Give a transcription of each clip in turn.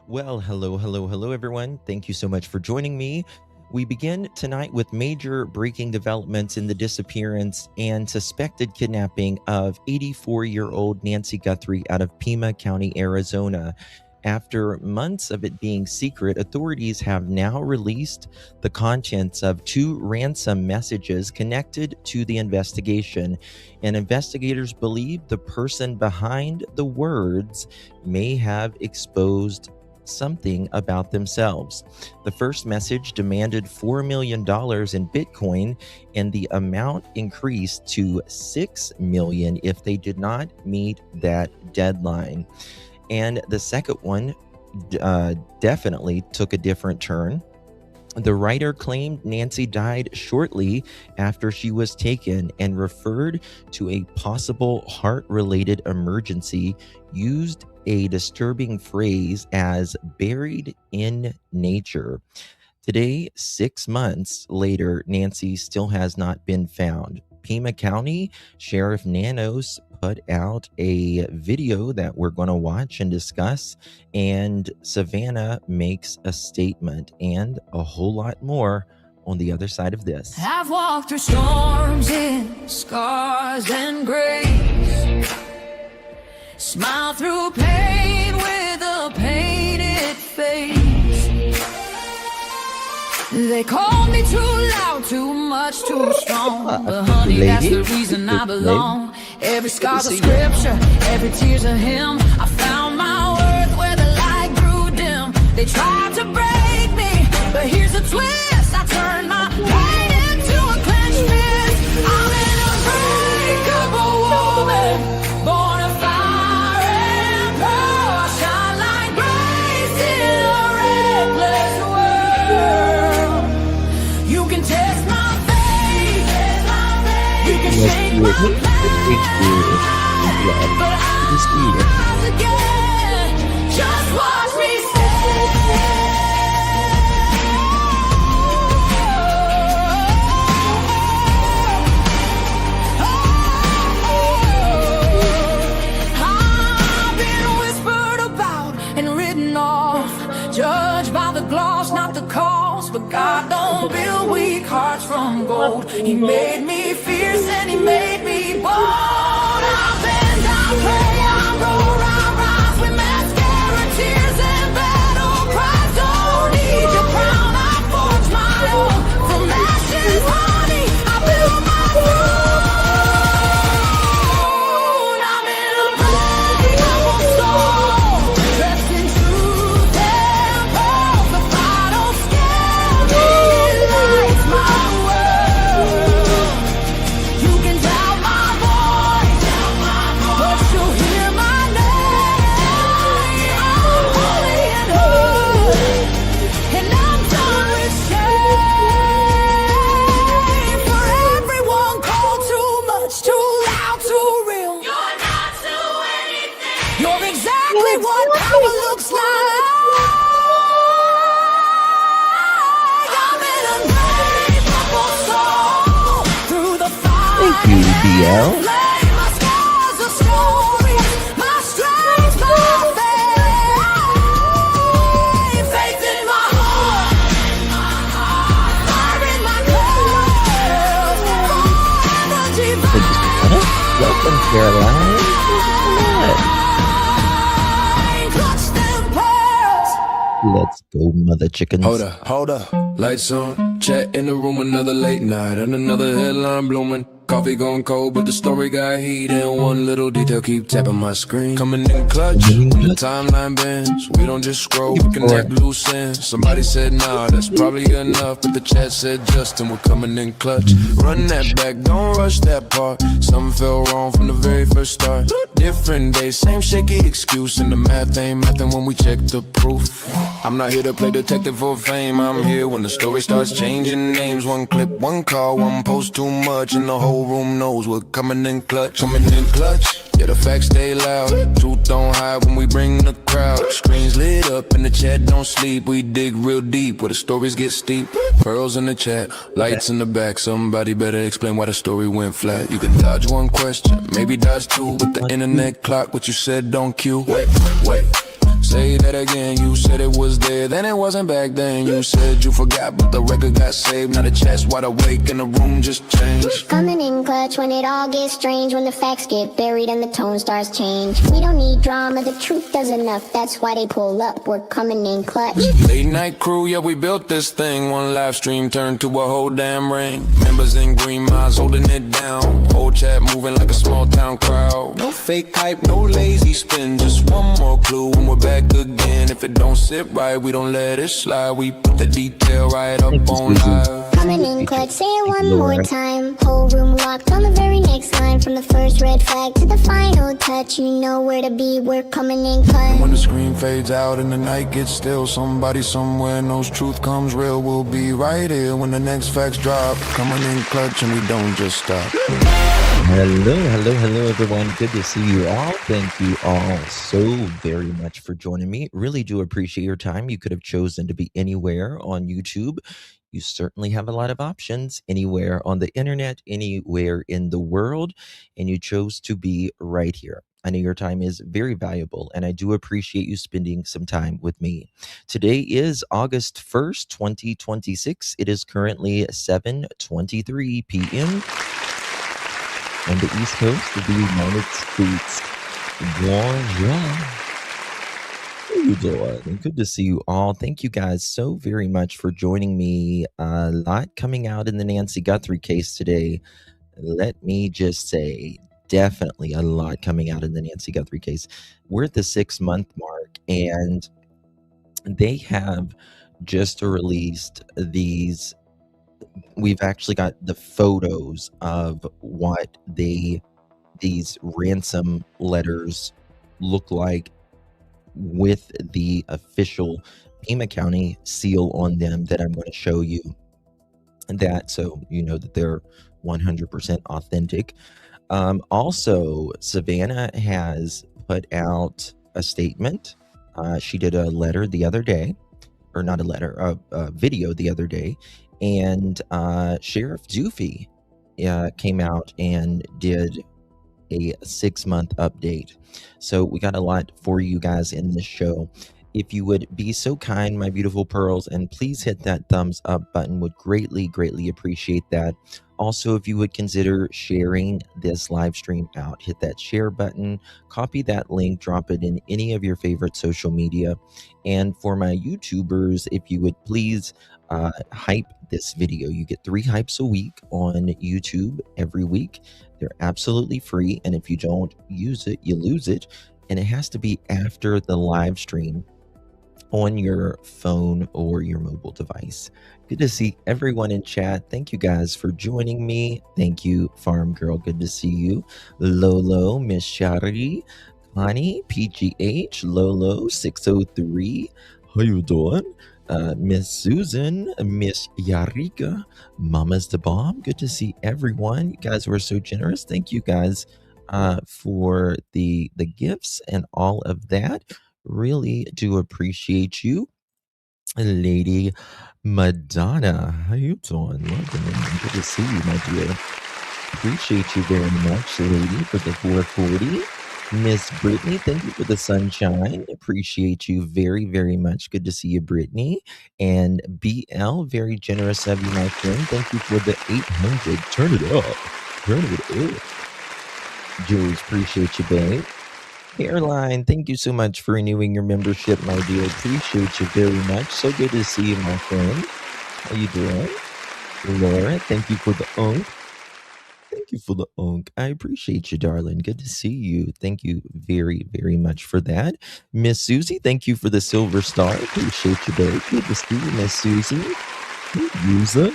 Well, hello, everyone. Thank you so much for joining me. We begin tonight with major breaking developments in the disappearance and suspected kidnapping of 84-year-old Nancy Guthrie out of Pima County, Arizona. After months of it being secret, authorities have now released the contents of 2 ransom messages connected to the investigation, and investigators believe the person behind the words may have exposed something about themselves. The first message demanded $4 million in Bitcoin, and the amount increased to $6 million if they did not meet that deadline. And the second one definitely took a different turn. The writer claimed Nancy died shortly after she was taken and referred to a possible heart-related emergency, used a disturbing phrase as buried in nature. Today, 6 months later, Nancy still has not been found. Pima County Sheriff Nanos put out a video that we're going to watch and discuss, and Savannah makes a statement, and a whole lot more on the other side of this. I've walked through storms in scars and grace, smile through pain with a painted face. They call me too loud, too much, too strong, but honey, that's the reason I belong. Every scar's a scripture, every tear's a hymn. I found my worth where the light grew dim. They tried to break me, but here's a twist. I turned my pain into a clenched fist. I'm an unbreakable woman, born of fire and pearl. I shine like grace in a reckless world. You can test my faith, you can shake my pain, but I'll rise again. Just watch me I've been whispered about and written off, judged by the gloss, not the cause. But God don't build weak hearts from gold. He made me fierce and he made me bold. I bend, I pray, I roll, I rise with mascara, tears and battle cries. Don't need your crown, I forge my own. From ashes, honey, I build my throne. I'm in a breakable soul, dressed in truth and pearls. The fight don't scare me, it lights my world. You can doubt my voice, but you'll hear my name. I'm holy and hood, and I'm done with shame. For everyone cold, too much, too loud, too real. You're not to anything. You're exactly what power looks like. I'm an unbreakable soul through the fire. Thank you, DL. My scars are stories, my strength, my faith. Faith in my heart, fire in my blood. Energy Welcome, Caroline. clutch them pearls. Let's go, mother chickens. Hold up, lights on, chat in the room, another late night and another headline blooming. Coffee gone cold, but the story got heat, and one little detail keep tapping my screen. Coming in clutch, the timeline bends. We don't just scroll, we connect loose ends. Somebody said nah, that's probably enough, but the chat said Justin, we're coming in clutch. Run that back, don't rush that part. Something fell wrong from the very first start. Different day, same shaky excuse, and the math ain't mathing when we check the proof. I'm not here to play detective for fame. I'm here when the story starts changing names. One clip, one call, one post too much, and the whole room knows we're coming in clutch. Coming in clutch. Yeah, the facts stay loud. Truth don't hide when we bring the crowd. Screens lit up and the chat don't sleep. We dig real deep where the stories get steep. Pearls in the chat, lights in the back. Somebody better explain why the story went flat. You can dodge one question, maybe dodge two. With the internet clock, what you said don't cue. Wait. Say that again, you said it was there, then it wasn't back then. You said you forgot, but the record got saved. Now the chest wide awake and the room just changed. Coming in clutch when it all gets strange, when the facts get buried and the tone starts change. We don't need drama, the truth does enough, that's why they pull up, we're coming in clutch. Late night crew, yeah, we built this thing. One live stream turned to a whole damn ring. Members in green miles holding it down. Whole chat moving like a small town crowd. No fake hype, no lazy spin. Just one more clue and we're back again. If it don't sit right, we don't let it slide. We put the detail right up on live. Coming in clutch, say it one more time. Whole room locked on the very next line. From the first red flag to the final touch, you know where to be, we're coming in clutch. When the screen fades out and the night gets still, somebody somewhere knows truth comes real. We'll be right here when the next facts drop. Coming in clutch and we don't just stop. Hello, everyone. Good to see you all. Thank you all so very much for joining me. Really do appreciate your time. You could have chosen to be anywhere on YouTube. You certainly have a lot of options anywhere on the internet, anywhere in the world, and you chose to be right here. I know your time is very valuable, and I do appreciate you spending some time with me. Today is August 1st, 2026. It is currently 7:23 p.m. on the East Coast of the United States. Bonjour. How you doing? Good to see you all. Thank you guys so very much for joining me. A lot coming out in the Nancy Guthrie case today. Let me just say, definitely a lot coming out in the Nancy Guthrie case. We're at the 6-month mark, and they have just released these. We've actually got the photos of what these ransom letters look like with the official Pima County seal on them that I'm going to show you, that so you know that they're 100% authentic. Also, Savannah has put out a statement. She did a letter the other day, or not a letter, a video the other day, and Sheriff Doofy came out and did a 6-month update. So we got a lot for you guys in this show. If you would be so kind, my beautiful pearls, and please hit that thumbs up button, would greatly appreciate that. Also, if you would consider sharing this live stream out, hit that share button, copy that link, drop it in any of your favorite social media. And for my YouTubers, if you would please hype this video. You get 3 hypes a week on YouTube every week. They're absolutely free, and if you don't use it, you lose it. And it has to be after the live stream on your phone or your mobile device. Good to see everyone in chat. Thank you guys for joining me. Thank you, Farm Girl. Good to see you. Lolo, Miss Shari, Connie, PGH, Lolo, 603. How you doing? Miss Susan, Miss Yarika, Mama's the Bomb. Good to see everyone. You guys were so generous. Thank you guys for the gifts and all of that. Really do appreciate you. Lady Madonna, how you doing? Good to see you, my dear. Appreciate you very much, lady, for the 440. Miss Brittany, thank you for the sunshine. Appreciate you very much. Good to see you, Brittany. And BL, very generous of you, my friend. Thank you for the 800. Turn it up. Turn it up. Jules, appreciate you, babe. Caroline, thank you so much for renewing your membership, my dear. Appreciate you very much. So good to see you, my friend. How you doing? Laura, thank you for the unk. Thank you for the unk. I appreciate you, darling. Good to see you. Thank you very much for that. Miss Susie, thank you for the silver star. Appreciate you, babe. Good to see you, Miss Susie. User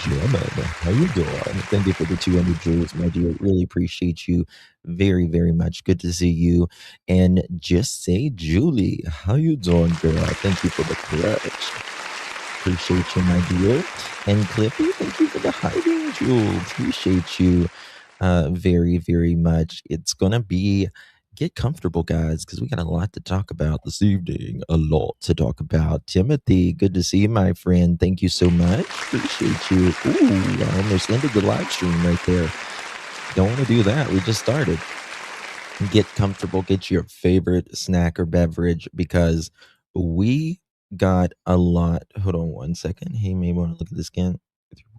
German, how you doing? Thank you for the 200 jewels, my dear. Really appreciate you very much. Good to see you. And just say Julie, how you doing, girl? Thank you for the clutch. Appreciate you, my dear. And Clippy, thank you for the hiding jewel. Appreciate you very much. It's gonna be, get comfortable, guys, because we got a lot to talk about this evening. A lot to talk about. Timothy, good to see you, my friend. Thank you so much. Appreciate you. Ooh, I almost ended the live stream right there. Don't want to do that. We just started. Get comfortable, get your favorite snack or beverage, because we got a lot. Hold on one second. He may want to look at this again.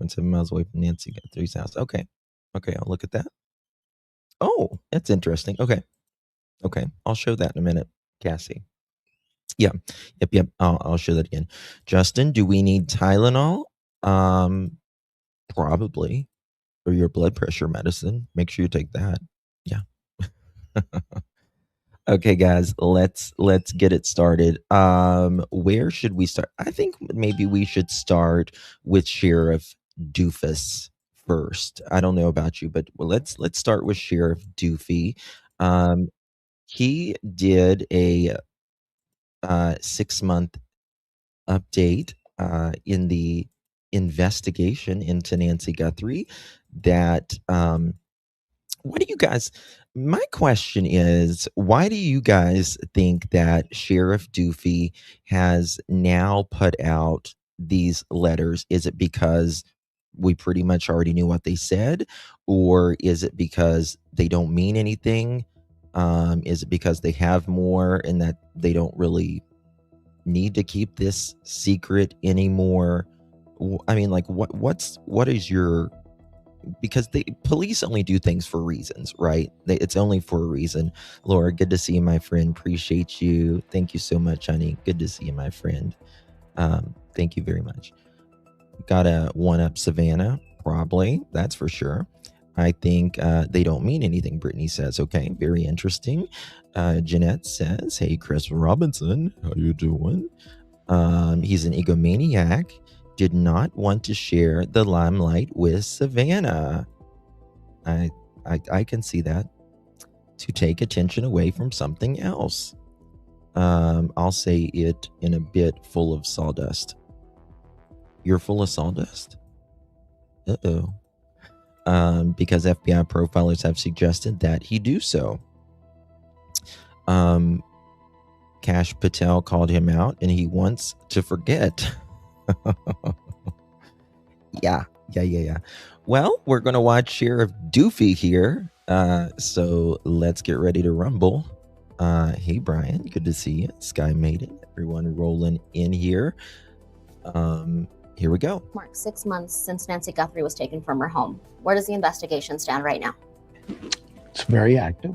3.7 miles away from Nancy Guthrie's house. Okay. I'll look at that. Oh, that's interesting. Okay. I'll show that in a minute, Cassie. Yeah. Yep. I'll show that again. Justin, do we need Tylenol? Probably. Or your blood pressure medicine. Make sure you take that. Yeah. Okay, guys, let's get it started. Where should we start? I think maybe we should start with Sheriff Doofus first. I don't know about you, but let's start with Sheriff Doofy. He did a 6-month update in the investigation into Nancy Guthrie. That what do you guys? My question is, why do you guys think that Sheriff Doofy has now put out these letters? Is it because we pretty much already knew what they said, or is it because they don't mean anything? Is it because they have more and that they don't really need to keep this secret anymore? I mean, like, what is your, because the police only do things for reasons, right? It's only for a reason. Laura, good to see you, my friend. Appreciate you. Thank you so much, honey. Good to see you, my friend. Thank you very much. Got a one-up Savannah, probably. That's for sure. I think they don't mean anything, Brittany says. Okay, very interesting. Jeanette says, hey, Chris Robinson, how you doing? He's an egomaniac. Did not want to share the limelight with Savannah. I can see that. To take attention away from something else. I'll say it in a bit full of sawdust. You're full of sawdust? Uh-oh. Because FBI profilers have suggested that he do so. Kash Patel called him out and he wants to forget. Yeah. Well, we're going to watch Sheriff Doofy here. So let's get ready to rumble. Hey, Brian, good to see you. Sky Maiden, everyone rolling in here. Here we go. Mark, 6 months since Nancy Guthrie was taken from her home. Where does the investigation stand right now? It's very active.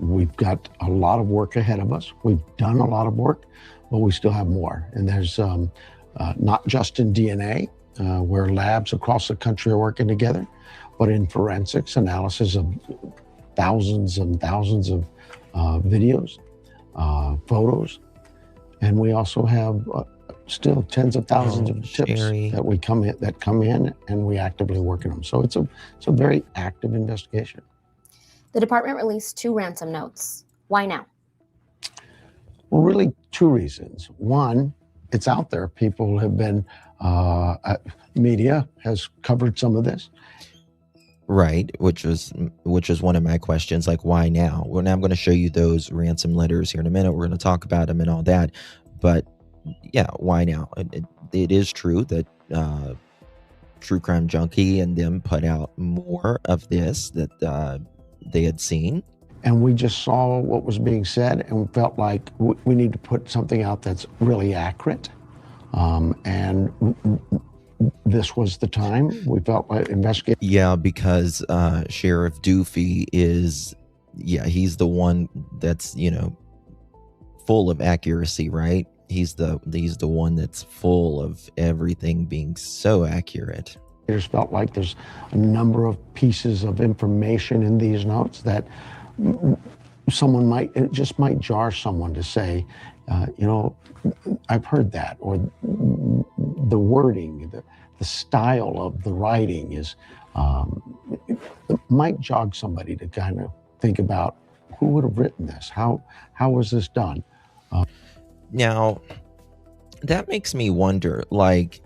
We've got a lot of work ahead of us. We've done a lot of work, but we still have more. And there's not just in DNA, where labs across the country are working together, but in forensics, analysis of thousands and thousands of videos, photos. And we also have still tens of thousands of tips that come in, and we actively work on them. So it's a very active investigation. The department released 2 ransom notes. Why now? Well, really 2 reasons. One, it's out there. People have been, media has covered some of this. Right, which was one of my questions, like, why now? Well, now I'm going to show you those ransom letters here in a minute. We're going to talk about them and all that. But yeah, why now? It is true that True Crime Junkie and them put out more of this that they had seen. And we just saw what was being said and felt like we need to put something out that's really accurate. And this was the time we felt like investigating. Yeah, because Sheriff Doofy is, he's the one that's, full of accuracy, right? He's the one that's full of everything being so accurate. It just felt like there's a number of pieces of information in these notes that it just might jar someone to say, I've heard that, or the wording, the style of the writing is, might jog somebody to kind of think about who would have written this? How was this done? Now, that makes me wonder, like,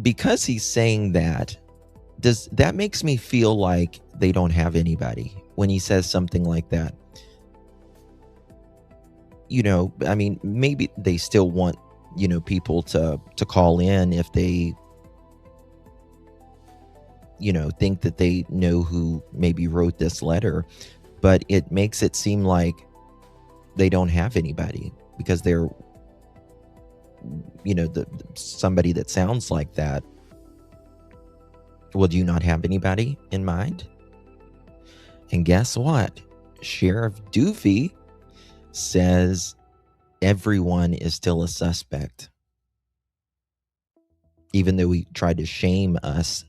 because he's saying that, that makes me feel like they don't have anybody when he says something like that. I mean, maybe they still want, people to call in if they, think that they know who maybe wrote this letter. but it makes it seem like they don't have anybody because they're, somebody that sounds like that. Well, do you not have anybody in mind? And guess what? Sheriff Doofy says everyone is still a suspect. Even though he tried to shame us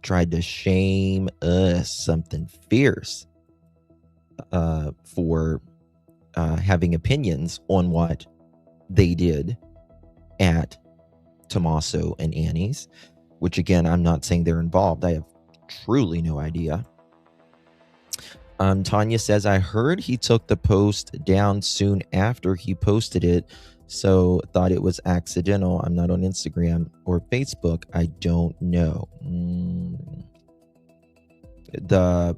something fierce for having opinions on what they did at Tommaso and Annie's, which again, I'm not saying they're involved. I have truly no idea. Tanya says, I heard he took the post down soon after he posted it, so thought it was accidental. I'm not on Instagram or Facebook. I don't know. The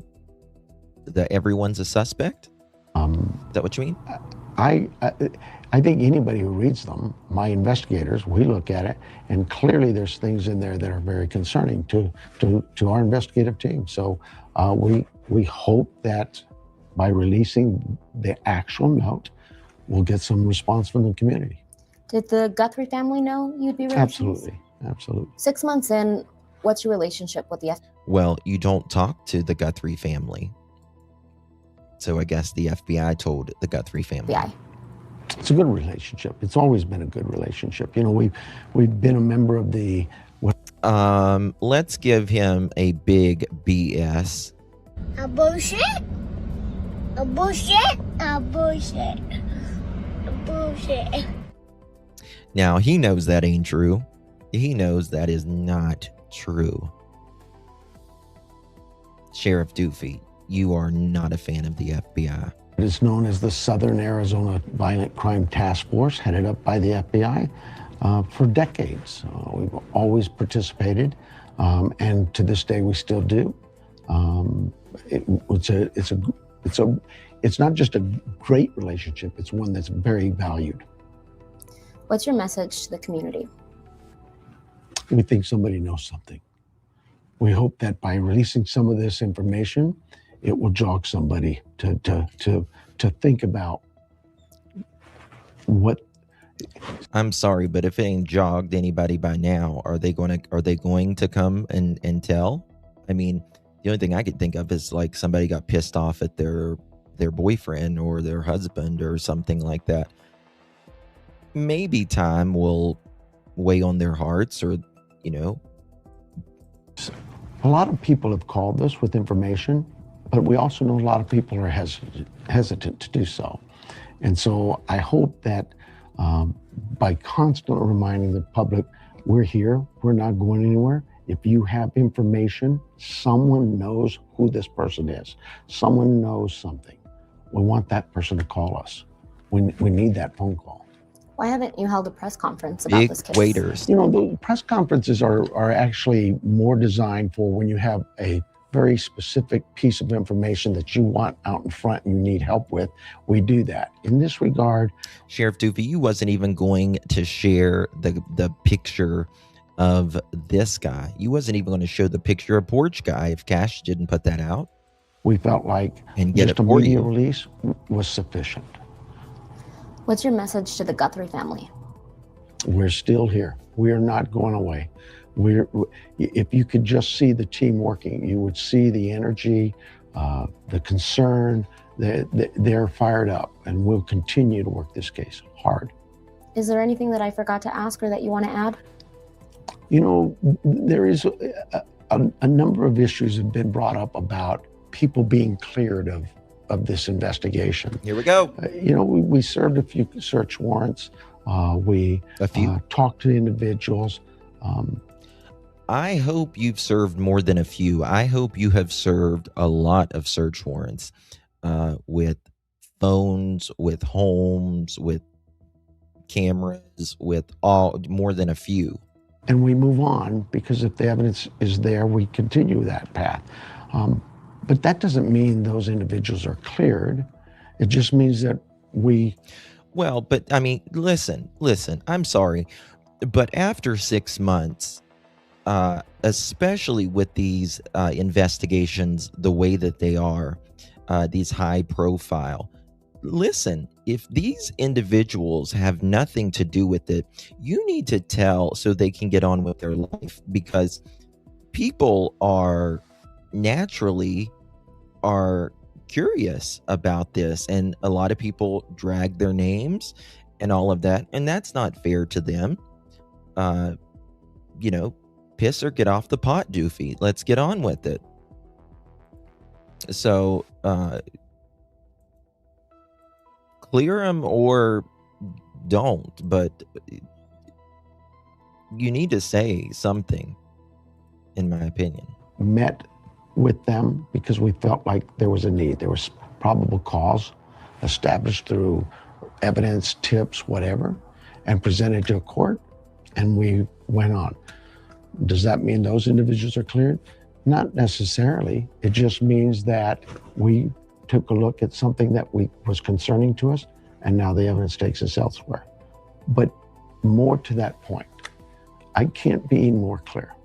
everyone's a suspect? Is that what you mean? I think anybody who reads them, my investigators, we look at it, and clearly there's things in there that are very concerning to our investigative team. So we hope that by releasing the actual note, we'll get some response from the community. Did the Guthrie family know you'd be released? Absolutely. 6 months in, what's your relationship with the FBI? Well, you don't talk to the Guthrie family. So I guess the FBI told the Guthrie family. FBI. It's a good relationship. It's always been a good relationship. We've been a member of the... Let's give him a big BS. A bullshit? A bullshit? A bullshit. A bullshit. Now, he knows that ain't true. He knows that is not true. Sheriff Doofy, you are not a fan of the FBI. It is known as the Southern Arizona Violent Crime Task Force, headed up by the FBI for decades. We've always participated, and to this day we still do. It's not just a great relationship, it's one that's very valued. What's your message to the community? We think somebody knows something. We hope that by releasing some of this information, it will jog somebody to think about what. I'm sorry, but if it ain't jogged anybody by now, are they going to come and tell? I mean, the only thing I could think of is like somebody got pissed off at their boyfriend or their husband or something like that. Maybe time will weigh on their hearts, or A lot of people have called us with information, but we also know a lot of people are hesitant to do so. And so I hope that by constantly reminding the public, we're here, we're not going anywhere. If you have information, someone knows who this person is. Someone knows something. We want that person to call us. We need that phone call. Why haven't you held a press conference about Big this case? waiters. The press conferences are actually more designed for when you have a very specific piece of information that you want out in front and you need help with. We do that. In this regard, Sheriff Doofy, you wasn't even going to share the picture of this guy. You wasn't even going to show the picture of Porch Guy if Cash didn't put that out. We felt like and get just it a for media you. release was sufficient. What's your message to the Guthrie family? We're still here. We are not going away. If you could just see the team working, you would see the energy, the concern. They're fired up, and we'll continue to work this case hard. Is there anything that I forgot to ask or that you want to add? There is a number of issues have been brought up about people being cleared of this investigation. Here we go. We served a few search warrants. We talked to individuals. I hope you've served more than a few. I hope you have served a lot of search warrants with phones, with homes, with cameras, with more than a few. And we move on because if the evidence is there, we continue that path. But that doesn't mean those individuals are cleared. It just means that we... Well, but I mean, listen, I'm sorry. But after 6 months, especially with these investigations the way that they are, these high profile. Listen, if these individuals have nothing to do with it, you need to tell so they can get on with their life, because people are naturally are curious about this, and a lot of people drag their names and all of that, and that's not fair to them. You know, piss or get off the pot, doofy. Let's get on with it. So clear them or don't, but you need to say something, in my opinion. Met with them because we felt like there was a need. There was probable cause established through evidence, tips, whatever, and presented to a court, and we went on. Does that mean those individuals are cleared? Not necessarily. It just means that we took a look at something that was concerning to us, and now the evidence takes us elsewhere. But more to that point, I can't be more clear.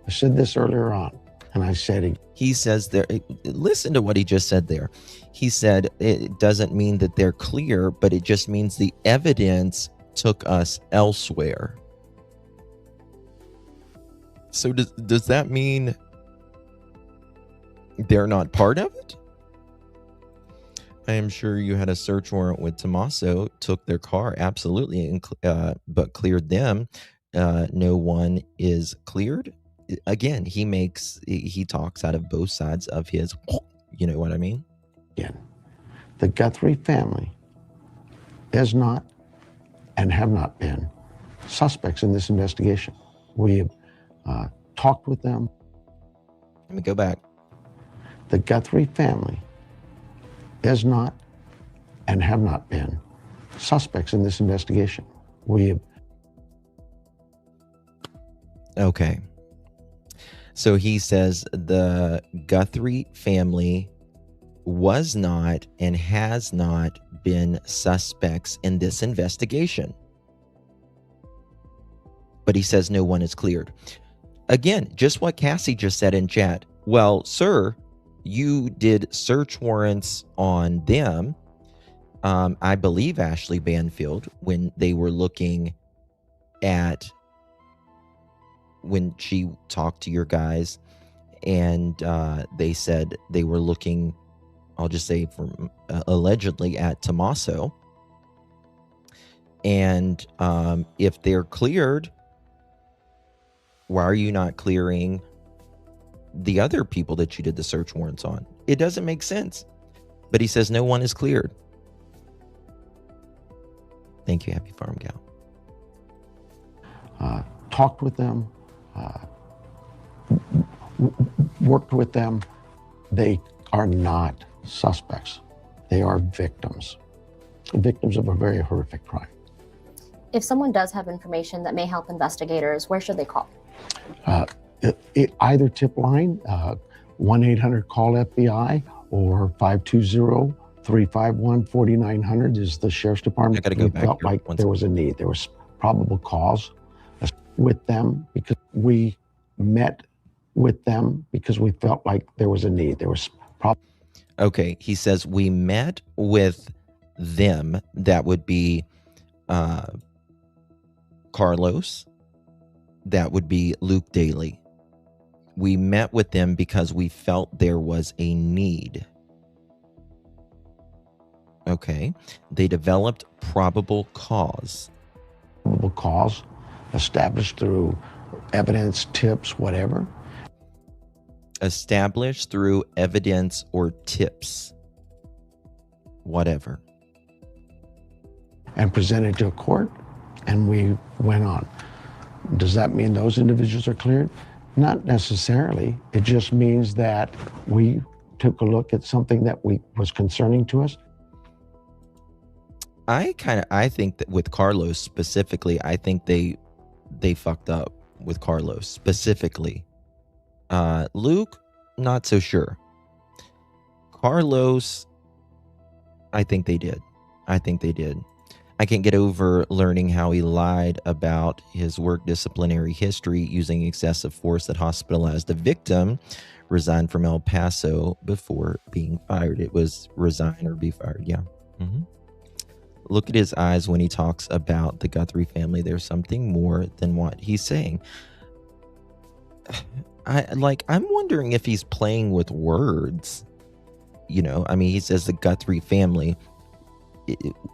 I said this earlier on, and I said it. He says there, listen to what he just said there. He said it doesn't mean that they're clear, but it just means the evidence took us elsewhere. So does that mean they're not part of it? I am sure you had a search warrant with Tommaso, took their car, absolutely, but cleared them. No one is cleared. Again, he talks out of both sides of his, you know what I mean? Again, the Guthrie family is not and have not been suspects in this investigation. We have talked with them. Let me go back. The Guthrie family is not and have not been suspects in this investigation. We have. Okay. So he says the Guthrie family was not and has not been suspects in this investigation. But he says no one is cleared. Again, just what Cassie just said in chat. Well, sir, you did search warrants on them. I believe Ashley Banfield, when they were looking at, when she talked to your guys, and they said they were looking, I'll just say from allegedly at Tommaso. And if they're cleared, why are you not clearing the other people that you did the search warrants on? It doesn't make sense. But he says no one is cleared. Thank you, Happy Farm Gal. Talked with them, worked with them. They are not suspects. They are victims of a very horrific crime. If someone does have information that may help investigators, where should they call? Either tip line, 1-800-CALL-FBI, or 520-351-4900 is the Sheriff's Department. I gotta go we back felt here. like there was a need. There was probable cause with them because we met with them because we felt like there was a need. There was Okay, he says we met with them. That would be Carlos. That would be Luke Daly. We met with them because we felt there was a need. Okay. They developed probable cause. Probable cause established through evidence, tips, whatever. Established through evidence or tips. Whatever. And presented to a court, and we went on. Does that mean those individuals are cleared? Not necessarily. It just means that we took a look at something that was concerning to us. I think that with Carlos specifically, I think they fucked up with Carlos specifically. Luke, not so sure. Carlos, I think they did. I can't get over learning how he lied about his work disciplinary history using excessive force that hospitalized a victim, resigned from El Paso before being fired. It was resign or be fired. Yeah. Look at his eyes when he talks about the Guthrie family. There's something more than what he's saying. I'm wondering if he's playing with words. You know, I mean, he says the Guthrie family.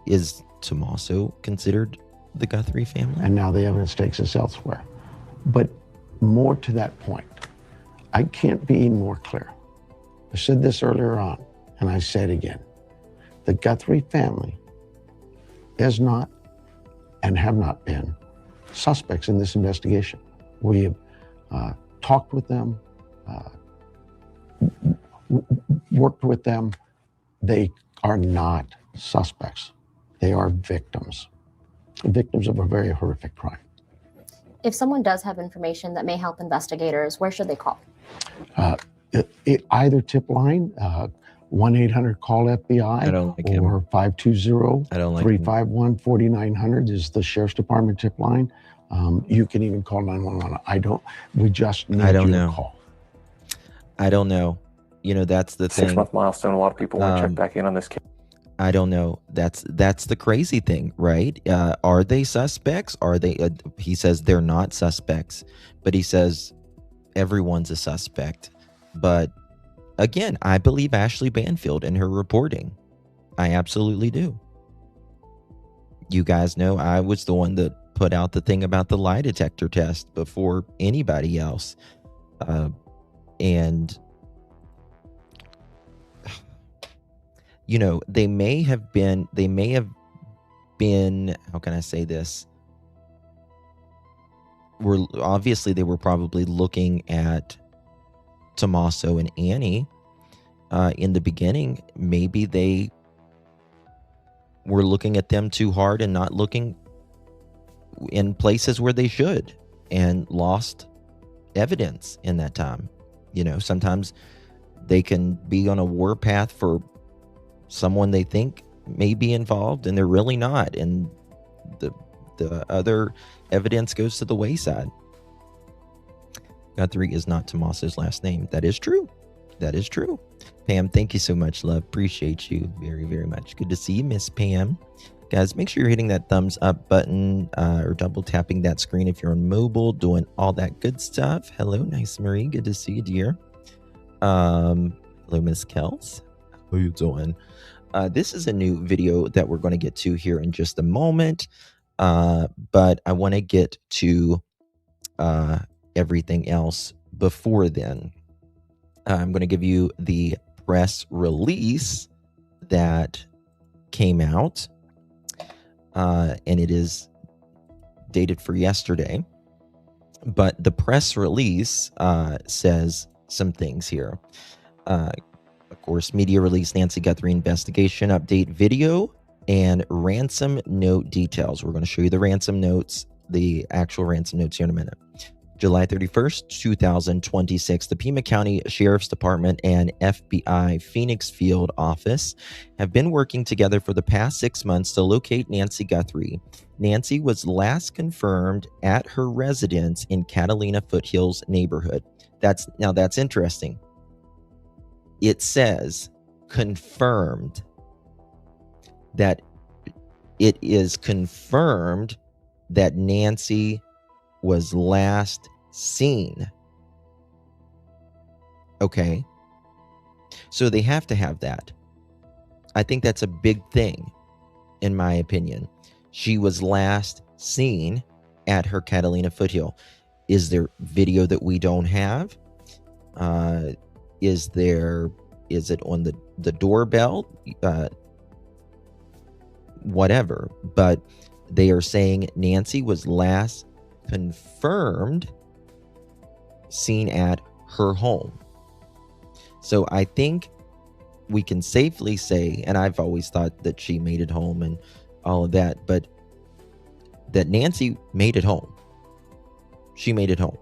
Is Tommaso considered the Guthrie family? And now the evidence takes us elsewhere. But more to that point, I can't be more clear. I said this earlier on, and I say it again. The Guthrie family is not and have not been suspects in this investigation. We have talked with them, worked with them. They are not suspects. They are victims of a very horrific crime. If someone does have information that may help investigators, where should they call? Either tip line, 1-800-CALL-FBI, I don't like or him. 520-351-4900 is the Sheriff's Department tip line. You can even call 911. We just need you to call. I don't know. You know, that's the thing. 6-month milestone. A lot of people want to check back in on this case. I don't know. That's the crazy thing, right? Are they suspects? Are they? He says they're not suspects, but he says everyone's a suspect. But again, I believe Ashley Banfield in her reporting. I absolutely do. You guys know I was the one that put out the thing about the lie detector test before anybody else, and. You know, they may have been, how can I say this? Obviously they were probably looking at Tommaso and Annie in the beginning. Maybe they were looking at them too hard and not looking in places where they should, and lost evidence in that time. You know, sometimes they can be on a warpath for someone they think may be involved and they're really not, and the other evidence goes to the wayside. Guthrie is not Tommaso's last name. That is true. Pam, thank you so much, love. Appreciate you very, very much. Good to see you, Miss Pam. Guys, make sure you're hitting that thumbs up button or double tapping that screen if you're on mobile, doing all that good stuff. Hello, nice Marie. Good to see you, dear. Hello, Miss Kels. How you doing? This is a new video that we're going to get to here in just a moment, but I want to get to everything else before then. I'm going to give you the press release that came out, and it is dated for yesterday, but the press release says some things here. Of course, media release Nancy Guthrie investigation update video and ransom note details. We're going to show you the ransom notes, the actual ransom notes here in a minute. July 31st, 2026, the Pima County Sheriff's Department and FBI Phoenix Field Office have been working together for the past 6 months to locate Nancy Guthrie. Nancy was last confirmed at her residence in Catalina Foothills neighborhood. That's interesting. It says confirmed, that it is confirmed that Nancy was last seen. Okay. So they have to have that. I think that's a big thing, in my opinion. She was last seen at her Catalina foothill. Is there video that we don't have? Is it on the doorbell? Whatever. But they are saying Nancy was last confirmed seen at her home. So I think we can safely say, and I've always thought that she made it home and all of that, but that Nancy made it home. She made it home.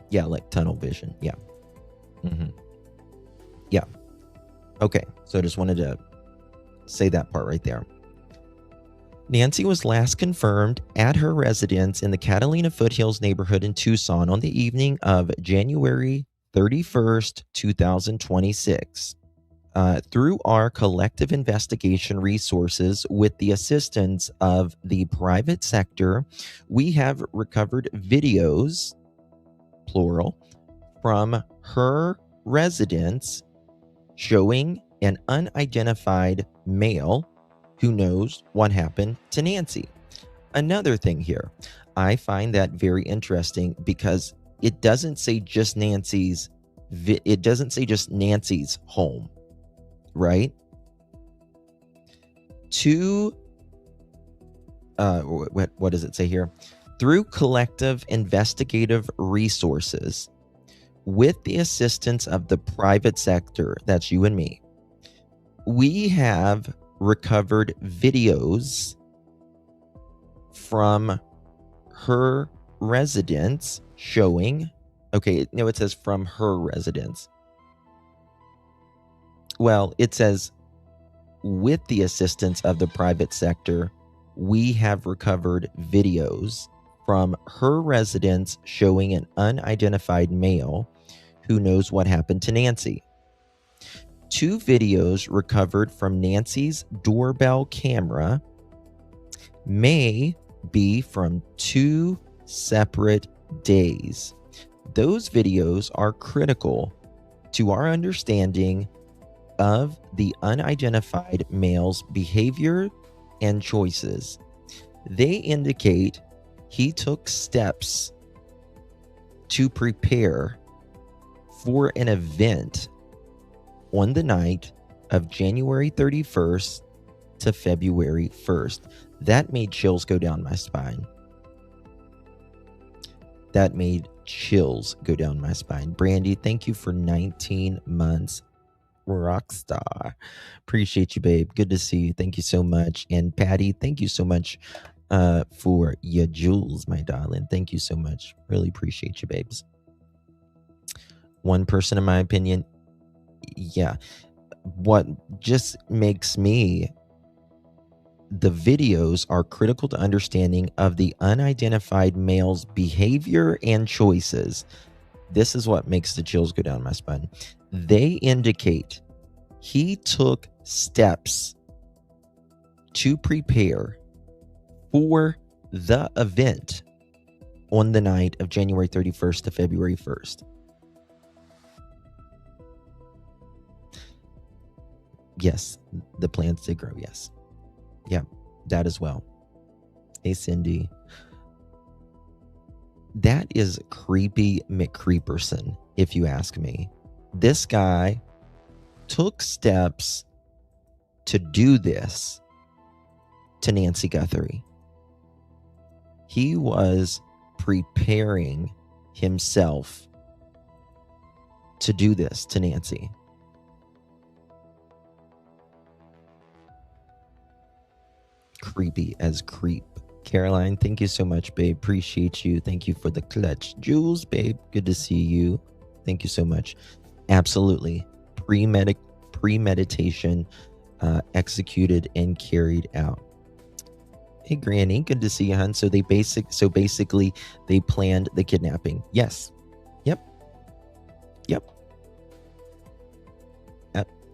Yeah, like tunnel vision. Yeah. Yeah. Okay. So I just wanted to say that part right there. Nancy was last confirmed at her residence in the Catalina Foothills neighborhood in Tucson on the evening of January 31st, 2026. Through our collective investigation resources with the assistance of the private sector, we have recovered videos, plural, from her residence showing an unidentified male who knows what happened to Nancy. Another thing here, I find that very interesting because it doesn't say just Nancy's home, right? What does it say here? Through collective investigative resources with the assistance of the private sector, that's you and me, we have recovered videos from her residence showing, okay, no, it says from her residence. Well, it says with the assistance of the private sector, we have recovered videos from her residence showing an unidentified male who knows what happened to Nancy. 2 videos recovered from Nancy's doorbell camera may be from 2 separate days. Those videos are critical to our understanding of the unidentified male's behavior and choices. They indicate he took steps to prepare for an event on the night of January 31st to February 1st. That made chills go down my spine. That made chills go down my spine. Brandy, thank you for 19 months. Rockstar. Appreciate you, babe. Good to see you. Thank you so much. And Patty, thank you so much for your jewels, my darling. Thank you so much. Really appreciate you, babes. One person, in my opinion, yeah. What just makes me, the videos are critical to understanding of the unidentified male's behavior and choices. This is what makes the chills go down my spine. They indicate he took steps to prepare for the event on the night of January 31st to February 1st. Yes, the plants did grow. Yes. Yeah, that as well. Hey, Cindy. That is creepy McCreeperson, if you ask me. This guy took steps to do this to Nancy Guthrie. He was preparing himself to do this to Nancy. Creepy as creep. Caroline, thank you so much, babe. Appreciate you. Thank you for the clutch. Jules, babe, good to see you. Thank you so much. Absolutely. Premeditation, executed and carried out. Hey, Granny, good to see you, hon. So basically, they planned the kidnapping. Yes. Yep.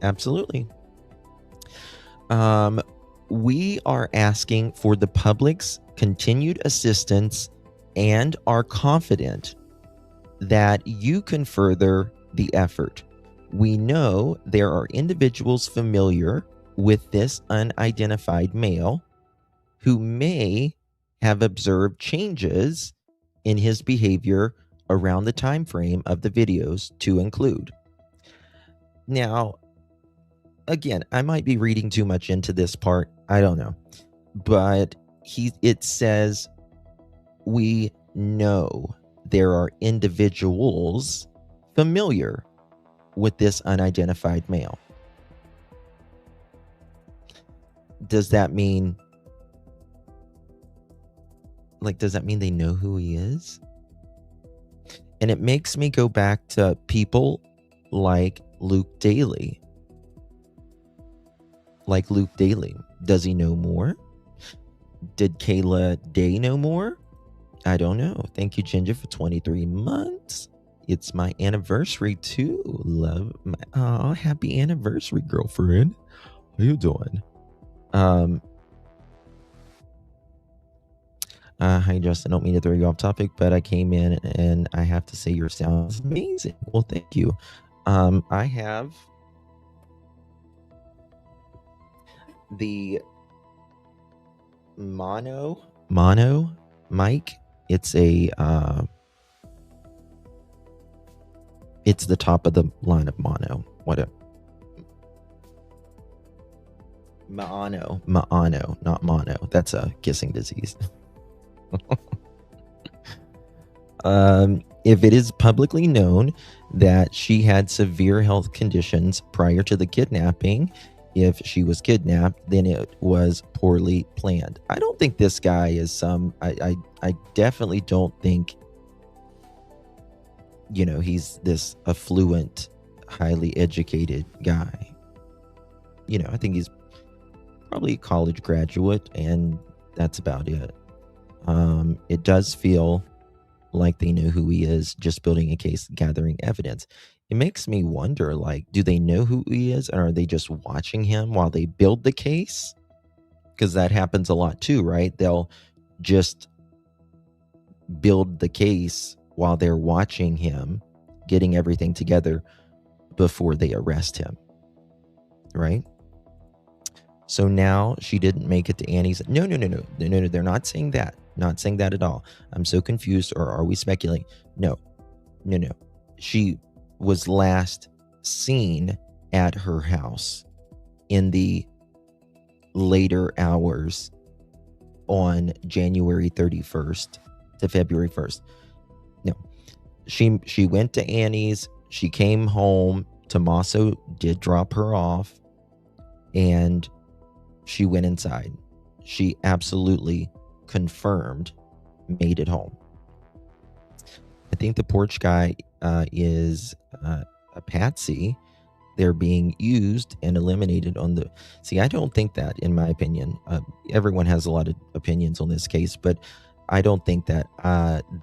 Absolutely. We are asking for the public's continued assistance and are confident that you can further the effort. We know there are individuals familiar with this unidentified male who may have observed changes in his behavior around the time frame of the videos to include. Now, again, I might be reading too much into this part. I don't know. But it says, we know there are individuals familiar with this unidentified male. Does that mean, does that mean they know who he is? And it makes me go back to people like Luke Daly. Like Luke Daly. Does he know more? Did Kayla Day know more? I don't know. Thank you, Ginger, for 23 months. It's my anniversary too. Love my happy anniversary, girlfriend. How you doing? Hi, Justin. I don't mean to throw you off topic, but I came in and I have to say your sound is amazing. Well, thank you. I have the mono mic. It's a it's the top of the line of mono. What a Maano, not mono. That's a kissing disease. If it is publicly known that she had severe health conditions prior to the kidnapping, if she was kidnapped, then it was poorly planned. I don't think this guy is some. I definitely don't think, he's this affluent, highly educated guy. I think he's probably a college graduate, and that's about it. It does feel like they know who he is, just building a case, gathering evidence. It makes me wonder, do they know who he is, or are they just watching him while they build the case? Because that happens a lot too, right? They'll just build the case while they're watching him, getting everything together before they arrest him, right? So now she didn't make it to Annie's. No. They're not saying that. Not saying that at all. I'm so confused. Or are we speculating? No. She was last seen at her house in the later hours on January 31st to February 1st. No. She went to Annie's. She came home. Tommaso did drop her off. And she went inside. She absolutely confirmed made it home. I think the porch guy is a patsy. They're being used and eliminated on the... See, I don't think that, in my opinion. Everyone has a lot of opinions on this case, but I don't think that.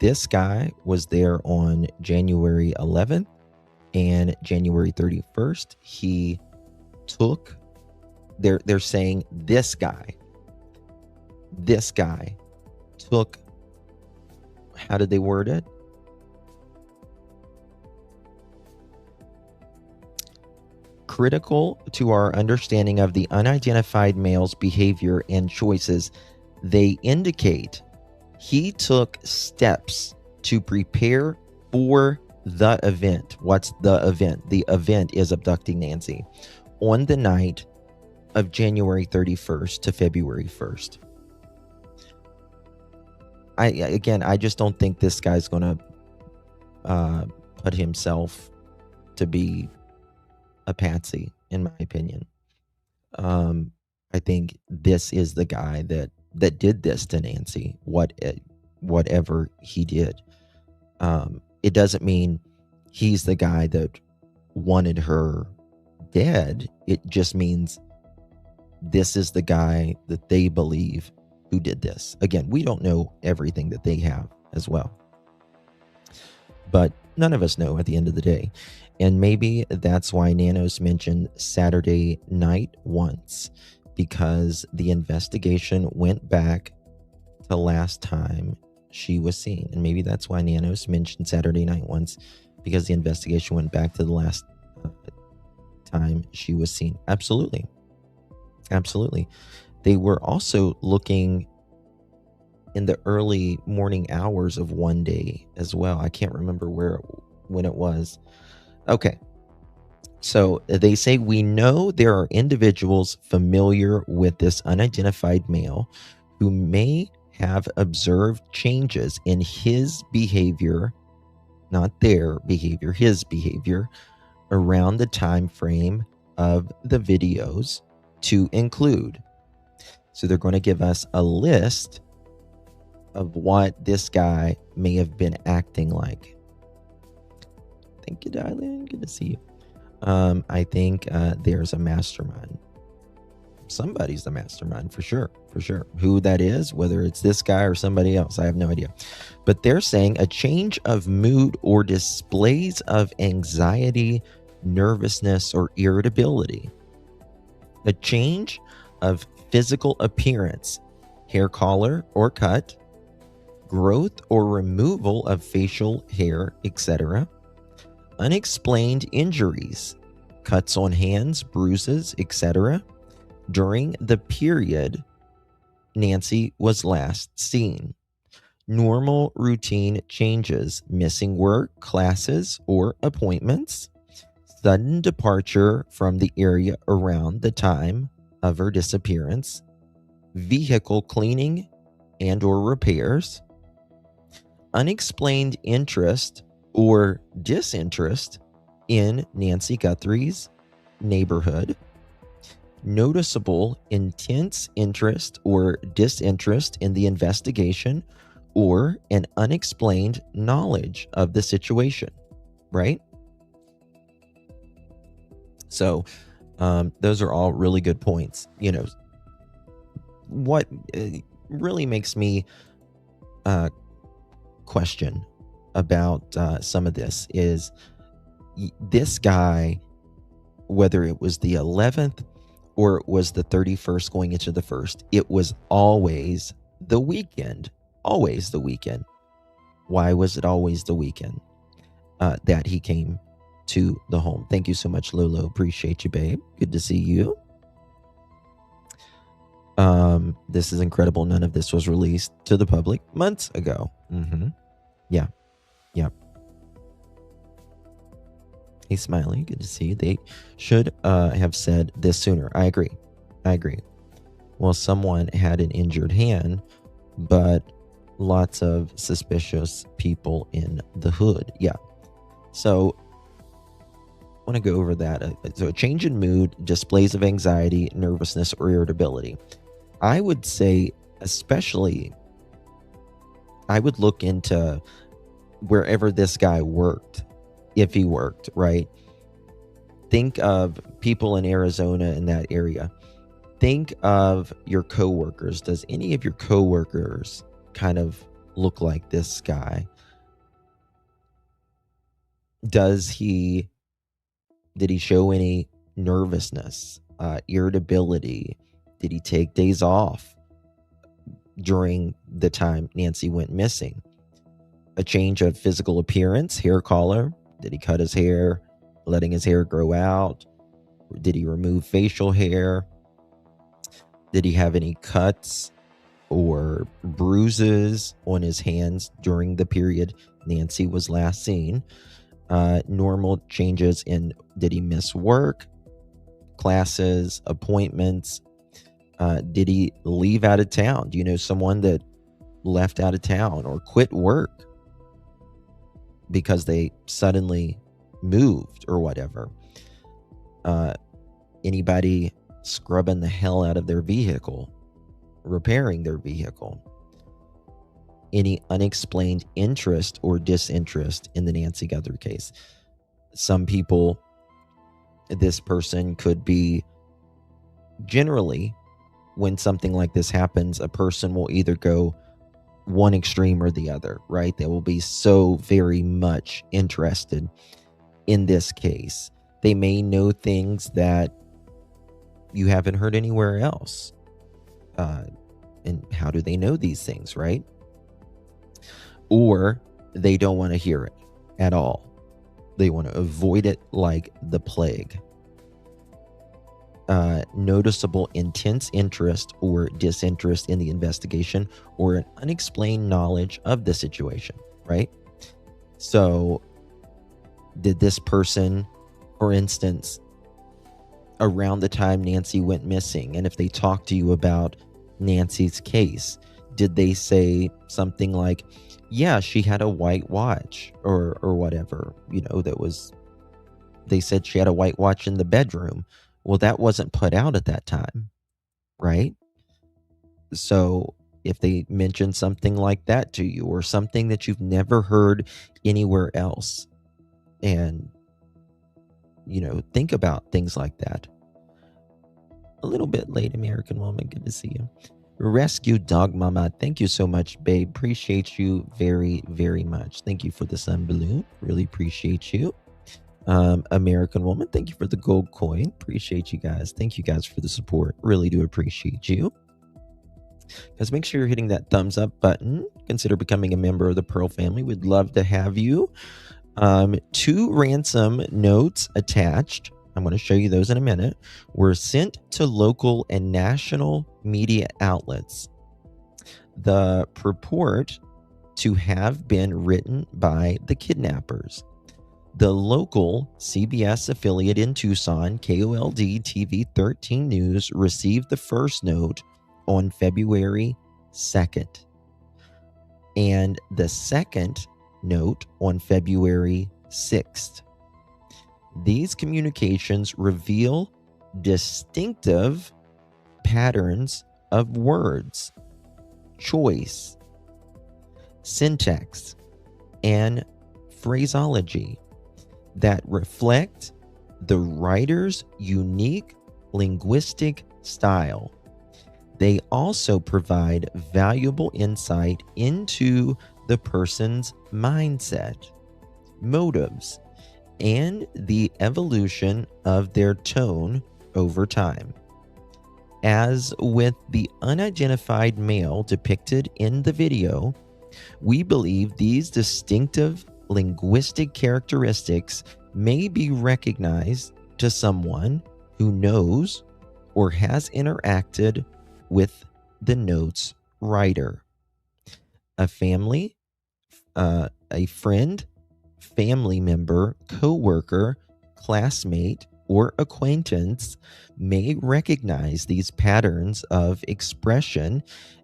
This guy was there on January 11th and January 31st. He took... They're saying this guy took, how did they word it? Critical to our understanding of the unidentified male's behavior and choices, they indicate he took steps to prepare for the event. What's the event? The event is abducting Nancy on the night of January 31st to February 1st. I just don't think this guy's going to put himself to be a patsy, in my opinion. I think this is the guy that did this to Nancy, whatever he did. It doesn't mean he's the guy that wanted her dead. It just means this is the guy that they believe who did this. Again, we don't know everything that they have as well. But none of us know at the end of the day. And maybe that's why Nanos mentioned Saturday night once, because the investigation went back to last time she was seen. And maybe that's why Nanos mentioned Saturday night once, because the investigation went back to the last time she was seen. Absolutely. They were also looking in the early morning hours of one day as well. I can't remember when it was. Okay. So they say, we know there are individuals familiar with this unidentified male who may have observed changes in his behavior, not their behavior, his behavior, around the time frame of the videos to include. So they're going to give us a list of what this guy may have been acting like. Thank you, darling. Good to see you. I think there's a mastermind. somebody's the mastermind for sure. Who that is, whether it's this guy or somebody else, I have no idea. But they're saying a change of mood or displays of anxiety, nervousness, or irritability. A change of physical appearance, hair color or cut, growth or removal of facial hair, etc. Unexplained injuries, cuts on hands, bruises, etc. during the period Nancy was last seen. Normal routine changes, missing work, classes, or appointments. Sudden departure from the area around the time of her disappearance. Vehicle cleaning and or repairs. Unexplained interest or disinterest in Nancy Guthrie's neighborhood. Noticeable intense interest or disinterest in the investigation, or an unexplained knowledge of the situation, right? So those are all really good points. You know, what really makes me question about some of this is this guy, whether it was the 11th or it was the 31st going into the 1st, it was always the weekend. Always the weekend. Why was it always the weekend that he came to the home? Thank you so much, Lolo. Appreciate you, babe. Good to see you. This is incredible. None of this was released to the public months ago. Yeah. Yep. Hey, Smiley. Good to see you. They should have said this sooner. I agree. Well, someone had an injured hand, but lots of suspicious people in the hood. Yeah. So I want to go over that. So a change in mood, displays of anxiety, nervousness, or irritability. I would say, especially, I would look into wherever this guy worked, if he worked, right? Think of people in Arizona in that area. Think of your coworkers. Does any of your coworkers kind of look like this guy? Did he show any nervousness, irritability? Did he take days off during the time Nancy went missing? A change of physical appearance, hair color. Did he cut his hair, letting his hair grow out? Did he remove facial hair? Did he have any cuts or bruises on his hands during the period Nancy was last seen? Normal changes in, did he miss work, classes, appointments? Did he leave out of town? Do you know someone that left out of town or quit work because they suddenly moved or whatever? Anybody scrubbing the hell out of their vehicle, repairing their vehicle? Any unexplained interest or disinterest in the Nancy Guthrie case? Some people, this person could be, generally, when something like this happens, a person will either go one extreme or the other, right? They will be so very much interested in this case. They may know things that you haven't heard anywhere else. And how do they know these things, right? Or they don't want to hear it at all. They want to avoid it like the plague. Noticeable intense interest or disinterest in the investigation, or an unexplained knowledge of the situation, right? So did this person, for instance, around the time Nancy went missing, and if they talked to you about Nancy's case, did they say something like, yeah, she had a white watch or whatever, they said she had a white watch in the bedroom. Well, that wasn't put out at that time, right? So if they mention something like that to you, or something that you've never heard anywhere else, and, think about things like that. a little bit late, American woman. Good to see you. Rescue Dog Mama. Thank you so much, babe. Appreciate you very, very much. Thank you for the sun balloon. Really appreciate you. American woman, thank you for the gold coin. Appreciate you guys. Thank you guys for the support. Really do appreciate you. Guys, make sure you're hitting that thumbs up button. Consider becoming a member of the Pearl family. We'd love to have you. 2 ransom notes attached. I'm going to show you those in a minute. Were sent to local and national media outlets. The purport to have been written by the kidnappers. The local CBS affiliate in Tucson, KOLD TV 13 News, received the first note on February 2nd. And the second note on February 6th. These communications reveal distinctive patterns of words, choice, syntax, and phraseology that reflect the writer's unique linguistic style. They also provide valuable insight into the person's mindset, motives, and the evolution of their tone over time. As with the unidentified male depicted in the video, we believe these distinctive linguistic characteristics may be recognized to someone who knows or has interacted with the note's writer. A family, a friend, family member, co-worker, classmate, or acquaintance may recognize these patterns of expression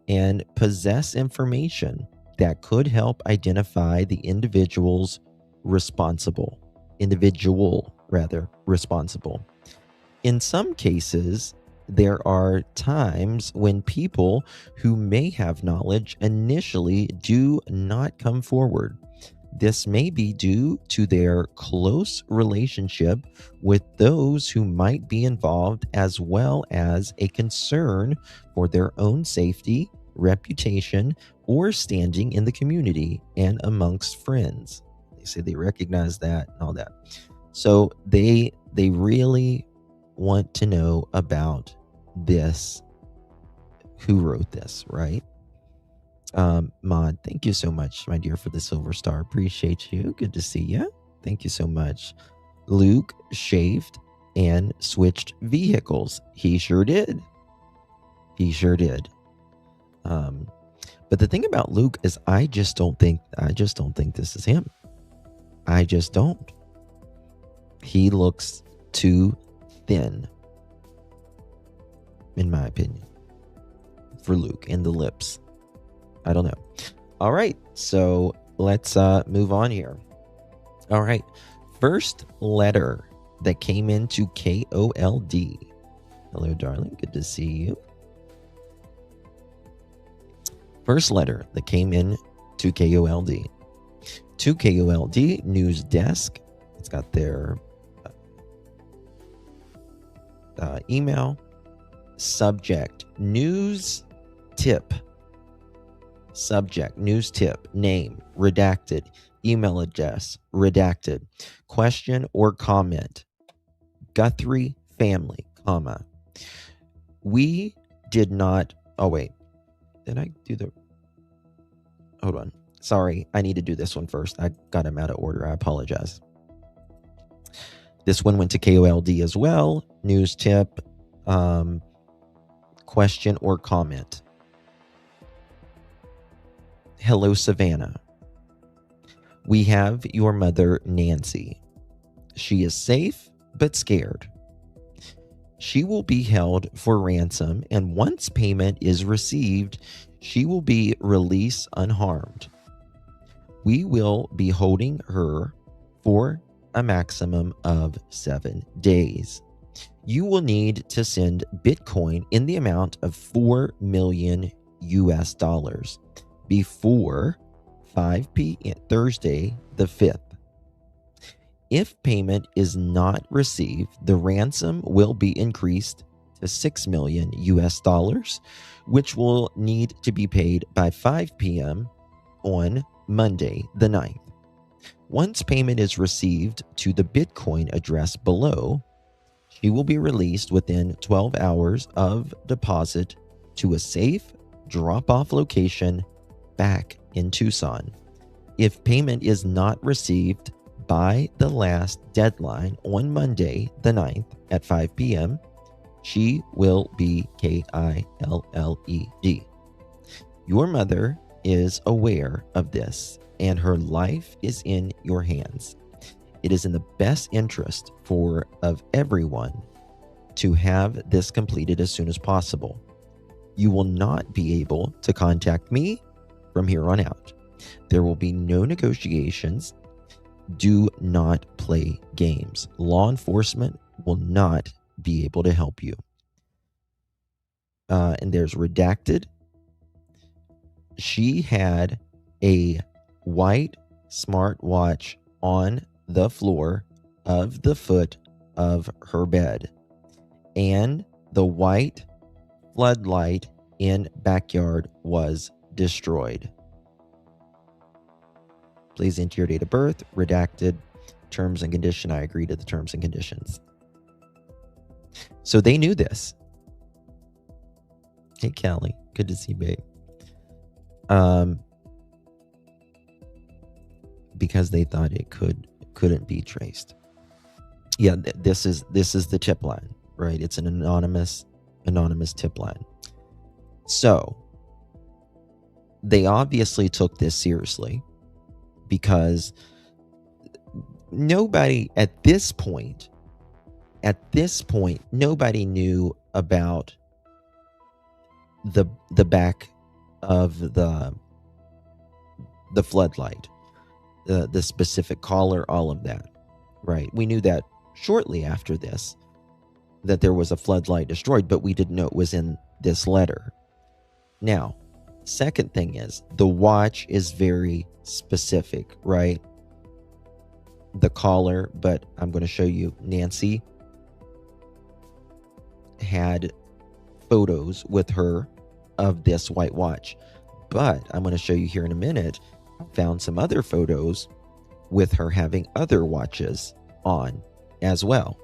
and possess information that could help identify the individual responsible. In some cases, there are times when people who may have knowledge initially do not come forward. This may be due to their close relationship with those who might be involved, as well as a concern for their own safety, reputation, or standing in the community and amongst friends. They say they recognize that and all that. So they really want to know about this, who wrote this, right? Mod, thank you so much, my dear, for the silver star. Appreciate you. Good to see you. Thank you so much. Luke shaved and switched vehicles. He sure did. But the thing about Luke is I just don't think this is him. I just don't. He looks too thin, in my opinion, for Luke, and the lips. I don't know. All right, so let's move on here. All right, first letter that came into KOLD. Hello, darling. Good to see you. First letter that came in to KOLD. To KOLD News Desk. It's got their email. Subject, news tip. Subject, news tip. Name, redacted. Email address, redacted. Question or comment. Guthrie family, comma. We did not... Oh, wait. Did I do the... Hold on. Sorry, I need to do this one first. I got him out of order. I apologize. This one went to KOLD as well. News tip. Question or comment. Hello, Savannah. We have your mother, Nancy. She is safe, but scared. She will be held for ransom, and once payment is received, she will be released unharmed. We will be holding her for a maximum of 7 days. You will need to send Bitcoin in the amount of $4 million before 5 p.m. Thursday the 5th. If payment is not received, the ransom will be increased to $6 million US, which will need to be paid by 5 p.m. on Monday the 9th. Once payment is received to the Bitcoin address below, she will be released within 12 hours of deposit to a safe drop-off location back in Tucson. If payment is not received by the last deadline on Monday the 9th at 5 p.m., she will be killed. Your mother is aware of this, and her life is in your hands. It is in the best interest of everyone to have this completed as soon as possible. You will not be able to contact me from here on out. There will be no negotiations. Do not play games. Law enforcement will not be able to help you. And there's redacted. She had a white smartwatch on the floor of the foot of her bed, and the white floodlight in backyard was destroyed. Please enter your date of birth. Redacted. Terms and condition. I agree to the terms and conditions. So they knew this. Hey, Callie. Good to see you, babe. Because they thought it couldn't be traced. Yeah, this is the tip line, right? It's an anonymous tip line. So they obviously took this seriously, because nobody at this point, nobody knew about the back of the floodlight, the specific collar, all of that, right? We knew that shortly after this, that there was a floodlight destroyed, but we didn't know it was in this letter. Now, second thing is, the watch is very specific, right? The collar, but I'm going to show you. Nancy had photos with her of this white watch, but I'm going to show you here in a minute. I found some other photos with her having other watches on as well.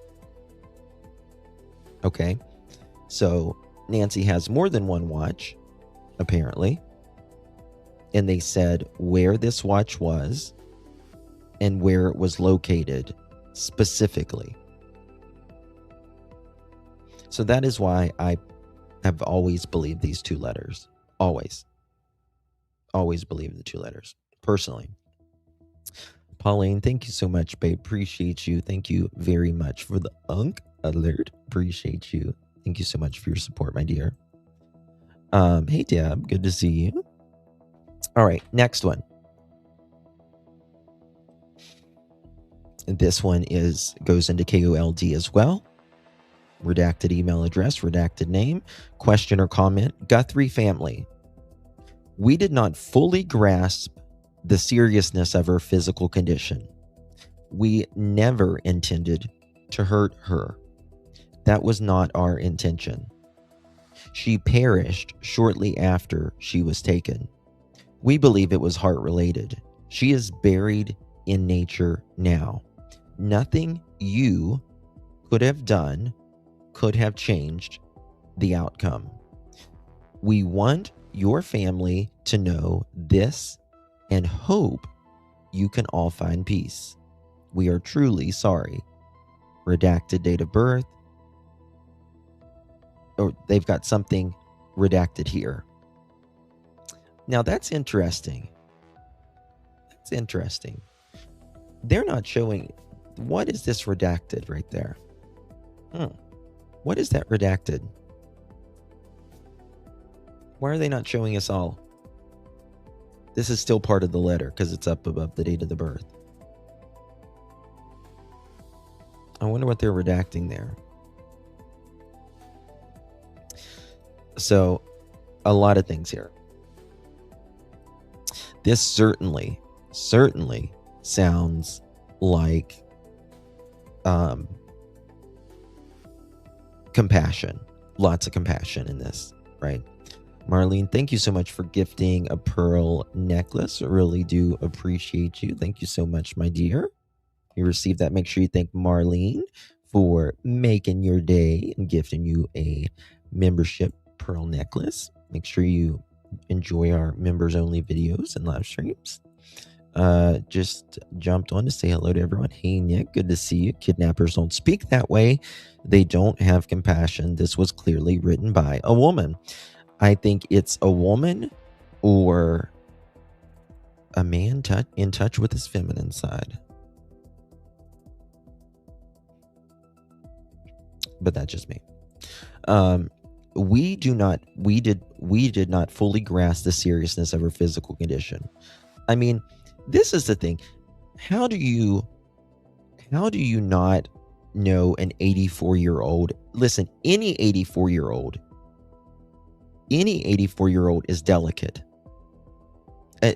Okay, so Nancy has more than one watch, apparently, and they said where this watch was and where it was located specifically. So that is why I have always believed these two letters. Always believed the two letters, personally. Pauline, thank you so much, babe. Appreciate you. Thank you very much for the alert. Appreciate you. Thank you so much for your support, my dear. Hey, Deb. Good to see you. All right, next one. This one goes into KOLD as well. Redacted email address, redacted name, question or comment. Guthrie family. We did not fully grasp the seriousness of her physical condition. We never intended to hurt her. That was not our intention. She perished shortly after she was taken. We believe it was heart-related. She is buried in nature now. Nothing you could have done could have changed the outcome. We want your family to know this and hope you can all find peace. We are truly sorry. Redacted date of birth. Or they've got something redacted here. Now that's interesting. That's interesting. They're not showing. What is this redacted right there? What is that redacted? Why are they not showing us all? This is still part of the letter because it's up above the date of the birth. I wonder what they're redacting there. So, a lot of things here. This certainly sounds like compassion. lots of compassion in this, right? Marlene, thank you so much for gifting a pearl necklace. I really do appreciate you. Thank you so much, my dear. If you received that, make sure you thank Marlene for making your day and gifting you a membership pearl necklace. Make sure you enjoy our members only videos and live streams. Just jumped on to say hello to everyone. Hey Nick, good to see you. Kidnappers don't speak that way. They don't have compassion. This was clearly written by a woman. I think it's a woman or a man in touch with his feminine side. But that's just me. We did not fully grasp the seriousness of her physical condition. I mean, this is the thing. How do you not know an 84-year-old? Listen, any 84-year-old is delicate.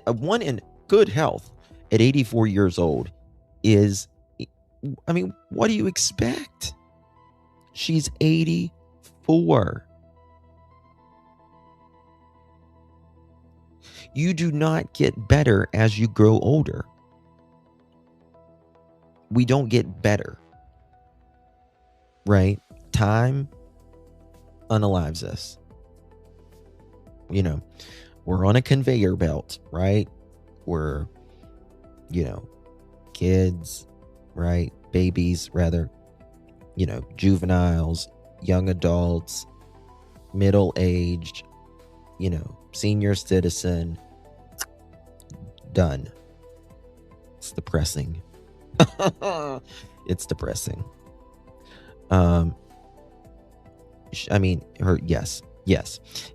One in good health at 84 years old is, I mean, what do you expect? She's 84. You do not get better as you grow older. We don't get better, right? Time unalives us. You know, we're on a conveyor belt, right? We're, you know, kids, right? Babies, rather, you know, juveniles, young adults, middle-aged, you know, senior citizen. Done. It's depressing. It's depressing. I mean, yes.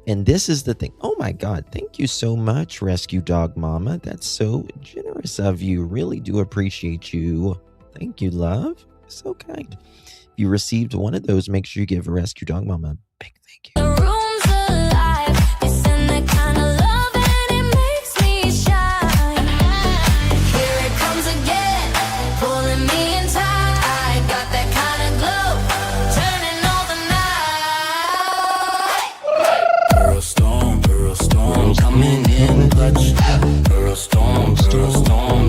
And this is the thing. Oh my God. Thank you so much, Rescue Dog Mama. That's so generous of you. Really do appreciate you. Thank you, love. So kind. If you received one of those, make sure you give Rescue Dog Mama a big thank you. The room's alive. It's in the kind of love and it makes me shine. Here it comes again, pulling me in tight. I got that kind of glow, turning all the night. Pearl storm, coming in clutch. Pearl storm,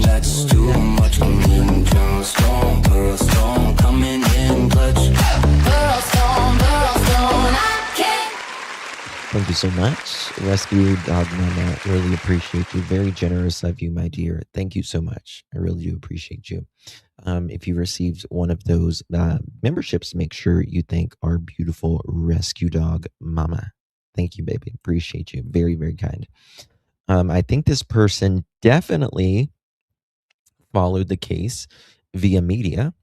that's too much. Coming in, pearl storm, coming in clutch. Pearl storm, I can't. Thank you so much, Rescue Dog Mama. Really appreciate you. Very generous of you, my dear. Thank you so much. I really do appreciate you. If you received one of those memberships, make sure you thank our beautiful Rescue Dog Mama. Thank you, baby. Appreciate you. Very, very kind. I think this person definitely followed the case via media.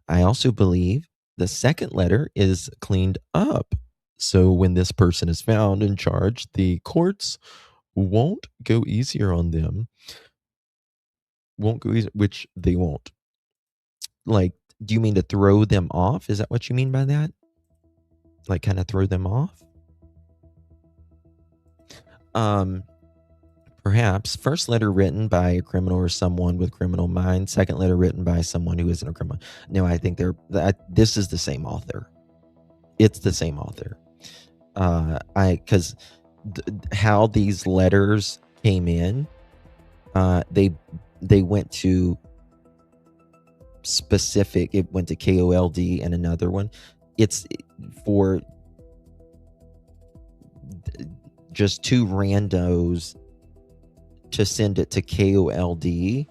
I also believe the second letter is cleaned up. So when this person is found and charged, the courts won't go easier on them. Won't go easier, which they won't. Like, do you mean to throw them off? Is that what you mean by that? Like, kind of throw them off? Perhaps. First letter written by a criminal or someone with criminal mind. Second letter written by someone who isn't a criminal. No, I think this is the same author. It's the same author. Because how these letters came in, they went to specific. It went to KOLD and another one. It's for just two randos to send it to KOLD.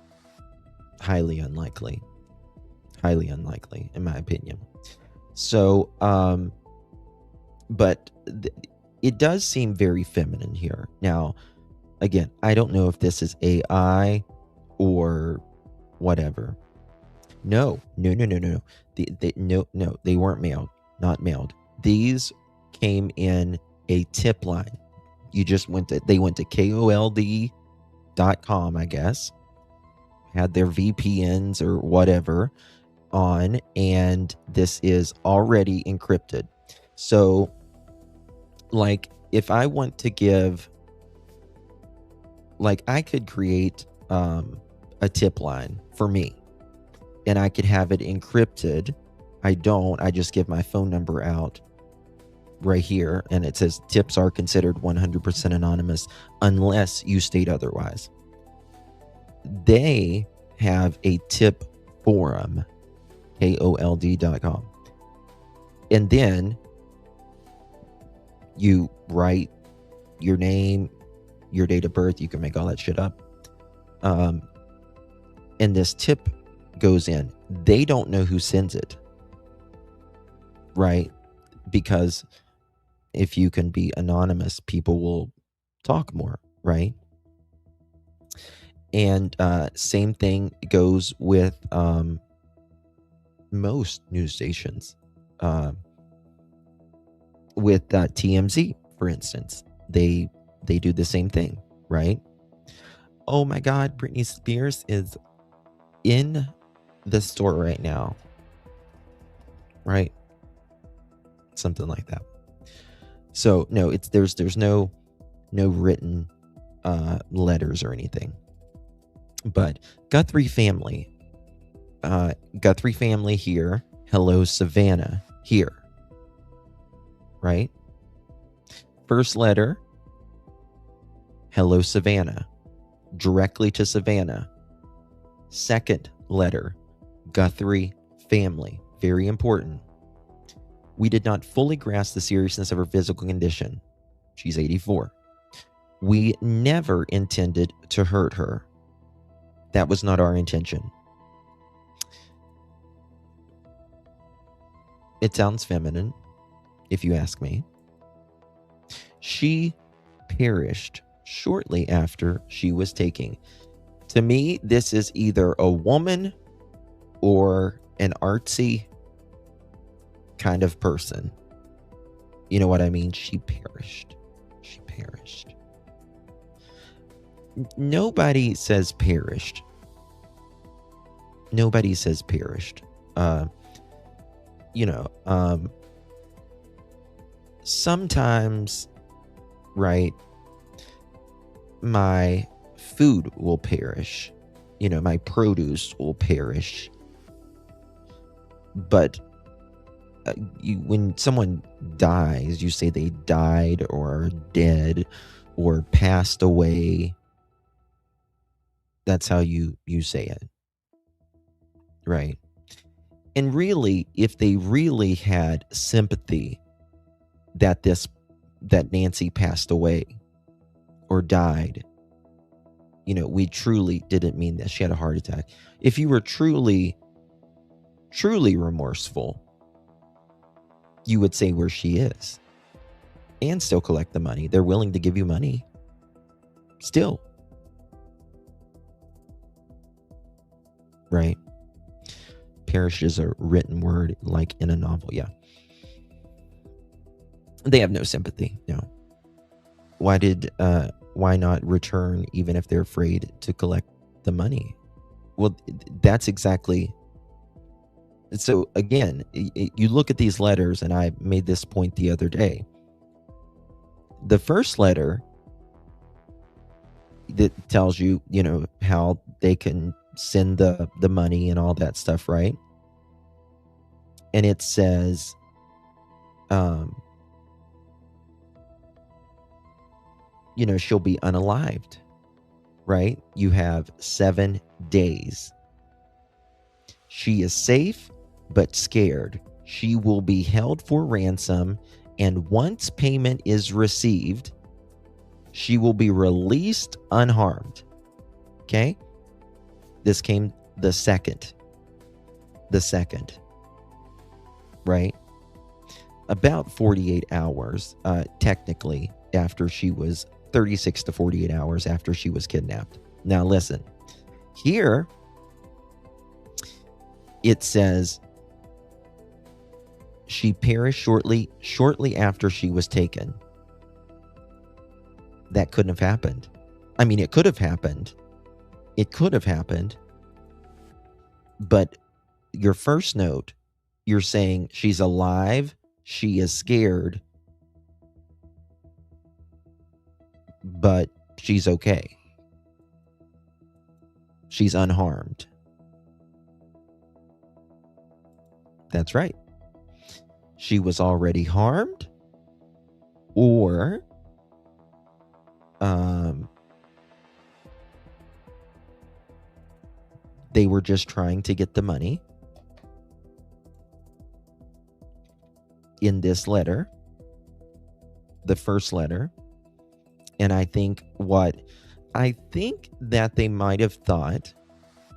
Highly unlikely in my opinion. So but it does seem very feminine here. Now again, I don't know if this is AI or whatever. No, they weren't mailed. Not mailed. These came in a tip line. They went to KOLD.com, I guess, had their VPNs or whatever on, and this is already encrypted. So, like, if I want to give, like, I could create a tip line for me, and I could have it encrypted. I just give my phone number out, right here, and it says tips are considered 100% anonymous unless you state otherwise. They have a tip forum, KOLD.com. And then you write your name, your date of birth. You can make all that shit up. And this tip goes in. They don't know who sends it, right? Because if you can be anonymous, people will talk more, right? And same thing goes with most news stations. With TMZ, for instance, they do the same thing, right? Oh my God, Britney Spears is in the store right now, right? Something like that. So no, there's no written letters or anything. But Guthrie family here. Hello, Savannah here. Right? First letter, hello, Savannah. Directly to Savannah. Second letter, Guthrie family. Very important. We did not fully grasp the seriousness of her physical condition. She's 84. We never intended to hurt her. That was not our intention. It sounds feminine, if you ask me. She perished shortly after she was taken. To me, this is either a woman or an artsy kind of person. You know what I mean? She perished. She perished. Nobody says perished. Nobody says perished. Sometimes, right, my food will perish. My produce will perish. But when someone dies, you say they died or dead or passed away. That's how you say it. Right? And really, if they really had sympathy that Nancy passed away or died, we truly didn't mean this. She had a heart attack. If you were truly remorseful, you would say where she is and still collect the money. They're willing to give you money still. Right? Perish is a written word like in a novel. Yeah. They have no sympathy. No. Why not return even if they're afraid to collect the money? Well, that's exactly. So again, you look at these letters, and I made this point the other day. The first letter that tells you, how they can send the money and all that stuff, right? And it says, she'll be unalived, right? You have 7 days. She is safe, but scared. She will be held for ransom, and once payment is received, she will be released unharmed. Okay? This came the second, right? About 48 hours, technically, after she was 36 to 48 hours after she was kidnapped. Now listen, here it says she perished shortly after she was taken. That couldn't have happened. I mean, it could have happened. It could have happened. But your first note, you're saying she's alive, she is scared, but she's okay. She's unharmed. That's right. She was already harmed, or they were just trying to get the money in this letter, the first letter. And I think that they might have thought,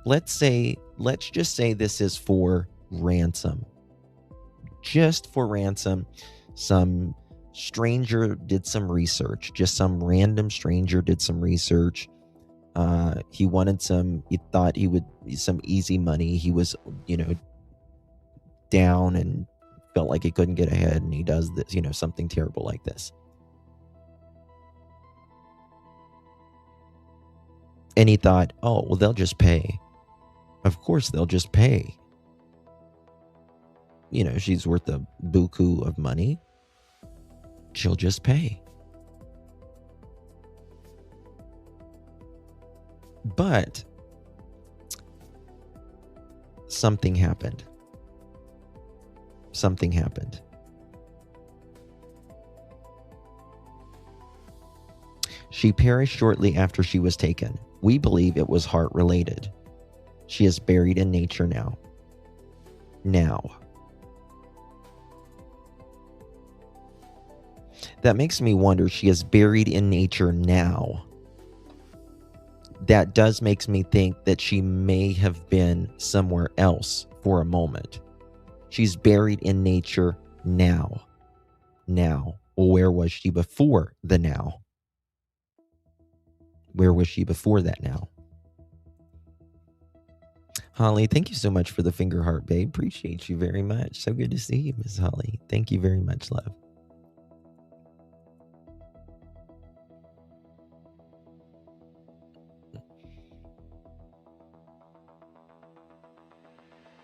let's just say this is for ransom. Just for ransom. Some stranger did some research. Just some random stranger did some research. He thought he would some easy money. He was, down and felt like he couldn't get ahead, and he does this, something terrible like this. And he thought, oh, well, they'll just pay. Of course they'll just pay. She's worth a buku of money. She'll just pay. But something happened. Something happened. She perished shortly after she was taken. We believe it was heart-related. She is buried in nature now. That makes me wonder, she is buried in nature now. That does makes me think that she may have been somewhere else for a moment. She's buried in nature now. Well, where was she before the now? Where was she before that now? Holly, thank you so much for the finger heart, babe. Appreciate you very much. So good to see you, Miss Holly. Thank you very much, love.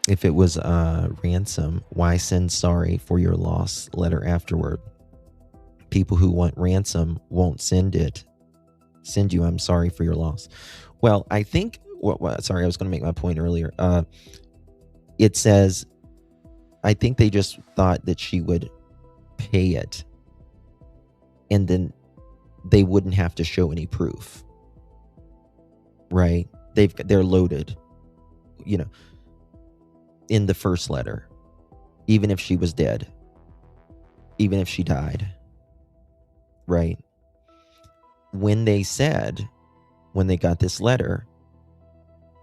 If it was ransom, why send sorry for your loss letter afterward? People who want ransom won't send you, I'm sorry for your loss. Well, I think, sorry, I was going to make my point earlier. It says, I think they just thought that she would pay it, and then they wouldn't have to show any proof. Right? They're loaded, in the first letter, even if she was dead, even if she died, right? When they got this letter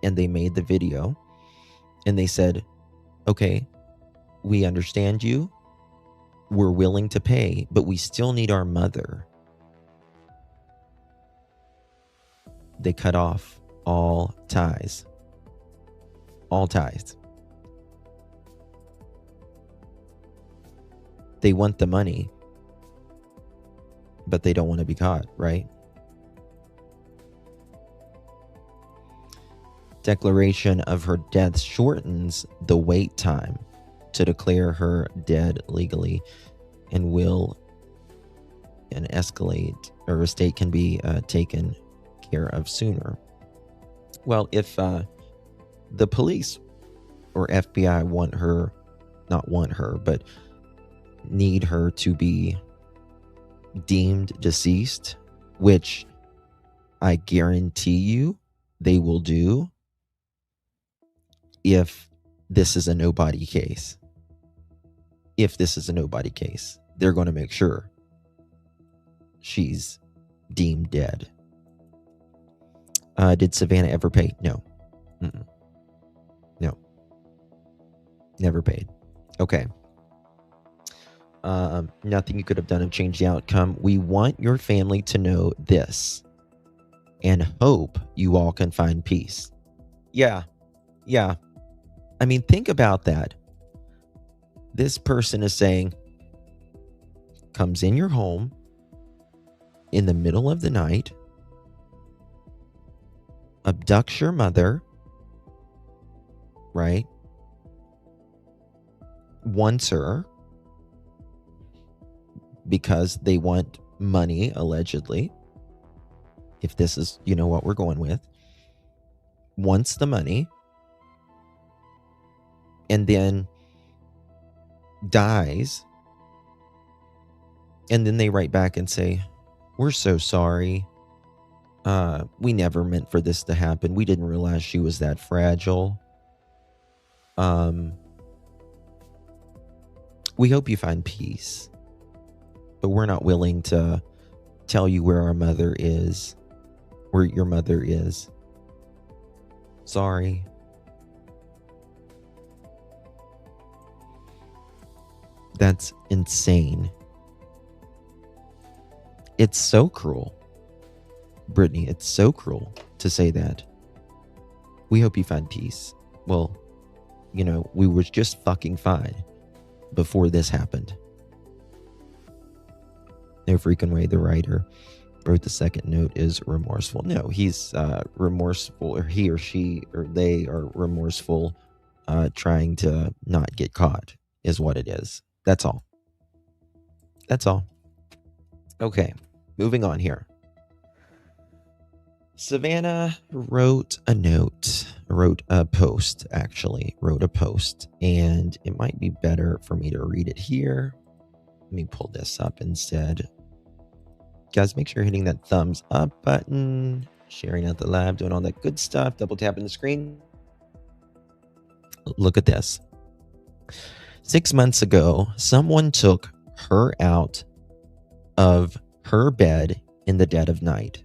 and they made the video and they said, okay, we understand you, we're willing to pay, but we still need our mother. They cut off all ties. All ties. They want the money, but they don't want to be caught, right? Declaration of her death shortens the wait time to declare her dead legally, and will and escalate, or estate can be taken care of sooner. Well, if the police or FBI but need her to be deemed deceased, which I guarantee you they will do if this is a nobody case. If this is a nobody case, they're going to make sure she's deemed dead. Did Savannah ever pay? No. No. Never paid. Okay. Nothing you could have done to change the outcome. We want your family to know this and hope you all can find peace. Yeah. I mean, think about that. This person is saying, comes in your home in the middle of the night, abducts your mother, right? Wants her because they want money, allegedly. If this is, what we're going with. Wants the money. And then dies And then they write back and say, we're so sorry. We never meant for this to happen. We didn't realize she was that fragile. We hope you find peace, but we're not willing to tell you where your mother is. Sorry. That's insane. It's so cruel. Brittany, it's so cruel to say that. We hope you find peace. Well, we were just fucking fine before this happened. No freaking way the writer wrote the second note is remorseful. No, he's remorseful, or he or she or they are remorseful, trying to not get caught is what it is. That's all. Okay, moving on here. Savannah wrote a post, and it might be better for me to read it here. Let me pull this up instead. Guys, make sure you're hitting that thumbs up button, sharing out the live, doing all that good stuff, double tapping the screen. Look at this. 6 months ago, someone took her out of her bed in the dead of night.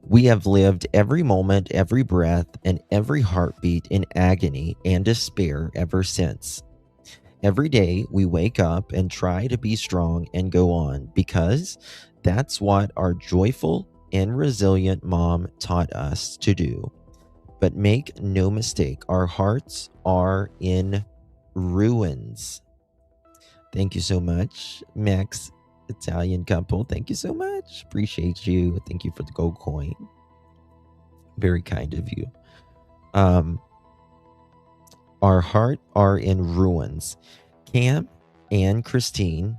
We have lived every moment, every breath, and every heartbeat in agony and despair ever since. Every day we wake up and try to be strong and go on, because that's what our joyful and resilient mom taught us to do. But make no mistake, our hearts are in ruins. Thank you so much, Max Italian couple. Thank you so much. Appreciate you. Thank you for the gold coin. Very kind of you. Our heart are in ruins. Cam and Christine,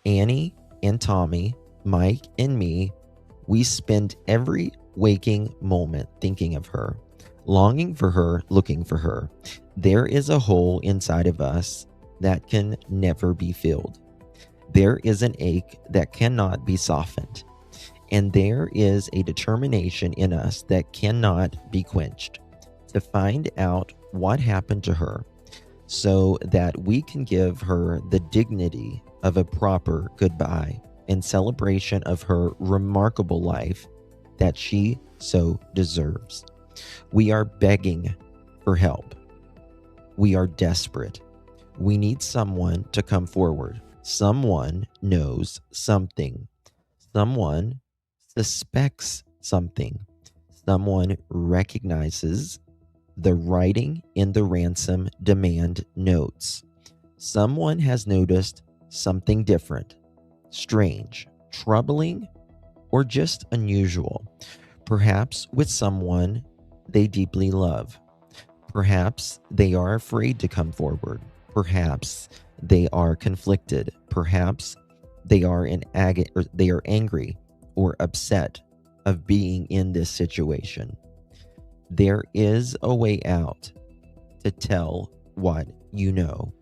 Annie and Tommy, Mike and me, we spend every waking moment thinking of her, longing for her, looking for her. There is a hole inside of us that can never be filled. There is an ache that cannot be softened, and there is a determination in us that cannot be quenched to find out what happened to her so that we can give her the dignity of a proper goodbye and celebration of her remarkable life that she so deserves. We are begging for help. We are desperate. We need someone to come forward. Someone knows something. Someone suspects something. Someone recognizes the writing in the ransom demand notes. Someone has noticed something different, strange, troubling, or just unusual. Perhaps with someone they deeply love. Perhaps they are afraid to come forward. Perhaps they are conflicted. Perhaps they are angry or upset of being in this situation. There is a way out to tell what you know.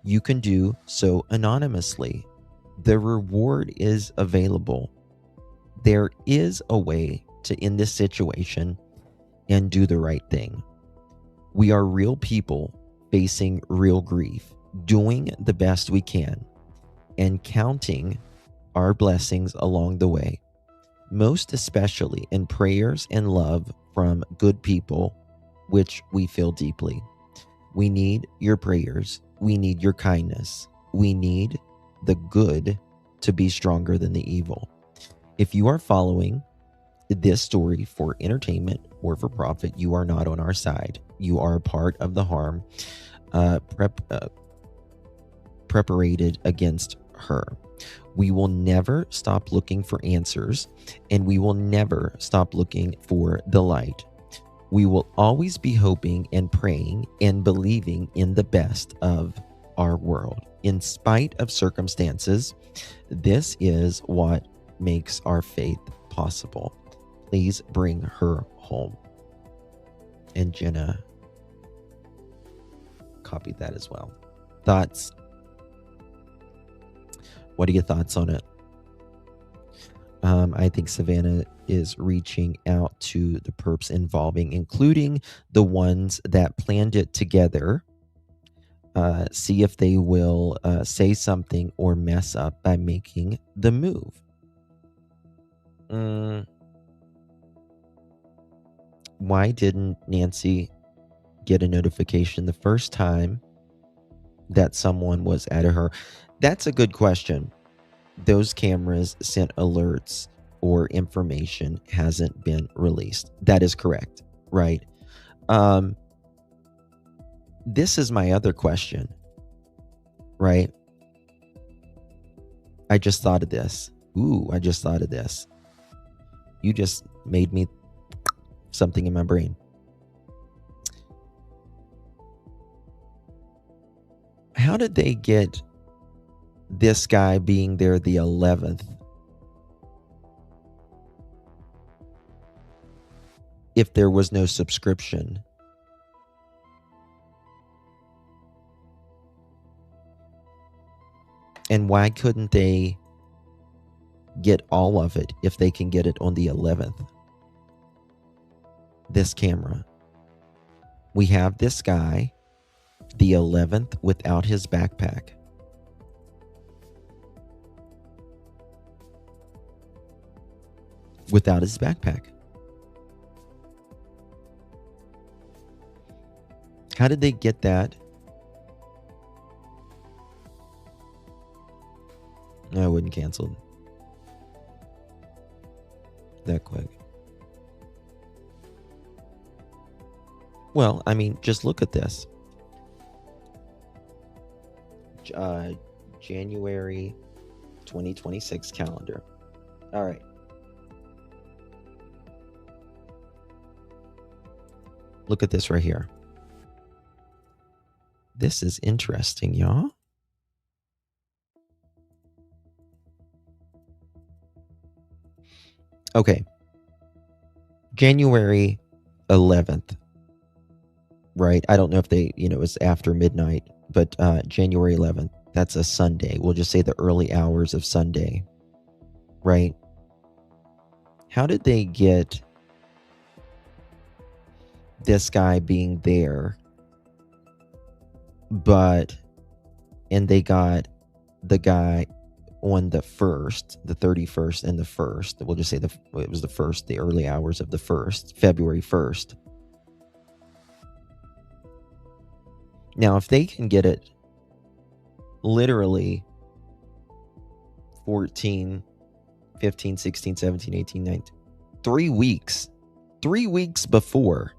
You can do so anonymously. The reward is available. There is a way to end this situation and do the right thing. We are real people facing real grief, doing the best we can, and counting our blessings along the way, most especially in prayers and love from good people, which we feel deeply. We need your prayers. We need your kindness. We need the good to be stronger than the evil. If you are following this story for entertainment or for profit, you are not on our side. You are a part of the harm preparated against her. We will never stop looking for answers, and we will never stop looking for the light. We will always be hoping and praying and believing in the best of our world. In spite of circumstances, this is what makes our faith possible. Please bring her home. And Jenna copied that as well. Thoughts? What are your thoughts on it? I think Savannah is reaching out to the perps involving, including the ones that planned it together. See if they will say something or mess up by making the move. Why didn't Nancy get a notification the first time that someone was at her? That's a good question. Those cameras sent alerts or information hasn't been released. That is correct, right? This is my other question, right? I just thought of this. I just thought of this. You just made me something in my brain. How did they get this guy being there the 11th if there was no subscription? And why couldn't they get all of it if they can get it on the 11th? This camera. We have this guy the 11th without his backpack. Without his backpack. How did they get that? No, I wouldn't cancel that quick. Well, I mean, just look at this. January 2026 calendar. All right. Look at this right here. This is interesting, y'all. Okay. January 11th. Right? I don't know if they, it was after midnight, but January 11th. That's a Sunday. We'll just say the early hours of Sunday. Right? How did they get this guy being there, and they got the guy on the 1st, the 31st, and the 1st. We'll just say it was the 1st, the early hours of the 1st, February 1st. Now, if they can get it literally 14, 15, 16, 17, 18, 19, 3 weeks before.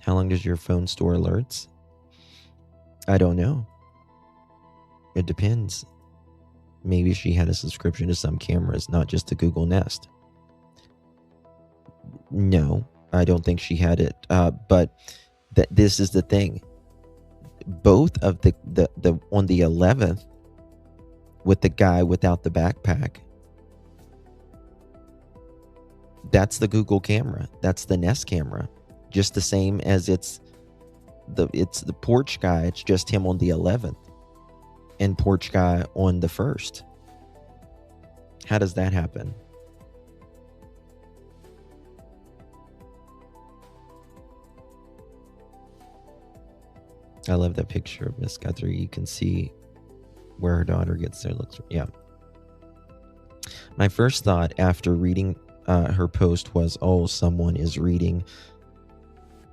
How long does your phone store alerts? I don't know. It depends. Maybe she had a subscription to some cameras, not just to Google Nest. No, I don't think she had it. But this is the thing. Both of the on the 11th with the guy without the backpack. That's the Google camera. That's the Nest camera. Just the same as it's the porch guy. It's just him on the 11th and porch guy on the 1st. How does that happen? I love that picture of Miss Guthrie. You can see where her daughter gets there. Looks, yeah. My first thought after reading her post was, oh, someone is reading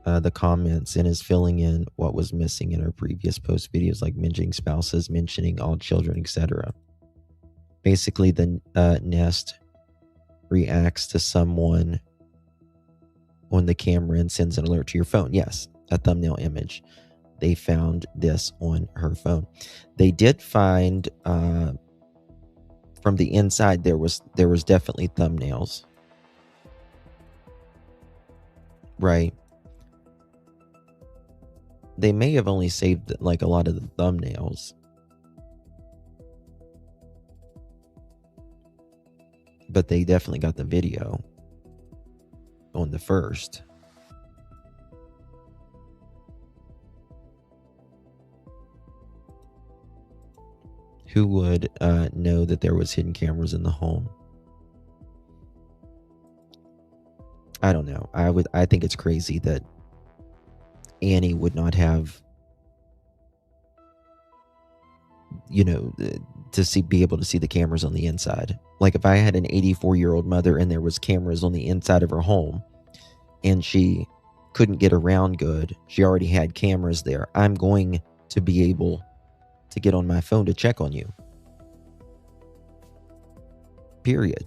the comments and is filling in what was missing in her previous post videos, like mentioning spouses, mentioning all children, etc. Basically, the Nest reacts to someone on the camera and sends an alert to your phone. Yes, a thumbnail image. They found this on her phone. They did find from the inside there was definitely thumbnails. Right. They may have only saved like a lot of the thumbnails. But they definitely got the video on the 1st. Who would know that there was hidden cameras in the home? I don't know. I think it's crazy that Annie would not have, be able to see the cameras on the inside. Like if I had an 84-year-old mother and there was cameras on the inside of her home and she couldn't get around good, she already had cameras there, I'm going to be able to get on my phone to check on you. Period.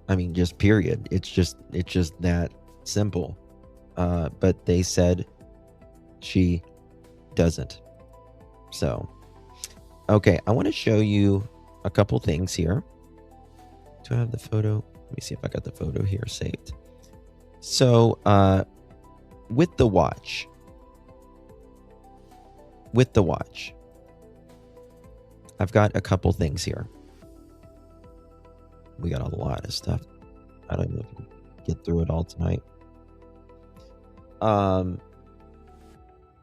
I mean, just period. It's just that simple. But they said she doesn't. So, okay, I want to show you a couple things here. Do I have the photo? Let me see if I got the photo here saved. So, with the watch, I've got a couple things here. We got a lot of stuff. I don't know if we can get through it all tonight.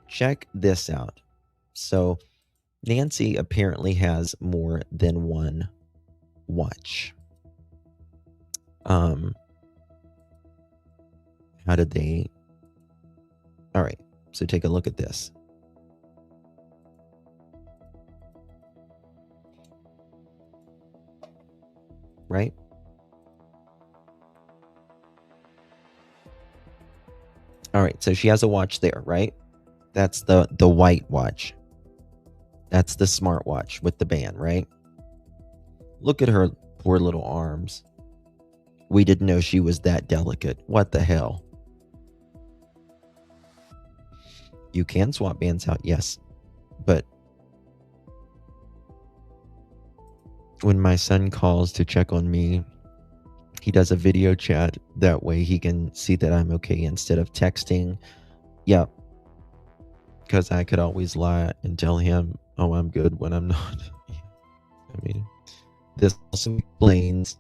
Check this out. So Nancy apparently has more than one watch. How did they? All right. So take a look at this. Right? All right, so she has a watch there, right? That's the white watch. That's the smartwatch with the band, right? Look at her poor little arms. We didn't know she was that delicate. What the hell? You can swap bands out, yes. But when my son calls to check on me, he does a video chat. That way he can see that I'm okay instead of texting. Yeah. Because I could always lie and tell him, oh, I'm good when I'm not. I mean, this also explains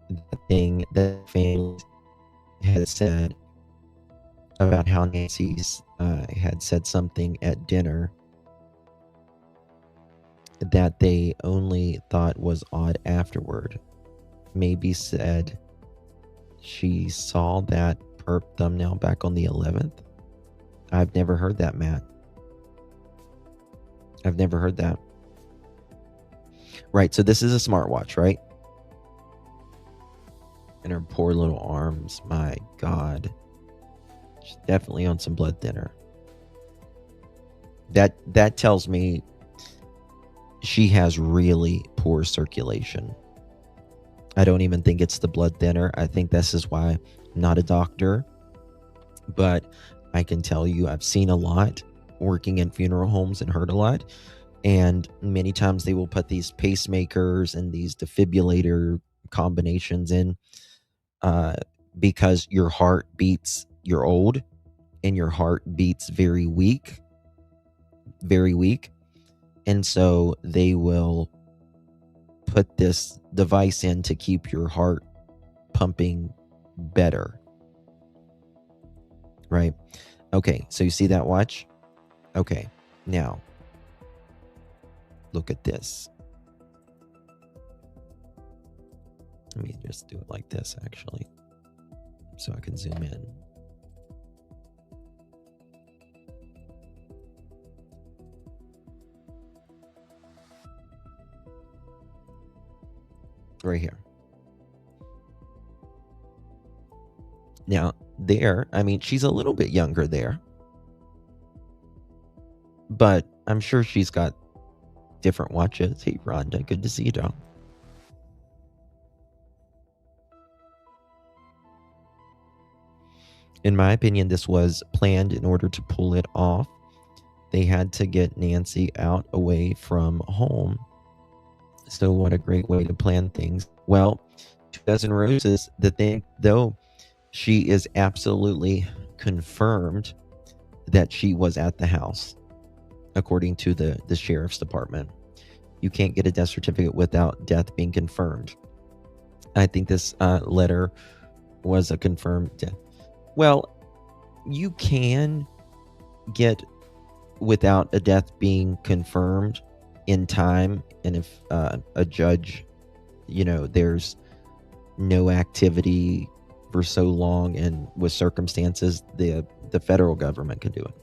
the thing that family had said about how Nancy's had said something at dinner that they only thought was odd afterward. Maybe said she saw that perp thumbnail back on the 11th. I've never heard that, Matt. I've never heard that. Right, so this is a smartwatch, right? And her poor little arms, my God. She's definitely on some blood thinner. That tells me she has really poor circulation. I don't even think it's the blood thinner. I think this is why I'm not a doctor. But I can tell you I've seen a lot working in funeral homes and heard a lot. And many times they will put these pacemakers and these defibrillator combinations in because your heart beats, you're old and your heart beats very weak. And so they will put this device in to keep your heart pumping better. Right? Okay, so you see that watch? Okay, now look at this. Let me just do it like this, actually, so I can zoom in. Right here. Now, there, I mean, she's a little bit younger there, but I'm sure she's got different watches. Hey, Rhonda, good to see you, dog. In my opinion, this was planned in order to pull it off. They had to get Nancy out away from home. So what a great way to plan things. Well, 2 dozen roses, the thing, though, she is absolutely confirmed that she was at the house, according to the sheriff's department. You can't get a death certificate without death being confirmed. I think this letter was a confirmed death. Well, you can get without a death being confirmed in time, and if a judge, there's no activity for so long and with circumstances, the federal government could do it.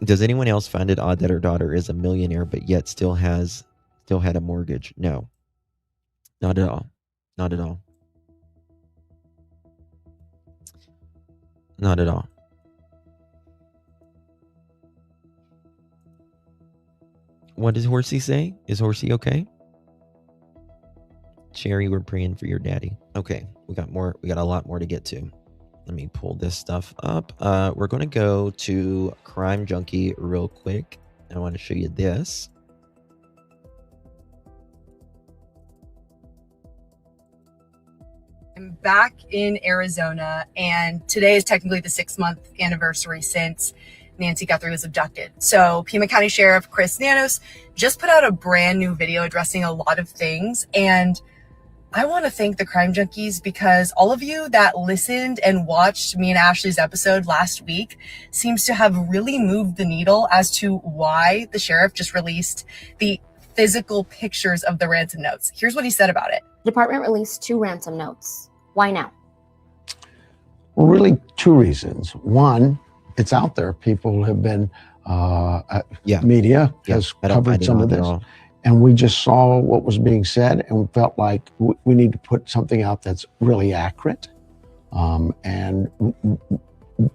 Does anyone else find it odd that her daughter is a millionaire but yet still had a mortgage? No. Not at all. Not at all. Not at all. What does Horsey say? Is Horsey okay? Cherry, we're praying for your daddy. Okay, we got a lot more to get to. Let me pull this stuff up. We're going to go to Crime Junkie real quick. I want to show you this. I'm back in Arizona, and today is technically the 6-month anniversary since Nancy Guthrie was abducted. So Pima County Sheriff Chris Nanos just put out a brand new video addressing a lot of things, and I want to thank the Crime Junkies because all of you that listened and watched me and Ashley's episode last week seems to have really moved the needle as to why the sheriff just released the physical pictures of the ransom notes. Here's what he said about it. The department released 2 ransom notes. Why now? Well, really 2 reasons. One, it's out there. People have been, media has covered some of this. And we just saw what was being said and felt like we need to put something out that's really accurate. And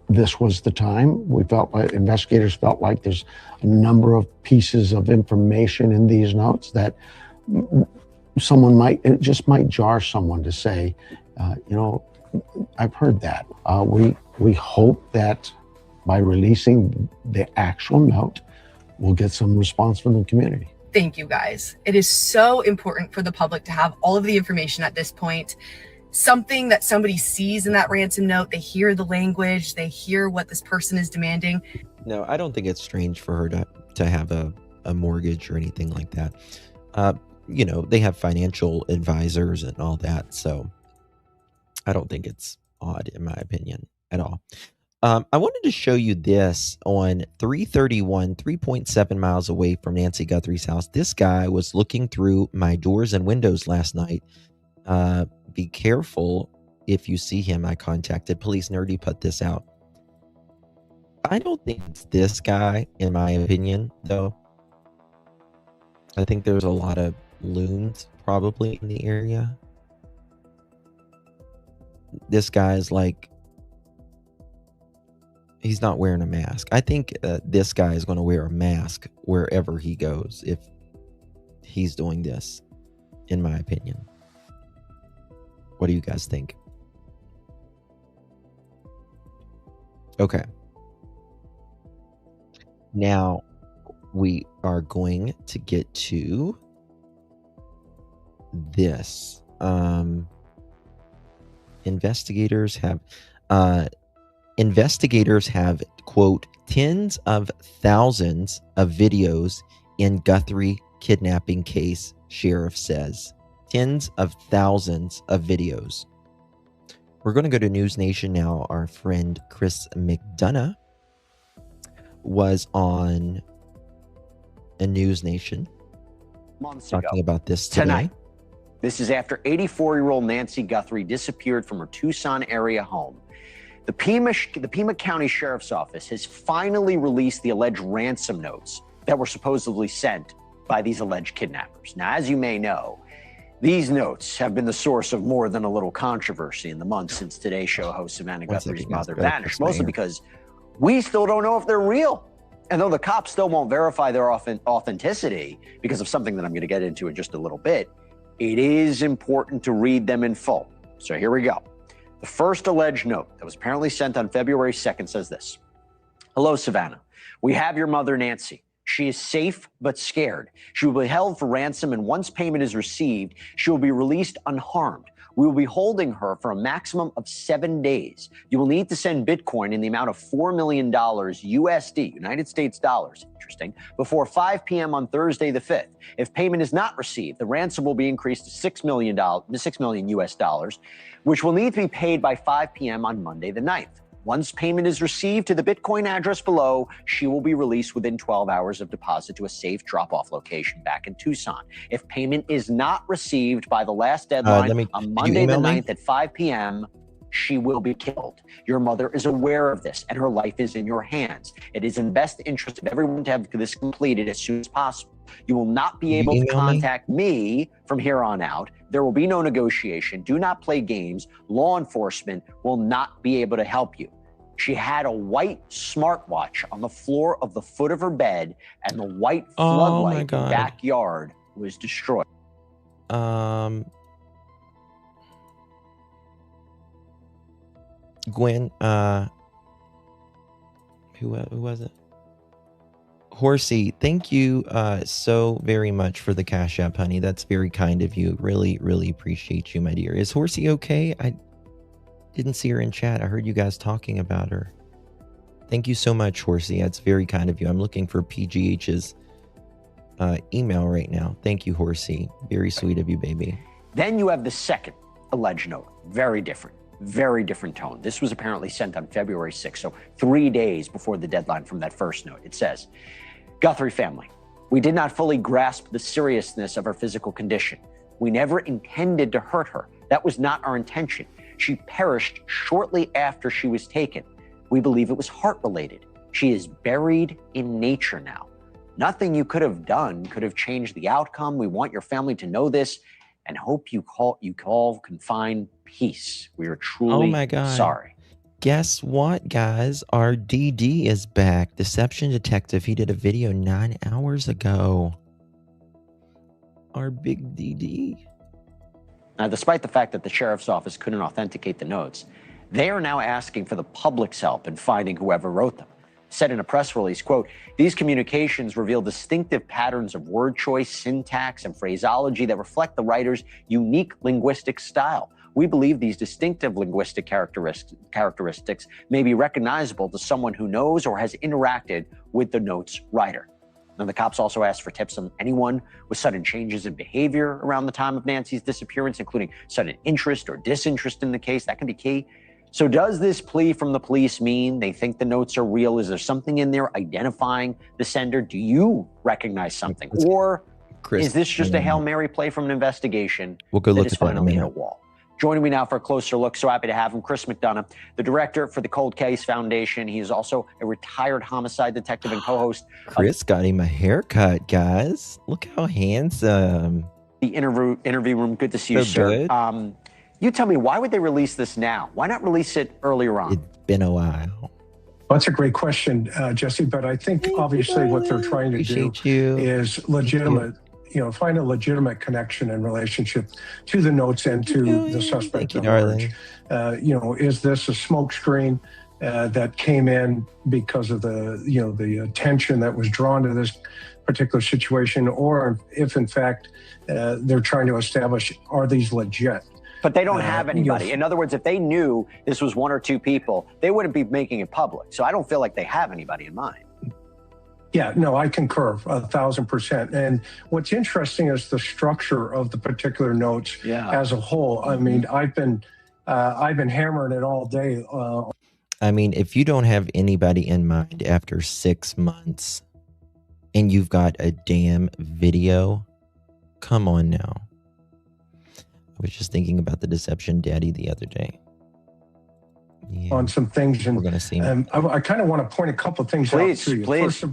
this was the time. We felt like investigators felt like there's a number of pieces of information in these notes that it just might jar someone to say, I've heard that. We hope that by releasing the actual note, we'll get some response from the community. Thank you, guys. It is so important for the public to have all of the information at this point. Something that somebody sees in that ransom note, they hear the language, they hear what this person is demanding. No, I don't think it's strange for her to have a mortgage or anything like that. They have financial advisors and all that, so I don't think it's odd, in my opinion, at all. I wanted to show you this on 331, 3.7 miles away from Nancy Guthrie's house. This guy was looking through my doors and windows last night. Be careful if you see him. I contacted police. Nerdy put this out. I don't think it's this guy, in my opinion, though. I think there's a lot of loons probably in the area. This guy's he's not wearing a mask. I think this guy is going to wear a mask wherever he goes if he's doing this, in my opinion. What do you guys think? Okay. Now we are going to get to this. Investigators have, quote, tens of thousands of videos in Guthrie kidnapping case, sheriff says. Tens of thousands of videos. We're going to go to News Nation now. Our friend Chris McDonough was on a News Nation talking about this today. Tonight. This is after 84-year-old Nancy Guthrie disappeared from her Tucson area home. The Pima County Sheriff's Office has finally released the alleged ransom notes that were supposedly sent by these alleged kidnappers. Now, as you may know, these notes have been the source of more than a little controversy in the months since Today Show host Savannah Guthrie's mother vanished, mostly because we still don't know if they're real. And though the cops still won't verify their authenticity because of something that I'm going to get into in just a little bit, it is important to read them in full. So here we go. The first alleged note that was apparently sent on February 2nd says this. Hello, Savannah. We have your mother, Nancy. She is safe but scared. She will be held for ransom, and once payment is received, she will be released unharmed. We will be holding her for a maximum of 7 days. You will need to send Bitcoin in the amount of $4 million USD, United States dollars, interesting, before 5 p.m. on Thursday the 5th. If payment is not received, the ransom will be increased to $6 million US dollars, which will need to be paid by 5 p.m. on Monday the 9th. Once payment is received to the Bitcoin address below, she will be released within 12 hours of deposit to a safe drop-off location back in Tucson. If payment is not received by the last deadline on Monday the 9th at 5 p.m., she will be killed. Your mother is aware of this, and her life is in your hands. It is in the best interest of everyone to have this completed as soon as possible. You will not be able to contact me from here on out. There will be no negotiation. Do not play games. Law enforcement will not be able to help you. She had a white smartwatch on the floor of the foot of her bed, and the white floodlight in the backyard was destroyed. Gwen, who was it? Horsey, thank you so very much for the Cash App, honey. That's very kind of you. Really, really appreciate you, my dear. Is Horsey okay? I didn't see her in chat. I heard you guys talking about her. Thank you so much, Horsey. That's very kind of you. I'm looking for PGH's email right now. Thank you, Horsey. Very sweet of you, baby. Then you have the second alleged note. Very different tone. This was apparently sent on February 6th, so 3 days before the deadline from that first note. It says, Guthrie family, we did not fully grasp the seriousness of her physical condition. We never intended to hurt her. That was not our intention. She perished shortly after she was taken. We believe it was heart-related. She is buried in nature now. Nothing you could have done could have changed the outcome. We want your family to know this and hope you can find peace. We are truly sorry. Guess what, guys? Our DD is back. Deception Detective. He did a video 9 hours ago. Our big DD. Now, despite the fact that the sheriff's office couldn't authenticate the notes, they are now asking for the public's help in finding whoever wrote them. Said in a press release, quote, these communications reveal distinctive patterns of word choice, syntax, and phraseology that reflect the writer's unique linguistic style. We believe these distinctive linguistic characteristics may be recognizable to someone who knows or has interacted with the note's writer. And the cops also asked for tips on anyone with sudden changes in behavior around the time of Nancy's disappearance, including sudden interest or disinterest in the case. That can be key. So does this plea from the police mean they think the notes are real? Is there something in there identifying the sender? Do you recognize something? Or is this just a Hail Mary play from an investigation we'll go that look is at that finally hit a wall? Joining me now for a closer look, so happy to have him, Chris McDonough, the director for the Cold Case Foundation. He is also a retired homicide detective and co-host. Chris got him a haircut, guys. Look how handsome. The interview room. Good to see you, sir. Good. You tell me, why would they release this now? Why not release it earlier on? It's been a while. Well, that's a great question, Jesse, but I think obviously what they're trying to do is legitimate, find a legitimate connection and relationship to the notes and to the suspect at large. Is this a smokescreen that came in because of the attention that was drawn to this particular situation, or if in fact they're trying to establish, are these legit? But they don't have anybody. In other words, if they knew this was one or two people, they wouldn't be making it public. So I don't feel like they have anybody in mind. Yeah, no, I concur 1,000%. And what's interesting is the structure of the particular notes as a whole. I mean, I've been hammering it all day. I mean, if you don't have anybody in mind after 6 months and you've got a damn video, come on now. I was just thinking about the Deception Daddy the other day. Yeah. On some things, and we're going to see. I kind of want to point a couple of things out to you. Please.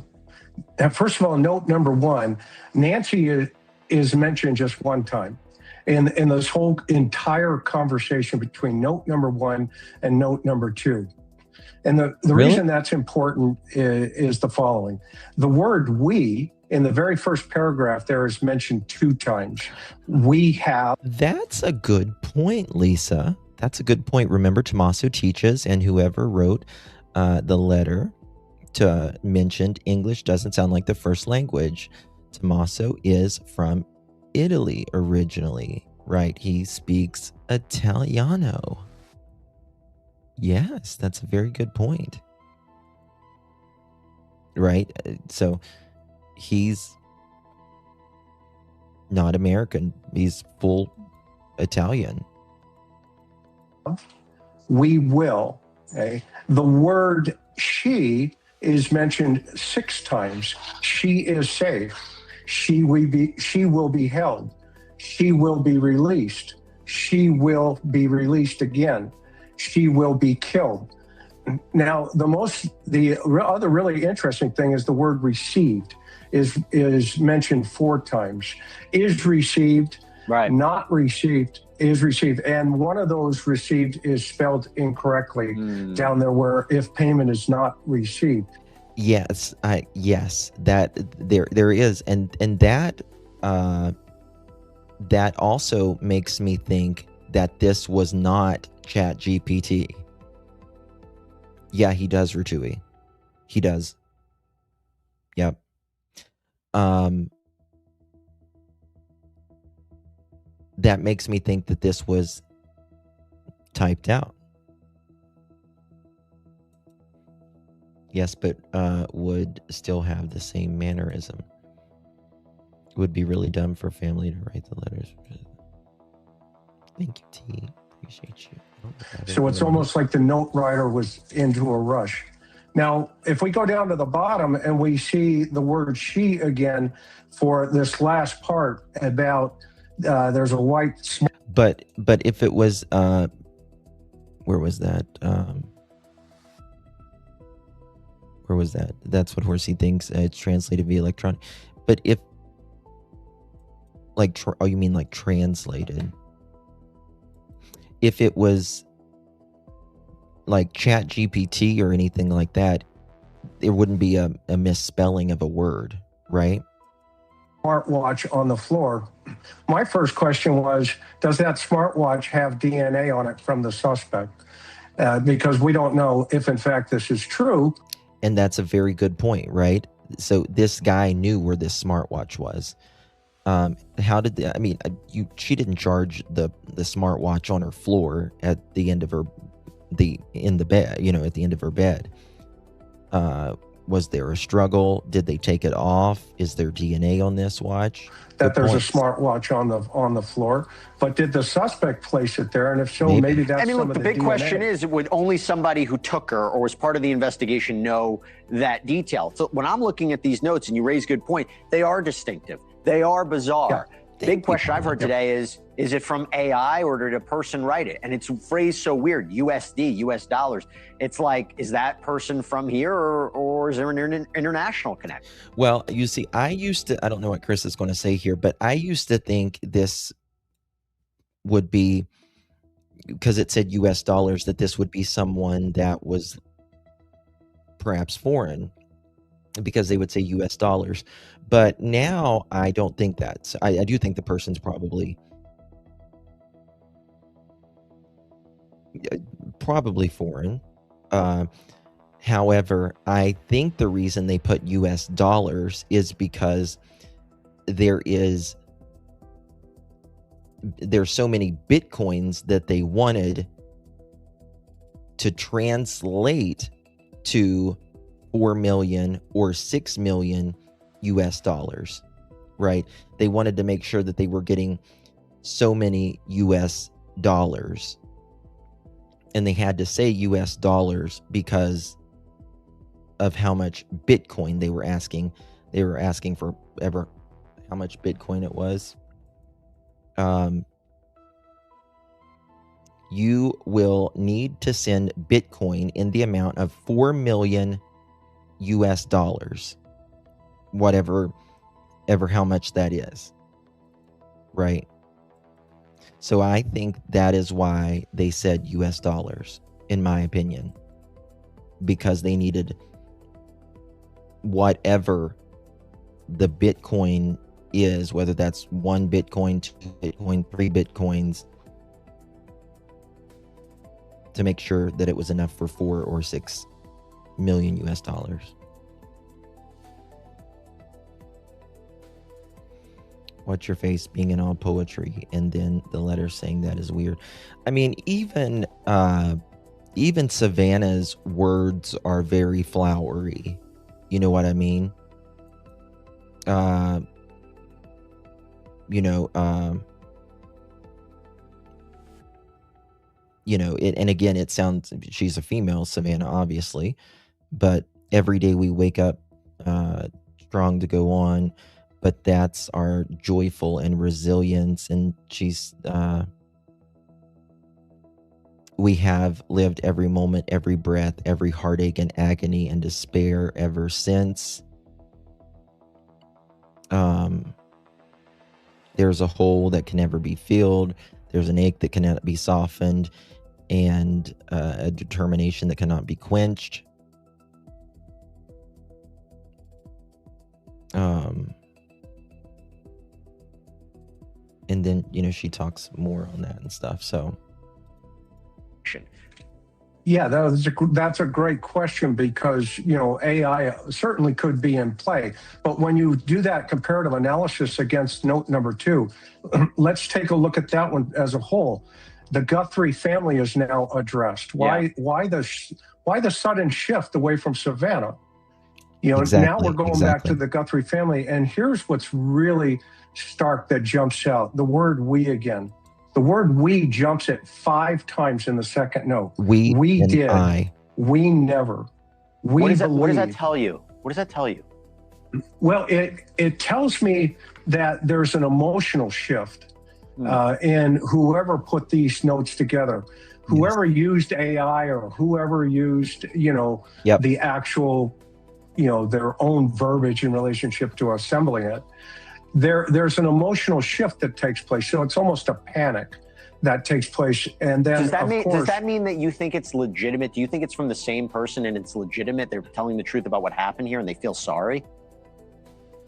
First of all, note number one, Nancy is mentioned just one time in this whole entire conversation between note number one and note number two. And the reason that's important is the following. The word we in the very first paragraph there is mentioned 2 times. We have. That's a good point, Lisa. That's a good point. Remember, Tommaso teaches, and whoever wrote the letter mentioned English doesn't sound like the first language. Tommaso is from Italy originally. Right. He speaks Italiano. Yes, that's a very good point. Right. So he's not American. He's full Italian. We will. Okay? The word she is mentioned 6 times. She is safe. She will be held. She will be released. She will be released again. She will be killed. Now, the other really interesting thing is the word received is mentioned 4 times. Is received, right? Not received, is received. And one of those received is spelled incorrectly down there, where if payment is not received. Yes, yes, that there is, and that that also makes me think that this was not ChatGPT. Yeah, he does, Rutui. He does. Yep. That makes me think that this was typed out. Yes, but would still have the same mannerism. Would be really dumb for family to write the letters. Thank you, T. Appreciate you. So it's almost like the note writer was into a rush. Now, if we go down to the bottom and we see the word she again for this last part about there's a white... But if it was... where was that? Where was that? That's what Horsey thinks. It's translated via electronic. But if... Like, oh, you mean like translated? If it was like ChatGPT or anything like that, there wouldn't be a misspelling of a word, right? Smartwatch on the floor. My first question was, does that smartwatch have DNA on it from the suspect? Because we don't know if, in fact, this is true. And that's a very good point, right? So this guy knew where this smartwatch was. How did I mean, she didn't charge the smartwatch on her floor at the end of her, in the bed, at the end of her bed. Was there a struggle? Did they take it off? Is there DNA on this watch? That there's a smartwatch on the floor, but did the suspect place it there? And if so, maybe that's some of the big DNA. question is, would only somebody who took her or was part of the investigation know that detail? So when I'm looking at these notes, and you raise a good point, they are distinctive. They are bizarre. Yeah. Big question I've heard today is it from AI or did a person write it? And it's phrased so weird, USD, US dollars. It's like, is that person from here or is there an international connection? Well, you see, I don't know what Chris is going to say here, but I used to think this would be, because it said US dollars, that this would be someone that was perhaps foreign, because they would say US dollars. But now I don't think that. I do think the person's probably foreign. However, I think the reason they put US dollars is because there's so many Bitcoins that they wanted to translate to 4 million or 6 million US dollars, right? They wanted to make sure that they were getting so many US dollars, and they had to say US dollars because of how much Bitcoin they were asking. They were asking for how much Bitcoin it was. You will need to send Bitcoin in the amount of 4 million US dollars. Whatever how much that is, right? So I think that is why they said US dollars, in my opinion, because they needed whatever the Bitcoin is, whether that's 1 Bitcoin, 2 Bitcoin, 3 Bitcoins, to make sure that it was enough for 4 or 6 million US dollars. What's your face being in all poetry, and then the letter saying that is weird. I mean, even Savannah's words are very flowery. You know what I mean? You know, and again, it sounds, she's a female, Savannah, obviously, but every day we wake up strong to go on, but that's our joyful and resilience. And she's, we have lived every moment, every breath, every heartache and agony and despair ever since. There's a hole that can never be filled. There's an ache that cannot be softened, and a determination that cannot be quenched. And then, she talks more on that and stuff. So, yeah, that's a great question, because, AI certainly could be in play. But when you do that comparative analysis against note number 2, let's take a look at that one as a whole. The Guthrie family is now addressed. Why the sudden shift away from Savannah? Now we're going back to the Guthrie family. And here's what's really stark that jumps out. The word "we" again. The word "we" jumps at 5 times in the second note. We did. I. We never. What does that tell you? What does that tell you? Well, it tells me that there's an emotional shift in whoever put these notes together. Whoever used AI, or whoever used, the actual, their own verbiage in relationship to assembling it. There's an emotional shift that takes place. So it's almost a panic that takes place. And then does that mean that you think it's legitimate? Do you think it's from the same person and it's legitimate? They're telling the truth about what happened here and they feel sorry?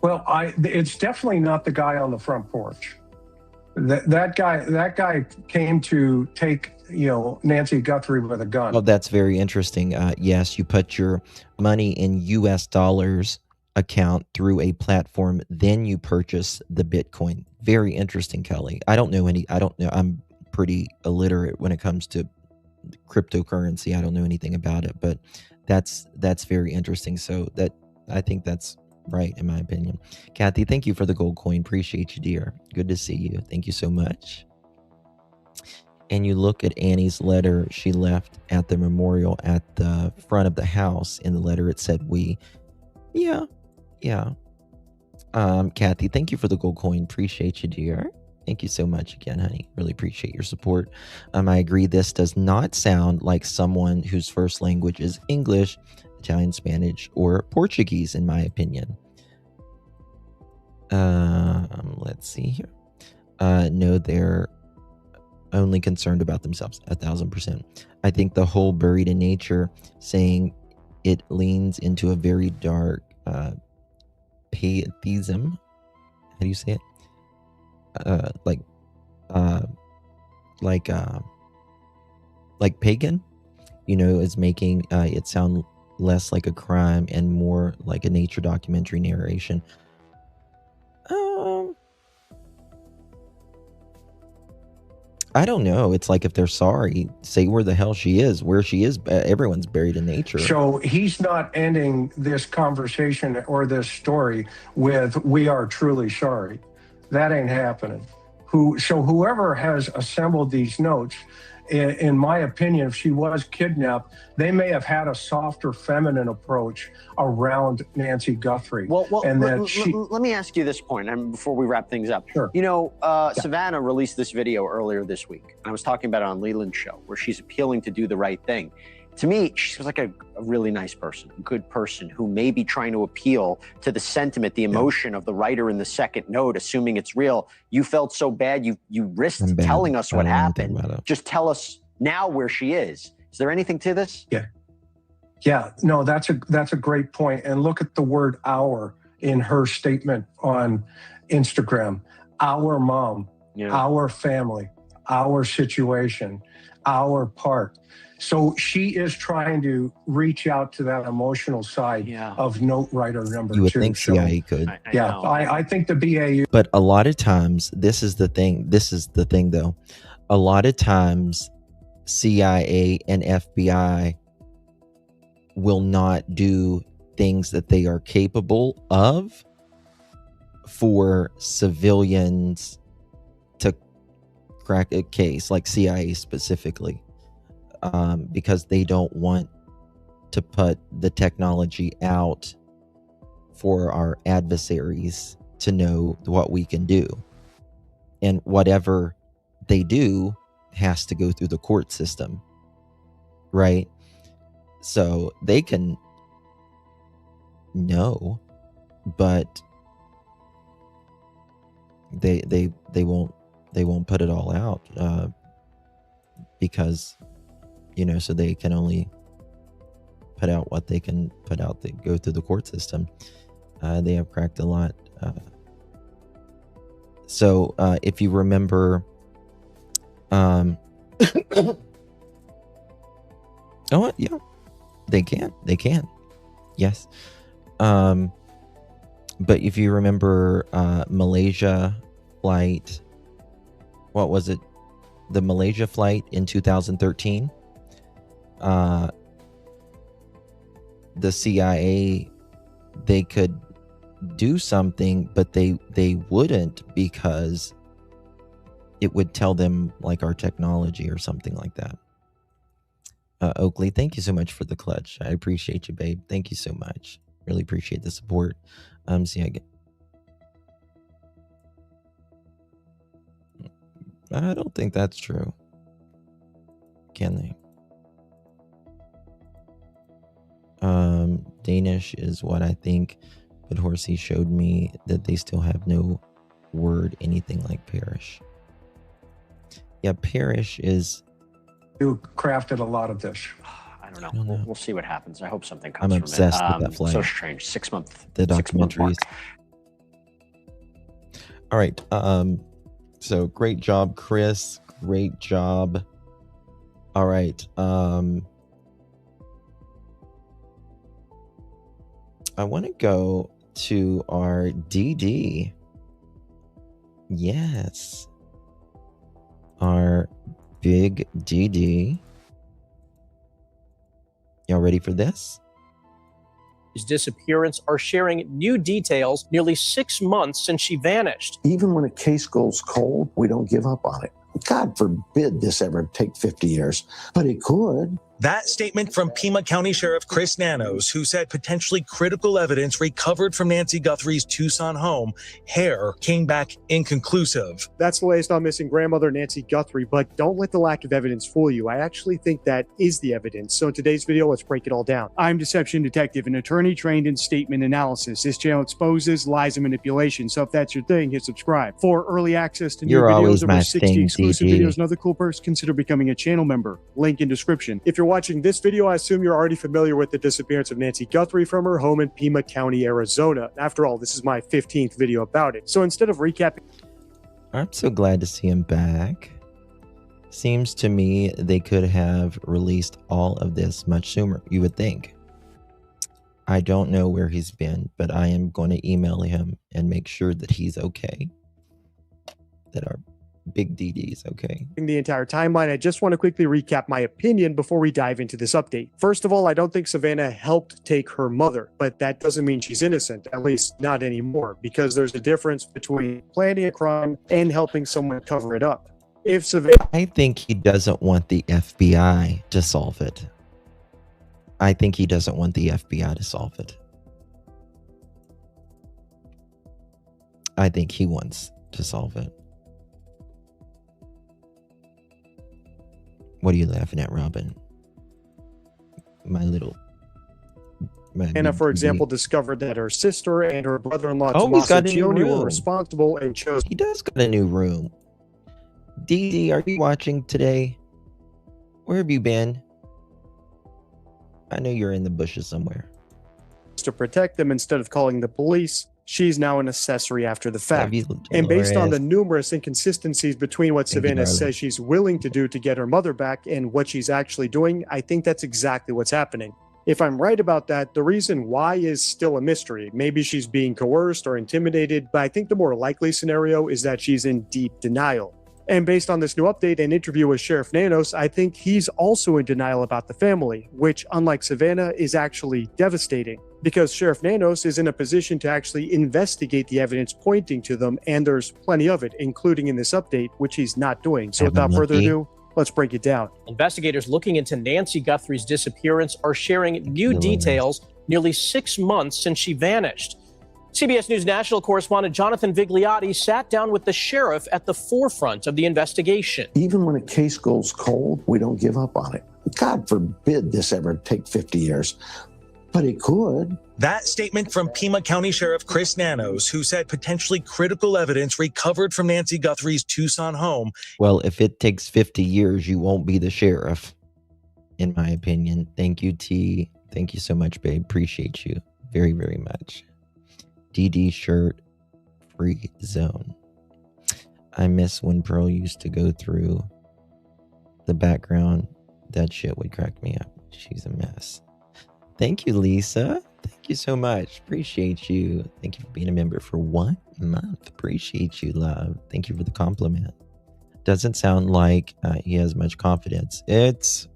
Well, it's definitely not the guy on the front porch. That guy came to take, Nancy Guthrie with a gun. Oh, that's very interesting. Yes, you put your money in US dollars account through a platform, then you purchase the Bitcoin. Very interesting, Kelly. I don't know. I'm pretty illiterate when it comes to cryptocurrency. I don't know anything about it, but that's very interesting. So I think that's right, in my opinion. Kathy, thank you for the gold coin. Appreciate you, dear. Good to see you. Thank you so much. And you look at Annie's letter she left at the memorial at the front of the house. In the letter, it said "we." Yeah. Kathy, thank you for the gold coin. Appreciate you, dear. Thank you so much again, honey. Really appreciate your support. I agree. This does not sound like someone whose first language is English, Italian, Spanish, or Portuguese, in my opinion. Let's see here. No, they're only concerned about themselves, 1,000%. I think the whole buried in nature saying it leans into a very dark pantheism. How do you say it? Like pagan, is making it sound less like a crime and more like a nature documentary narration. I don't know. It's like, if they're sorry, say where the hell she is, where she is. Everyone's buried in nature. So he's not ending this conversation or this story with "we are truly sorry." That ain't happening. So whoever has assembled these notes, in my opinion, if she was kidnapped, they may have had a softer, feminine approach around Nancy Guthrie. Well, let me ask you this point, and before we wrap things up. Sure. Savannah released this video earlier this week. I was talking about it on Leland's show, where she's appealing to do the right thing. To me, she was like a really nice person, a good person who may be trying to appeal to the sentiment, the emotion of the writer in the second note, assuming it's real. You felt so bad, you risked telling us what happened. Just tell us now where she is. Is there anything to this? Yeah. No, that's a great point. And look at the word "our" in her statement on Instagram. Our mom, our family, our situation, our part. So she is trying to reach out to that emotional side of note writer number 2. You would think CIA could. I think the BAU. But a lot of times, this is the thing though. A lot of times, CIA and FBI will not do things that they are capable of for civilians to crack a case, like CIA specifically, because they don't want to put the technology out for our adversaries to know what we can do. And whatever they do has to go through the court system, right? So they can know, but they won't put it all out, because, you know, so they can only put out what they can put out that go through the court system. They have cracked a lot. So if you remember, oh yeah, they can, yes. But if you remember, Malaysia flight, what was it? The Malaysia flight in 2013. The CIA, they could do something, but they wouldn't, because it would tell them like our technology or something like that. Oakley, thank you so much for the clutch. I appreciate you, babe. Thank you so much. Really appreciate the support. See, I don't think that's true. Can they? Danish is what I think, but Horsey showed me that they still have no word anything like Parish. Yeah, Parish is... You crafted a lot of this. I don't know. We'll see what happens. I hope something comes I'm from it. obsessed with that flight. So strange. 6 month. The 6 month mark. documentaries. All right. So great job, Chris. Great job. All right. I want to go to our DD. Yes. Our big DD. Y'all ready for this? His disappearance are sharing new details nearly 6 months since she vanished. Even when a case goes cold, we don't give up on it. God forbid this ever take 50 years, but it could. That statement from Pima County Sheriff Chris Nanos, who said potentially critical evidence recovered from Nancy Guthrie's Tucson home, hair, came back inconclusive. That's the latest on missing grandmother Nancy Guthrie, but don't let the lack of evidence fool you. I actually think that is the evidence. So in today's video, let's break it all down. I'm Deception Detective, an attorney trained in statement analysis. This channel exposes lies and manipulation. So if that's your thing, hit subscribe. For early access to new videos, over 60 exclusive videos, and other cool perks, consider becoming a channel member. Link in description. If you're watching this video, I assume you're already familiar with the disappearance of Nancy Guthrie from her home in Pima County, Arizona. After all, this is my 15th video about it. So instead of recapping... I'm so glad to see him back. Seems to me they could have released all of this much sooner, you would think. I don't know where he's been, but I am going to email him and make sure that he's okay. That our big DD's okay. The entire timeline, I just want to quickly recap my opinion before we dive into this update. First of all, I don't think Savannah helped take her mother, but that doesn't mean she's innocent, at least not anymore, because there's a difference between planning a crime and helping someone cover it up. If Savannah... I think he doesn't want the FBI to solve it. I think he doesn't want the FBI to solve it. I think he wants to solve it. What are you laughing at, Robin? My little... Anna, for example, discovered that her sister and her brother-in-law, he's got a new Tioni, were room. responsible and chose... He does got a new room. DD, are you watching today? Where have you been? I know you're in the bushes somewhere. To protect them instead of calling the police. she's now an accessory after the fact. And based on the numerous inconsistencies between what Savannah says she's willing to do to get her mother back and what she's actually doing, I think that's exactly what's happening. If I'm right about that, the reason why is still a mystery. Maybe she's being coerced or intimidated, but I think the more likely scenario is that she's in deep denial. And based on this new update and interview with Sheriff Nanos, I think he's also in denial about the family, which, unlike Savannah, is actually devastating. Because Sheriff Nanos is in a position to actually investigate the evidence pointing to them, and there's plenty of it, including in this update, which he's not doing. So without further ado, let's break it down. Investigators looking into Nancy Guthrie's disappearance are sharing new details nearly 6 months since she vanished. CBS News national correspondent Jonathan Vigliotti sat down with the sheriff at the forefront of the investigation. Even when a case goes cold, we don't give up on it. God forbid this ever take 50 years, but it could. That statement from Pima County Sheriff Chris Nanos, who said potentially critical evidence recovered from Nancy Guthrie's Tucson home. Well, if it takes 50 years, you won't be the sheriff, in my opinion. Thank you, T. Thank you so much, babe. Appreciate you very, very much. DD shirt, free zone. I miss when Pearl used to go through the background. That shit would crack me up. She's a mess. Thank you, Lisa. Thank you so much. Appreciate you. Thank you for being a member for 1 month. Appreciate you, love. Thank you for the compliment. Doesn't sound like he has much confidence. It's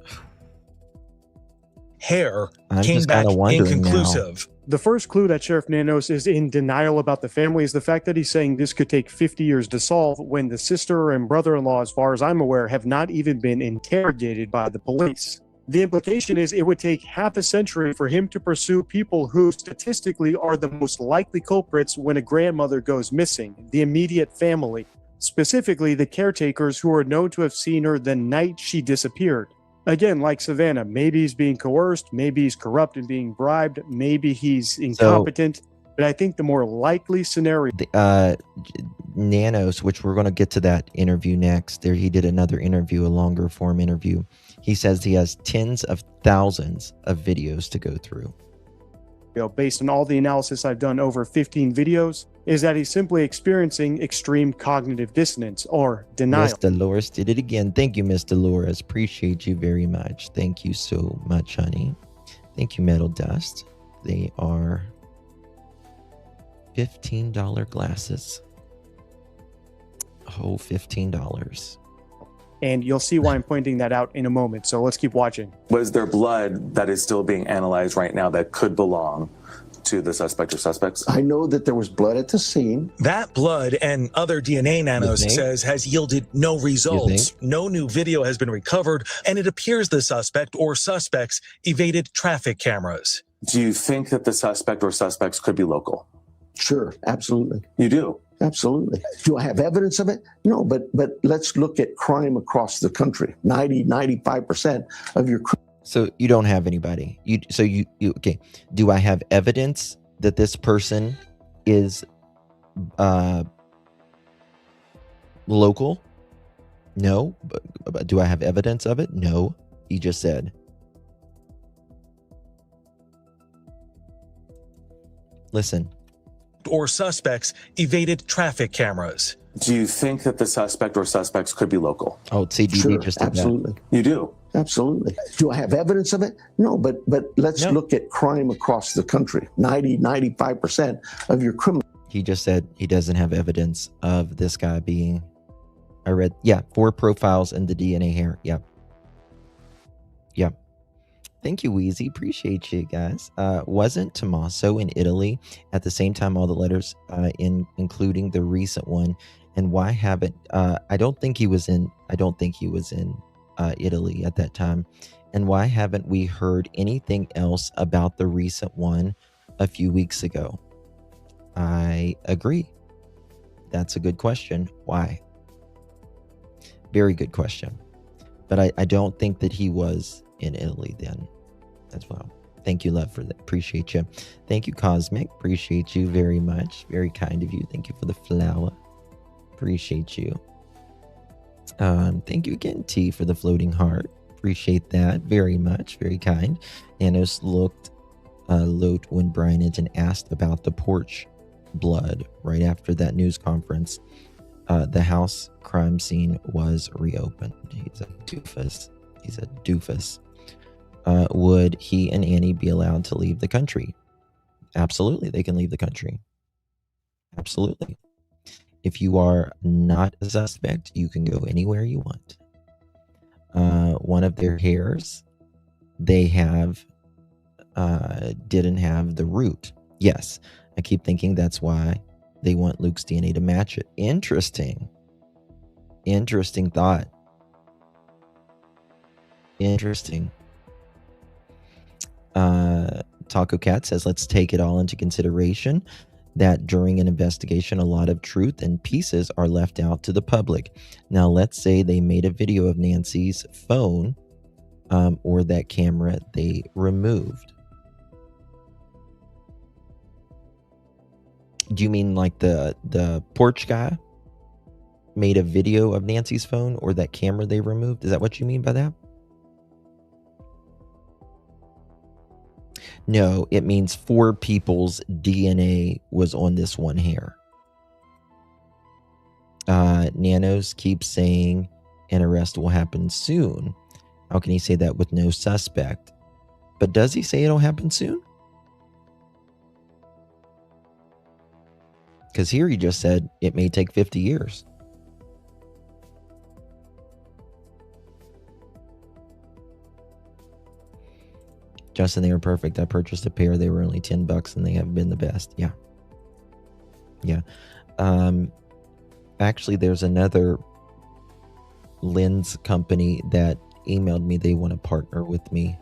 hair came back inconclusive. The first clue that Sheriff Nanos is in denial about the family is the fact that he's saying this could take 50 years to solve when the sister and brother-in-law, as far as I'm aware, have not even been interrogated by the police. The implication is it would take half a century for him to pursue people who statistically are the most likely culprits when a grandmother goes missing, the immediate family, specifically the caretakers who are known to have seen her the night she disappeared. Again, like Savannah, maybe he's being coerced, maybe he's corrupt and being bribed, maybe he's incompetent, but I think the more likely scenario... Nanos, which we're going to get to that interview next, there he did another interview, a longer form interview. He says he has tens of thousands of videos to go through. Based on all the analysis I've done over 15 videos, is that he's simply experiencing extreme cognitive dissonance or denial. Miss Dolores did it again. Thank you, Miss Dolores. Appreciate you very much. Thank you so much, honey. Thank you, Metal Dust. They are $15 glasses. Oh, $15. And you'll see why I'm pointing that out in a moment. So let's keep watching. Was there blood that is still being analyzed right now that could belong to the suspect or suspects? I know that there was blood at the scene. That blood and other DNA, Nanos says, has yielded no results. No new video has been recovered, and it appears the suspect or suspects evaded traffic cameras. Do you think that the suspect or suspects could be local? Sure, absolutely. You do? Absolutely. Do I have evidence of it? No, but let's look at crime across the country. 95% of your crime. So you don't have anybody. Okay. Do I have evidence that this person is local? No. But do I have evidence of it? No. He just said. Listen. Or suspects evaded traffic cameras. Do you think that the suspect or suspects could be local? Oh, CDB sure, just did absolutely. That. You do? Absolutely. Do I have evidence of it? No, but let's look at crime across the country. 95% of your criminal. He just said he doesn't have evidence of this guy being. I read, 4 profiles in the DNA here. Yep. Thank you, Wheezy. Appreciate you guys. Wasn't Tommaso in Italy at the same time all the letters, including the recent one? And why haven't I don't think he was in Italy at that time. And why haven't we heard anything else about the recent one a few weeks ago? I agree. That's a good question. Why? Very good question. But I don't think that he was in Italy then as well. Thank you, love, for that. Appreciate you. Thank you, Cosmic. Appreciate you very much. Very kind of you. Thank you for the flower. Appreciate you. Thank you again, T, for the floating heart. Appreciate that very much. Very kind. Anos looked when Brian Hinton asked about the porch blood right after that news conference, the house crime scene was reopened. He's a doofus. He's a doofus. Would he and Annie be allowed to leave the country? Absolutely, they can leave the country. Absolutely. If you are not a suspect, you can go anywhere you want. One of their hairs, they have didn't have the root. Yes, I keep thinking that's why they want Luke's DNA to match it. Interesting. Interesting thought. Interesting. Taco Cat says, let's take it all into consideration that during an investigation, a lot of truth and pieces are left out to the public. Now, let's say they made a video of Nancy's phone or that camera they removed. Do you mean like the porch guy made a video of Nancy's phone or that camera they removed? Is that what you mean by that? No, it means 4 people's DNA was on this one hair. Nanos keeps saying an arrest will happen soon. How can he say that with no suspect? But does he say it'll happen soon? Because here he just said it may take 50 years. Justin, they were perfect. I purchased a pair. They were only $10 and they have been the best. Yeah. Yeah. Actually, there's another lens company that emailed me. They want to partner with me.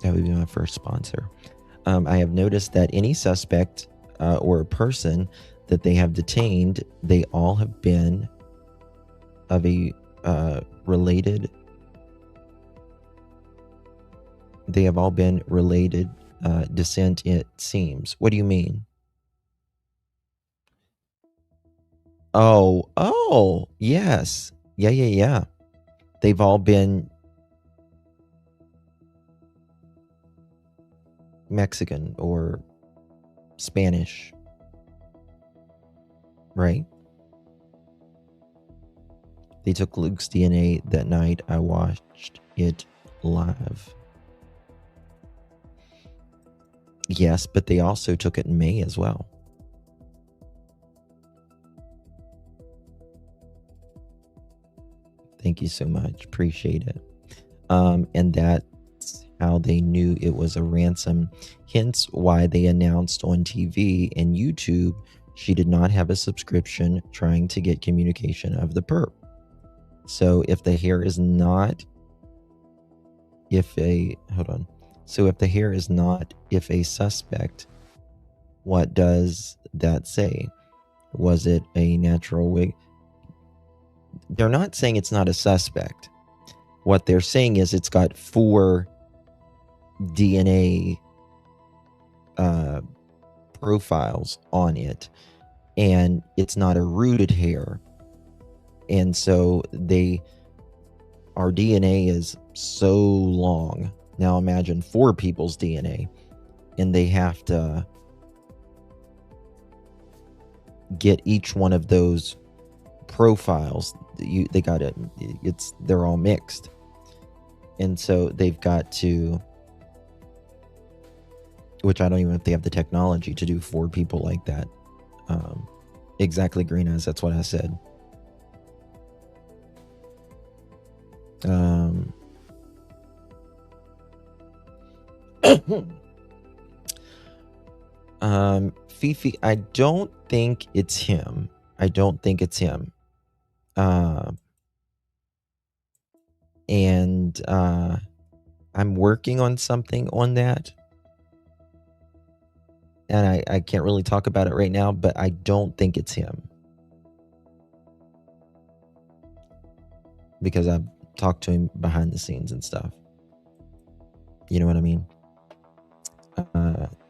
That would be my first sponsor. I have noticed that any suspect or a person that they have detained, they all have been of a related. They have all been related descent, it seems. What do you mean? Oh, yes. Yeah. They've all been Mexican or Spanish, right? They took Luke's DNA that night. I watched it live. Yes, but they also took it in May as well. Thank you so much. Appreciate it. And that's how they knew it was a ransom. Hence why they announced on TV and YouTube she did not have a subscription trying to get communication of the perp. So if the hair is not, if a suspect, what does that say? Was it a natural wig? They're not saying it's not a suspect. What they're saying is it's got 4 DNA profiles on it, and it's not a rooted hair. And so our DNA is so long. Now imagine 4 people's DNA, and they have to get each one of those profiles. They're all mixed. And so they've got to, which I don't even know if they have the technology to do 4 people like that. Exactly, Green Eyes, that's what I said. Fifi, I don't think it's him. And I'm working on something on that. And I can't really talk about it right now, but I don't think it's him. Because I've talked to him behind the scenes and stuff. You know what I mean?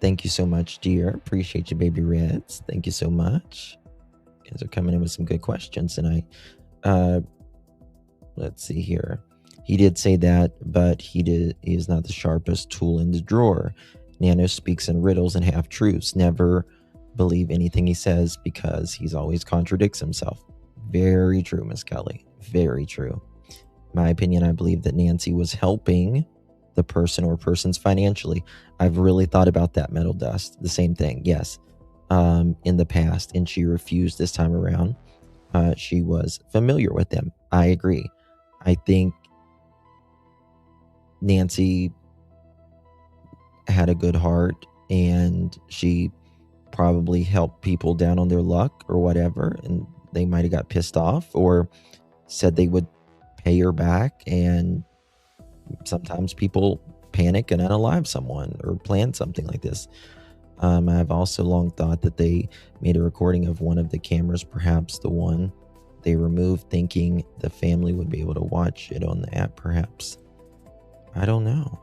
Thank you so much, dear. Appreciate you, Baby Reds. Thank you so much. You guys are coming in with some good questions tonight. Let's see here. He did say that, but he is not the sharpest tool in the drawer. Nano speaks in riddles and half-truths. Never believe anything he says because he's always contradicts himself. Very true, Miss Kelly. Very true. My opinion, I believe that Nancy was helping the person or persons financially. I've really thought about that, Metal Dust. The same thing, yes. In the past, and she refused this time around. She was familiar with them. I agree. I think Nancy had a good heart, and she probably helped people down on their luck or whatever, and they might have got pissed off or said they would pay her back. And sometimes people panic and unalive someone or plan something like this. I've also long thought that they made a recording of one of the cameras, perhaps the one they removed, thinking the family would be able to watch it on the app, perhaps. I don't know.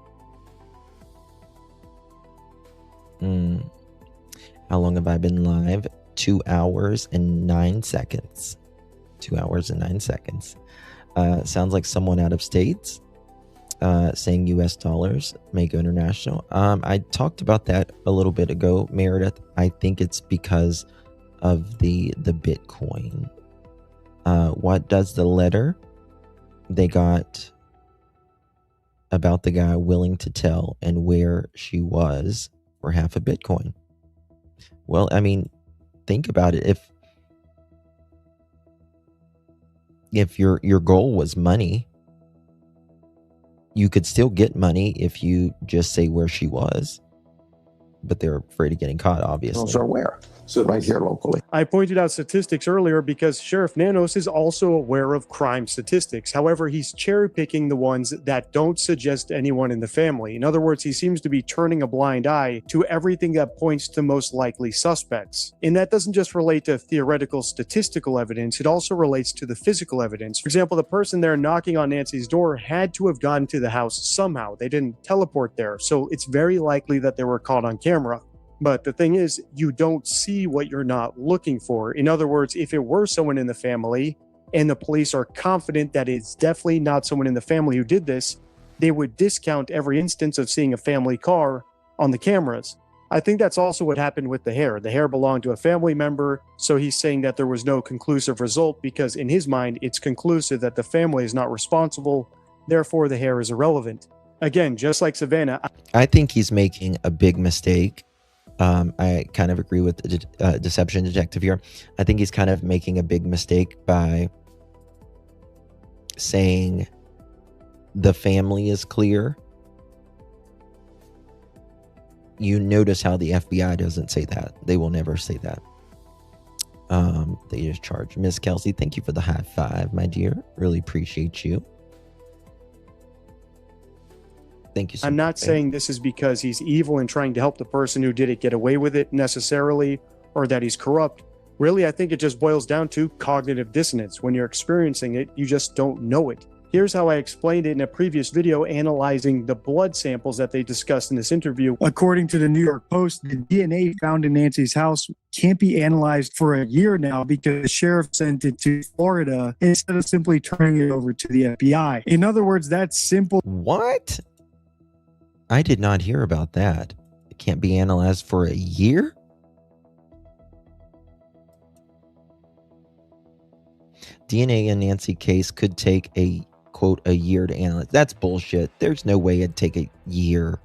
How long have I been live? 2 hours and 9 seconds. 2 hours and 9 seconds. Sounds like someone out of states. Saying US dollars may go international. I talked about that a little bit ago, Meredith. I think it's because of the Bitcoin. What does the letter they got about the guy willing to tell and where she was for half a Bitcoin? Well, I mean, think about it. If your goal was money, you could still get money if you just say where she was, but they're afraid of getting caught, obviously. Those are where? So right here locally. I pointed out statistics earlier because Sheriff Nanos is also aware of crime statistics. However, he's cherry picking the ones that don't suggest anyone in the family. In other words, he seems to be turning a blind eye to everything that points to most likely suspects. And that doesn't just relate to theoretical statistical evidence, it also relates to the physical evidence. For example, the person there knocking on Nancy's door had to have gotten to the house somehow. They didn't teleport there, so it's very likely that they were caught on camera. But the thing is, you don't see what you're not looking for. In other words, if it were someone in the family and the police are confident that it's definitely not someone in the family who did this, they would discount every instance of seeing a family car on the cameras. I think that's also what happened with the hair. The hair belonged to a family member, so he's saying that there was no conclusive result because in his mind, it's conclusive that the family is not responsible, therefore the hair is irrelevant. Again, just like Savannah, I think he's making a big mistake. I kind of agree with the deception detective here. I think he's kind of making a big mistake by saying the family is clear. You notice how the FBI doesn't say that. They will never say that. They just charge. Miss Kelsey, thank you for the high five, my dear. Really appreciate you. Thank you so I'm not saying this is because he's evil and trying to help the person who did it get away with it necessarily, or that he's corrupt. Really, I think it just boils down to cognitive dissonance. When you're experiencing it, you just don't know it. Here's how I explained it in a previous video analyzing the blood samples that they discussed in this interview. According to the New York Post, the DNA found in Nancy's house can't be analyzed for a year now because the sheriff sent it to Florida instead of simply turning it over to the FBI. In other words, that's simple. What? I did not hear about that. It can't be analyzed for a year? DNA in Nancy case could take a, quote, a year to analyze. That's bullshit. There's no way it'd take a year.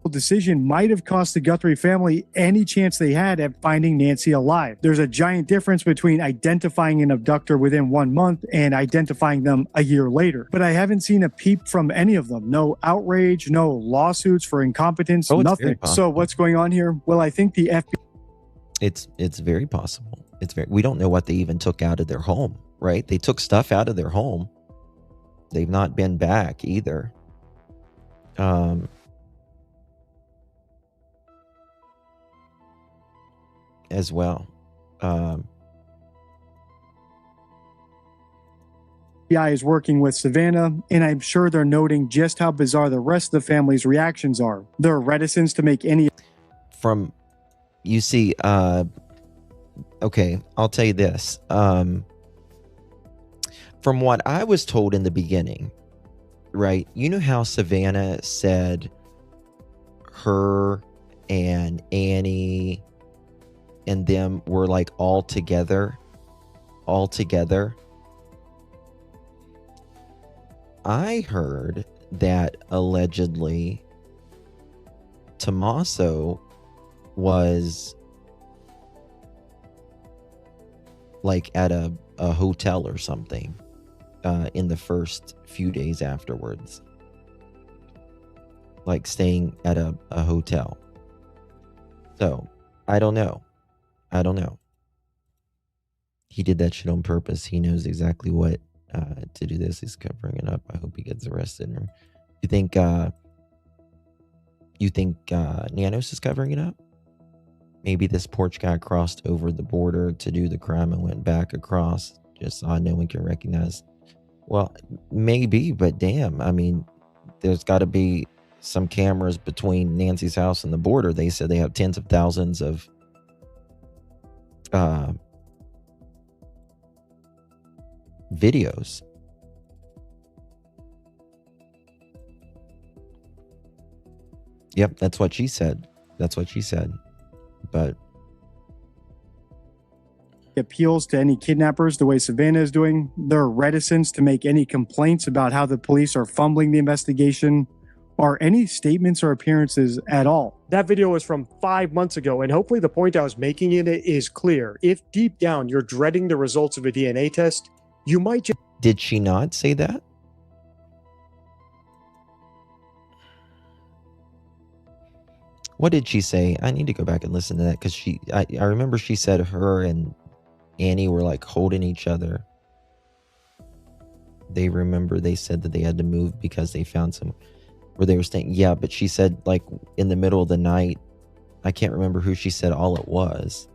Decision might have cost the Guthrie family any chance they had at finding Nancy alive. There's a giant difference between identifying an abductor within 1 month and identifying them a year later. But I haven't seen a peep from any of them. No outrage, no lawsuits for incompetence, nothing. So what's going on here? Well, I think the FBI... It's very possible. We don't know what they even took out of their home, right? They took stuff out of their home. They've not been back either. As well. FBI is working with Savannah, and I'm sure they're noting just how bizarre the rest of the family's reactions are. Their reticence to make any... From, you see, okay, I'll tell you this. from what I was told in the beginning, right? You know how Savannah said her and Annie and them were like all together. I heard that allegedly Tommaso was like at a hotel or something in the first few days afterwards, like staying at a hotel. So I don't know. He did that shit on purpose. He knows exactly what to do this. He's covering it up. I hope he gets arrested. You think Nanos is covering it up? Maybe this porch guy crossed over the border to do the crime and went back across just so no one can recognize. Well, maybe, but damn, I mean, there's got to be some cameras between Nancy's house and the border. They said they have tens of thousands of videos. Yep, that's what she said. But appeals to any kidnappers the way Savannah is doing, their reticence to make any complaints about how the police are fumbling the investigation, or any statements or appearances at all. That video was from 5 months ago, and hopefully the point I was making in it is clear. If deep down you're dreading the results of a DNA test, you might just... Did she not say that? What did she say? I need to go back and listen to that because I remember she said her and Annie were like holding each other. They said that they had to move because they found some where they were staying. Yeah, but she said like in the middle of the night. I can't remember who she said all it was.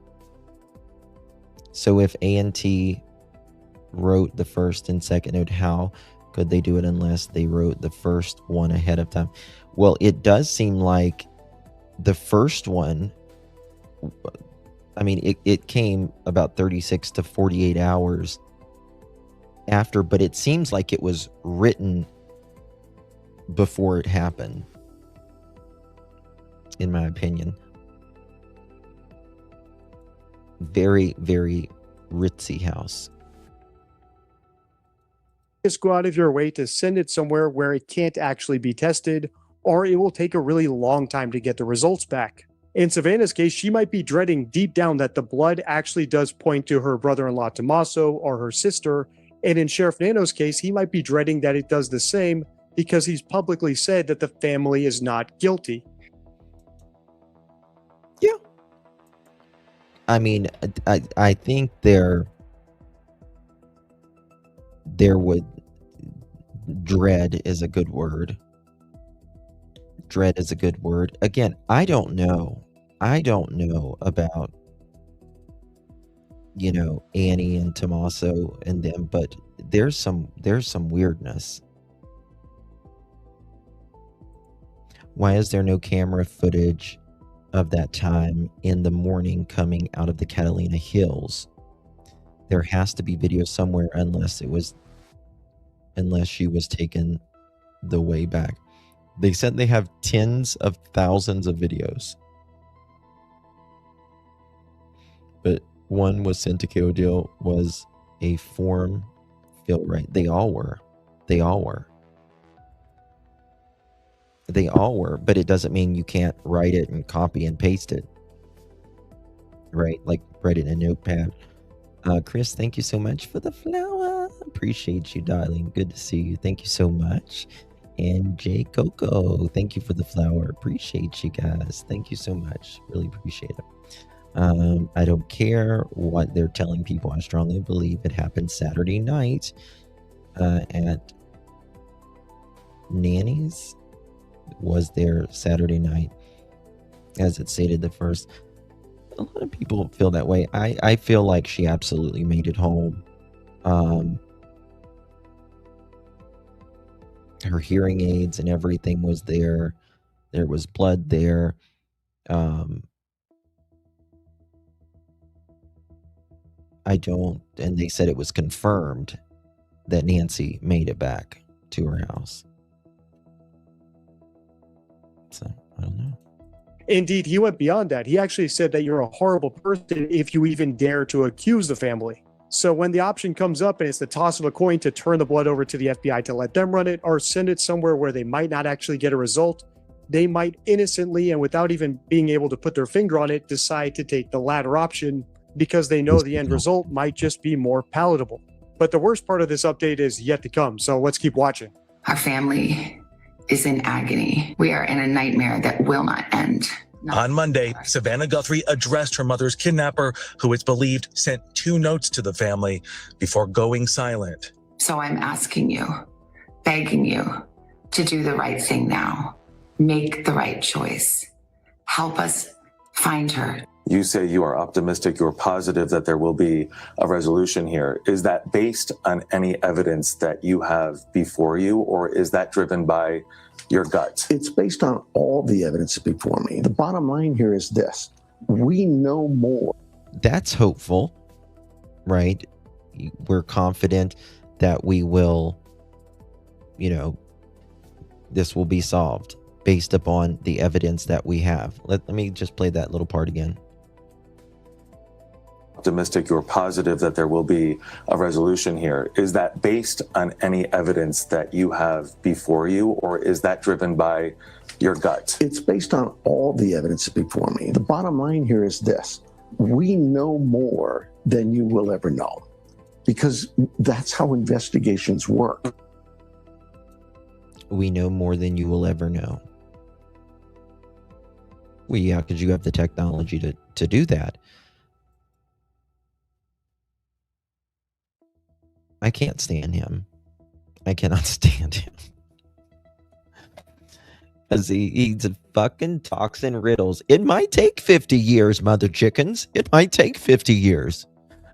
So if A&T wrote the first and second note, how could they do it unless they wrote the first one ahead of time? Well, it does seem like the first one, I mean, it came about 36 to 48 hours after, but it seems like it was written before it happened, in my opinion. Very, very ritzy house. Just go out of your way to send it somewhere where it can't actually be tested, or it will take a really long time to get the results back. In Savannah's case, she might be dreading deep down that the blood actually does point to her brother-in-law Tommaso or her sister, and in Sheriff Nano's case, he might be dreading that it does the same because he's publicly said that the family is not guilty. Yeah. I mean, I think there would... Dread is a good word. Again, I don't know about, Annie and Tommaso and them, but there's some weirdness. Why is there no camera footage of that time in the morning coming out of the Catalina Hills? There has to be video somewhere unless she was taken the way back. They said they have tens of thousands of videos. But one was sent to KODL was a form filled right. They all were. But it doesn't mean you can't write it and copy and paste it. Right? Like write it in a notepad. Chris, thank you so much for the flower. Appreciate you, darling. Good to see you. Thank you so much. And J Coco, thank you for the flower. Appreciate you guys. Thank you so much. Really appreciate it. I don't care what they're telling people. I strongly believe it happened Saturday night at Nanny's. Was there Saturday night, as it stated the first. A lot of people feel that way. I feel like she absolutely made it home. Her hearing aids and everything was there. There was blood there. And they said it was confirmed that Nancy made it back to her house. So, I don't know. Indeed, he went beyond that. He actually said that you're a horrible person if you even dare to accuse the family. So when the option comes up and it's the toss of a coin to turn the blood over to the FBI to let them run it or send it somewhere where they might not actually get a result, they might innocently and without even being able to put their finger on it, decide to take the latter option because they know the end result might just be more palatable. But the worst part of this update is yet to come, so let's keep watching. Our family is in agony. We are in a nightmare that will not end. On Monday, Savannah Guthrie addressed her mother's kidnapper, who it's believed sent 2 notes to the family before going silent. So I'm asking you, begging you to do the right thing now. Make the right choice. Help us find her. You say you are optimistic, you're positive that there will be a resolution here. Is that based on any evidence that you have before you, or is that driven by your gut? It's based on all the evidence before me. The bottom line here is this: we know more. That's hopeful, right? We're confident that we will, this will be solved based upon the evidence that we have. Let me just play that little part again. Optimistic, you're positive that there will be a resolution here. Is that based on any evidence that you have before you, or is that driven by your gut? It's based on all the evidence before me. The bottom line here is this: we know more than you will ever know, because that's how investigations work. We know more than you will ever know. Well, yeah, because you have the technology to do that. I can't stand him. I cannot stand him. Because he's fucking talks in riddles. It might take 50 years, mother chickens. It might take 50 years.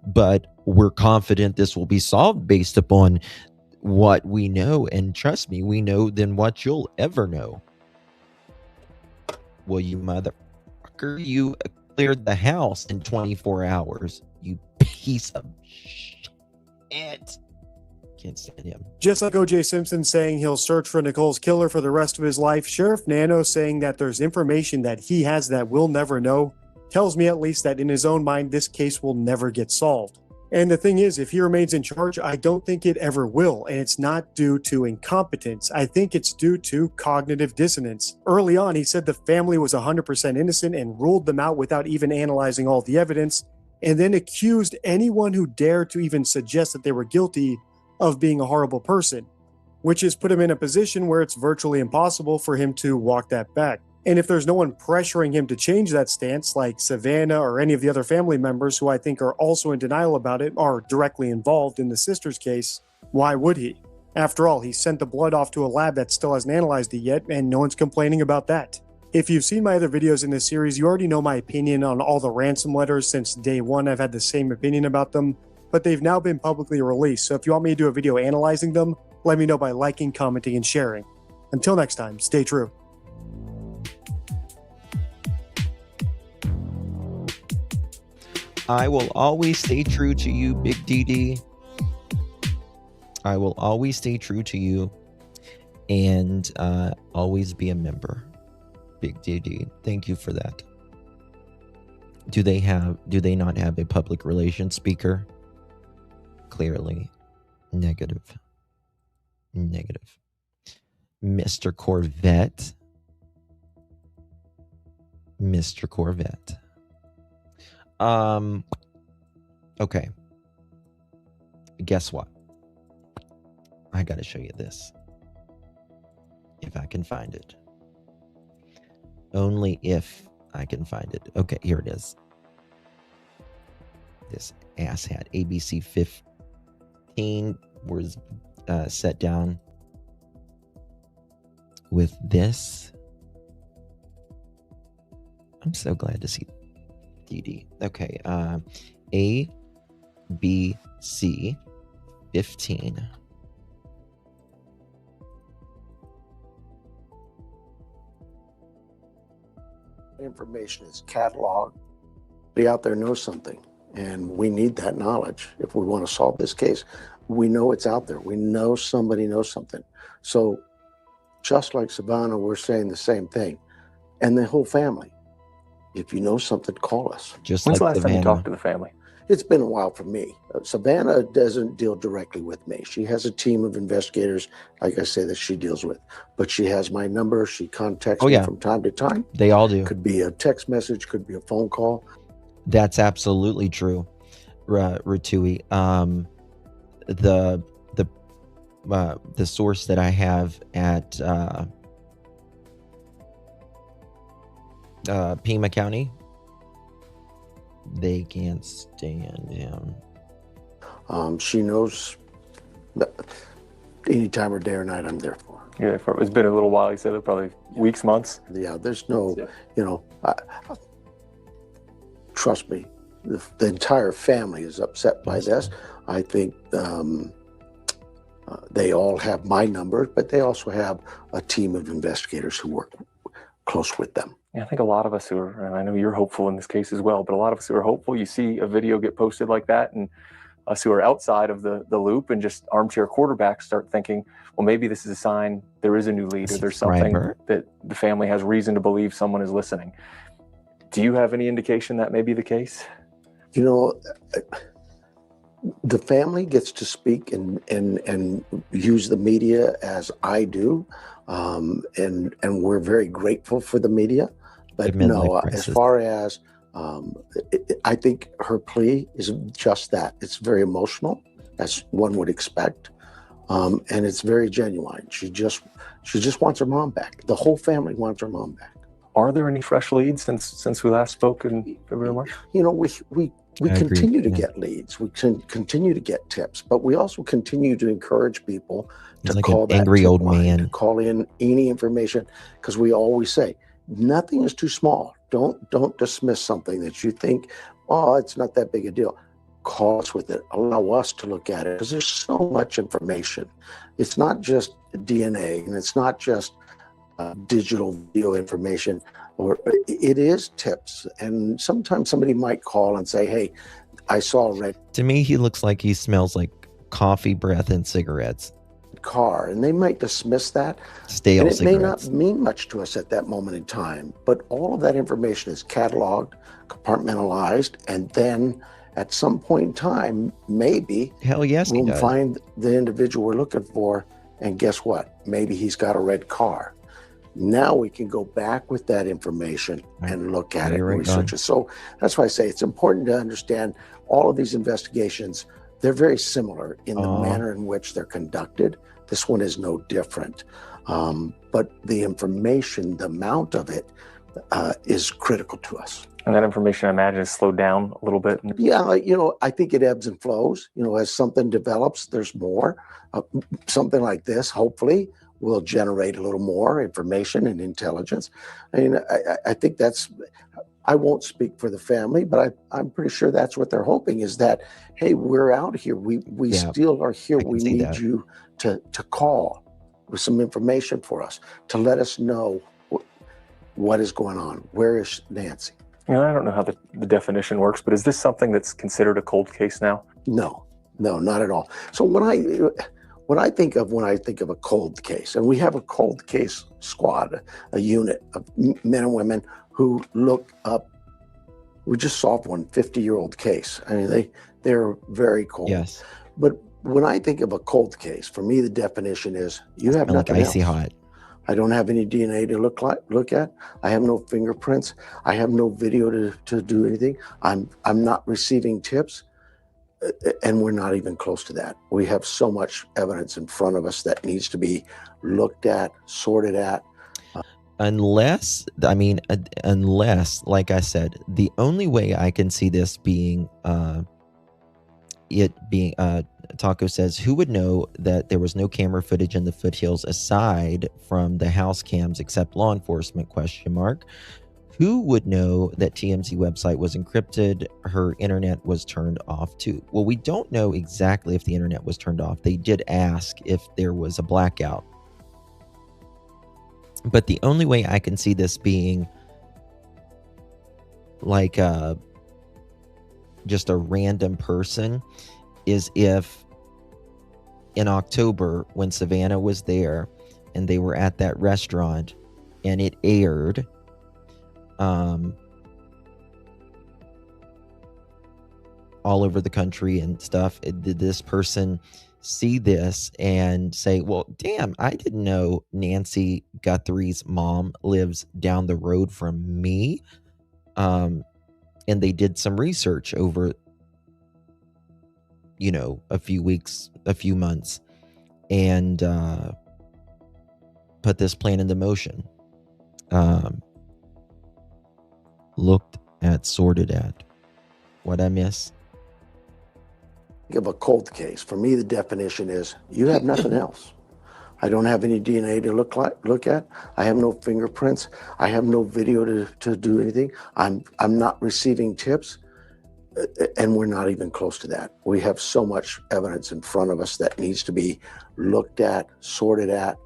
But we're confident this will be solved based upon what we know. And trust me, we know than what you'll ever know. Well, you motherfucker, you cleared the house in 24 hours. You piece of shit. Can't stand him. Just like O.J. Simpson saying he'll search for Nicole's killer for the rest of his life, Sheriff Nano saying that there's information that he has that we'll never know tells me at least that in his own mind, this case will never get solved. And the thing is, if he remains in charge, I don't think it ever will. And it's not due to incompetence. I think it's due to cognitive dissonance. Early on, he said the family was 100% innocent and ruled them out without even analyzing all the evidence, and then accused anyone who dared to even suggest that they were guilty of being a horrible person, which has put him in a position where it's virtually impossible for him to walk that back. And if there's no one pressuring him to change that stance, like Savannah or any of the other family members who I think are also in denial about it or directly involved in the sister's case, why would he? After all, he sent the blood off to a lab that still hasn't analyzed it yet, and no one's complaining about that. If you've seen my other videos in this series, you already know my opinion on all the ransom letters. Since day one, I've had the same opinion about them, but they've now been publicly released. So if you want me to do a video analyzing them, let me know by liking, commenting, and sharing. Until next time, stay true. I will always stay true to you, Big DD. I will always stay true to you and always be a member. Big DD. Thank you for that. Do they not have a public relations speaker? Clearly negative. Mr. Corvette. Okay. Guess what? I gotta show you this. If I can find it. Only if I can find it. Okay, here it is. This asshat. ABC 15 was set down with this. I'm so glad to see DD. Okay, ABC 15. Information is cataloged. Somebody out there knows something, and we need that knowledge if we want to solve this case. we know it's out there. We know somebody knows something. So just like Savannah, we're saying the same thing. And the whole family. If you know something, call us. Just When's like the last time you Savannah. talked to the family? It's been a while for me. Savannah doesn't deal directly with me. She has a team of investigators, like I say, that she deals with. But she has my number. She contacts me from time to time. They all do. Could be a text message, could be a phone call. That's absolutely true, Ratui. The source that I have at Pima County, they can't stand him. She knows that any time of day or night I'm there for her. Yeah, it's been a little while. You said probably weeks, months. Yeah, there's no, trust me, the entire family is upset by this. I think they all have my number, but they also have a team of investigators who work close with them. Yeah, I think a lot of us who are, and I know you're hopeful in this case as well, but a lot of us who are hopeful, you see a video get posted like that, and us who are outside of the loop and just armchair quarterbacks start thinking, well, maybe this is a sign there is a new lead, or there's something that the family has reason to believe someone is listening. Do you have any indication that may be the case? You know, the family gets to speak and use the media as I do, and we're very grateful for the media. But no, as far as I think her plea is just that. It's very emotional, as one would expect, and it's very genuine. She just wants her mom back. The whole family wants her mom back. Are there any fresh leads since we last spoke in February, March? You know, we continue to get leads. We continue to get tips, but we also continue to encourage people to call that angry old line, man, to call in any information, because we always say nothing is too small. Don't dismiss something that you think, oh, it's not that big a deal. Call us with it. Allow us to look at it, because there's so much information. It's not just DNA, and it's not just digital video information, or it is tips. And sometimes somebody might call and say, hey, I saw a red To me, he looks like he smells like coffee breath and cigarettes. car, and they might dismiss that. Stale and it cigarettes. may not mean much to us at that moment in time, but all of that information is cataloged, compartmentalized, and then at some point in time, maybe Hell yes, he we'll does. find the individual we're looking for, and guess what? Maybe he's got a red car. Now we can go back with that information and look at it and research it. So that's why I say it's important to understand all of these investigations. They're very similar in the manner in which they're conducted. This one is no different. But the information, the amount of it, is critical to us. And that information, I imagine, is slowed down a little bit. Yeah, you know, I think it ebbs and flows. You know, as something develops, there's more. Something like this, hopefully, will generate a little more information and intelligence. I mean, I think that's, I won't speak for the family, but I'm pretty sure that's what they're hoping, is that, hey, we're out here. We still are here. We need you to call with some information for us, to let us know what is going on. Where is Nancy? You know, I don't know how the definition works, but is this something that's considered a cold case now? No, not at all. So when I think of a cold case, and we have a cold case squad, a unit of men and women who look up. We just solved one 50-year-old case. I mean, they're very cold. Yes. But when I think of a cold case, for me, the definition is you have nothing like icy else. hot. I don't have any DNA to look at. I have no fingerprints. I have no video to do anything. I'm not receiving tips. And we're not even close to that. We have so much evidence in front of us that needs to be looked at, sorted at. Unless, like I said, the only way I can see this being, Taco says, who would know that there was no camera footage in the foothills aside from the house cams except law enforcement, ? Who would know that TMZ website was encrypted? Her internet was turned off too. Well, we don't know exactly if the internet was turned off. They did ask if there was a blackout. But the only way I can see this being like just a random person is if in October when Savannah was there and they were at that restaurant and it aired. All over the country and stuff. Did this person see this and say, well, damn, I didn't know Nancy Guthrie's mom lives down the road from me? And they did some research over, a few weeks, a few months, and put this plan into motion. Looked at, sorted at. What I miss? Of a cold case. For me, the definition is you have nothing else. I don't have any DNA to look at. I have no fingerprints. I have no video to do anything. I'm not receiving tips, and we're not even close to that. We have so much evidence in front of us that needs to be looked at, sorted at,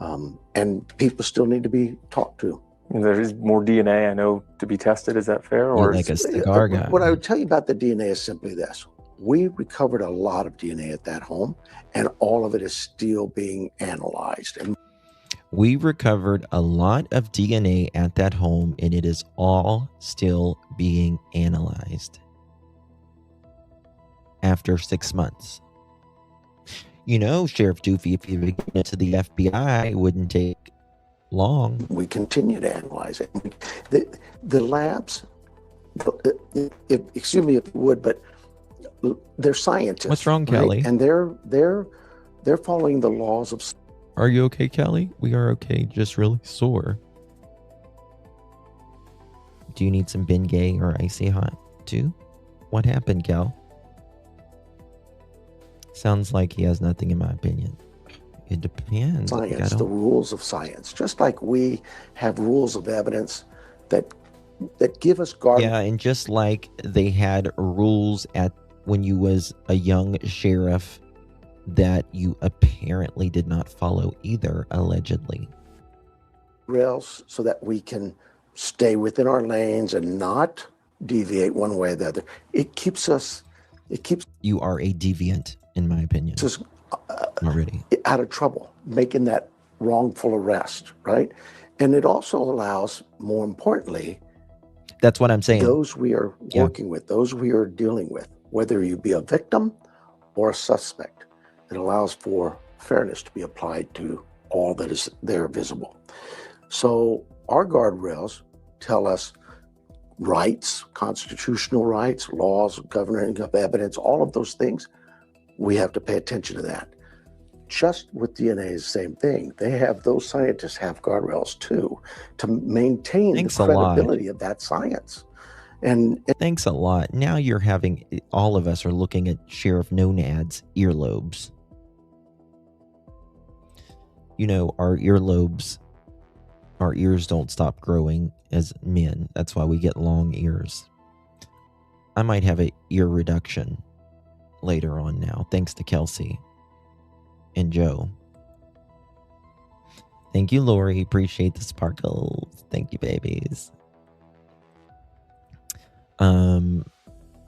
and people still need to be talked to. And there is more DNA, I know, to be tested. Is that fair? Or like a cigar guy. What I would tell you about the DNA is simply this. We recovered a lot of DNA at that home, and all of it is still being analyzed. And we recovered a lot of DNA at that home, and it is all still being analyzed after 6 months. Sheriff Doofy, if you begin it to the FBI, it wouldn't take long. We continue to analyze it. The labs, excuse me if you would, but they're scientists. What's wrong, Kelly? Right? And they're following the laws of. Are you okay, Kelly? We are okay. Just really sore. Do you need some Bengay or Icy Hot too? What happened, Cal? Sounds like he has nothing, in my opinion. It depends. Science, the rules of science, just like we have rules of evidence that give us guard. Yeah, and just like they had rules when you was a young sheriff that you apparently did not follow either, allegedly. Rails so that we can stay within our lanes and not deviate one way or the other. It keeps. You are a deviant, in my opinion. Already out of trouble, making that wrongful arrest, right? And it also allows, more importantly, that's what I'm saying. Those we are working with, those we are dealing with, whether you be a victim or a suspect, it allows for fairness to be applied to all that is there visible. So our guardrails tell us rights, constitutional rights, laws, governing of evidence, all of those things. We have to pay attention to that. Just with DNA is the same thing. Those scientists have guardrails too to maintain the credibility of that science. And thanks a lot. Now you're having, all of us are looking at Sheriff Nonad's earlobes. Our earlobes, our ears don't stop growing as men. That's why we get long ears. I might have an ear reduction later on now, thanks to Kelsey and Joe. Thank you, Lori. Appreciate the sparkles. Thank you, babies.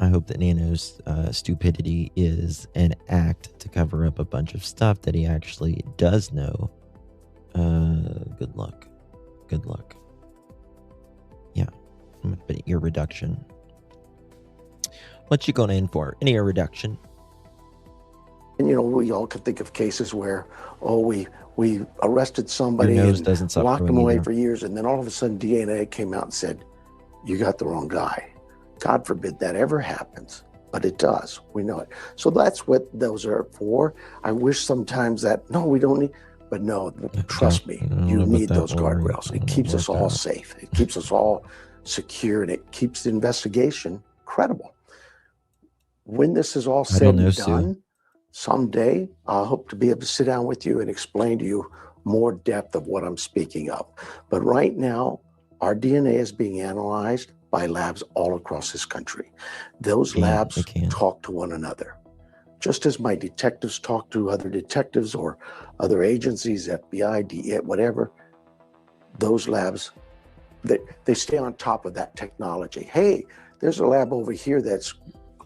I hope that Nano's stupidity is an act to cover up a bunch of stuff that he actually does know. Good luck. Good luck. Yeah, I'm gonna put an ear reduction. What you going in for? An ear reduction. And we all could think of cases where, we arrested somebody and locked them away for years, and then all of a sudden DNA came out and said, you got the wrong guy. God forbid that ever happens, but it does. We know it. So that's what those are for. I wish sometimes that, no, we don't need, but no, trust me, you need those guardrails. It keeps us all safe. It keeps us all secure, and it keeps the investigation credible. When this is all said and done, someday I'll hope to be able to sit down with you and explain to you more depth of what I'm speaking of. But right now, our DNA is being analyzed by labs all across this country. Those labs talk to one another. Just as my detectives talk to other detectives or other agencies, FBI, DEA, whatever, those labs, they stay on top of that technology. Hey, there's a lab over here that's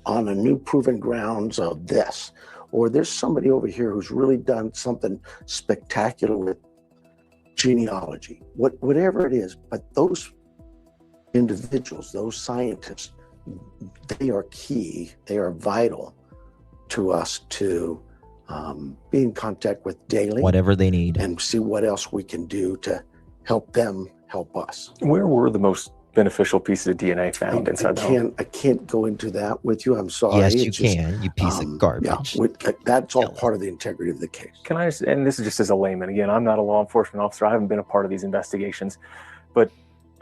on a new proven grounds of this, or there's somebody over here who's really done something spectacular with genealogy, whatever it is. But those individuals, those scientists, they are key, they are vital to us to be in contact with daily. Whatever they need. And see what else we can do to help them help us. Where were the most beneficial pieces of DNA found inside the home? I can't go into that with you. I'm sorry. Yes, you can, you piece of garbage. Yeah, that's all part of the integrity of the case. Can I just, and this is just as a layman, again, I'm not a law enforcement officer. I haven't been a part of these investigations. But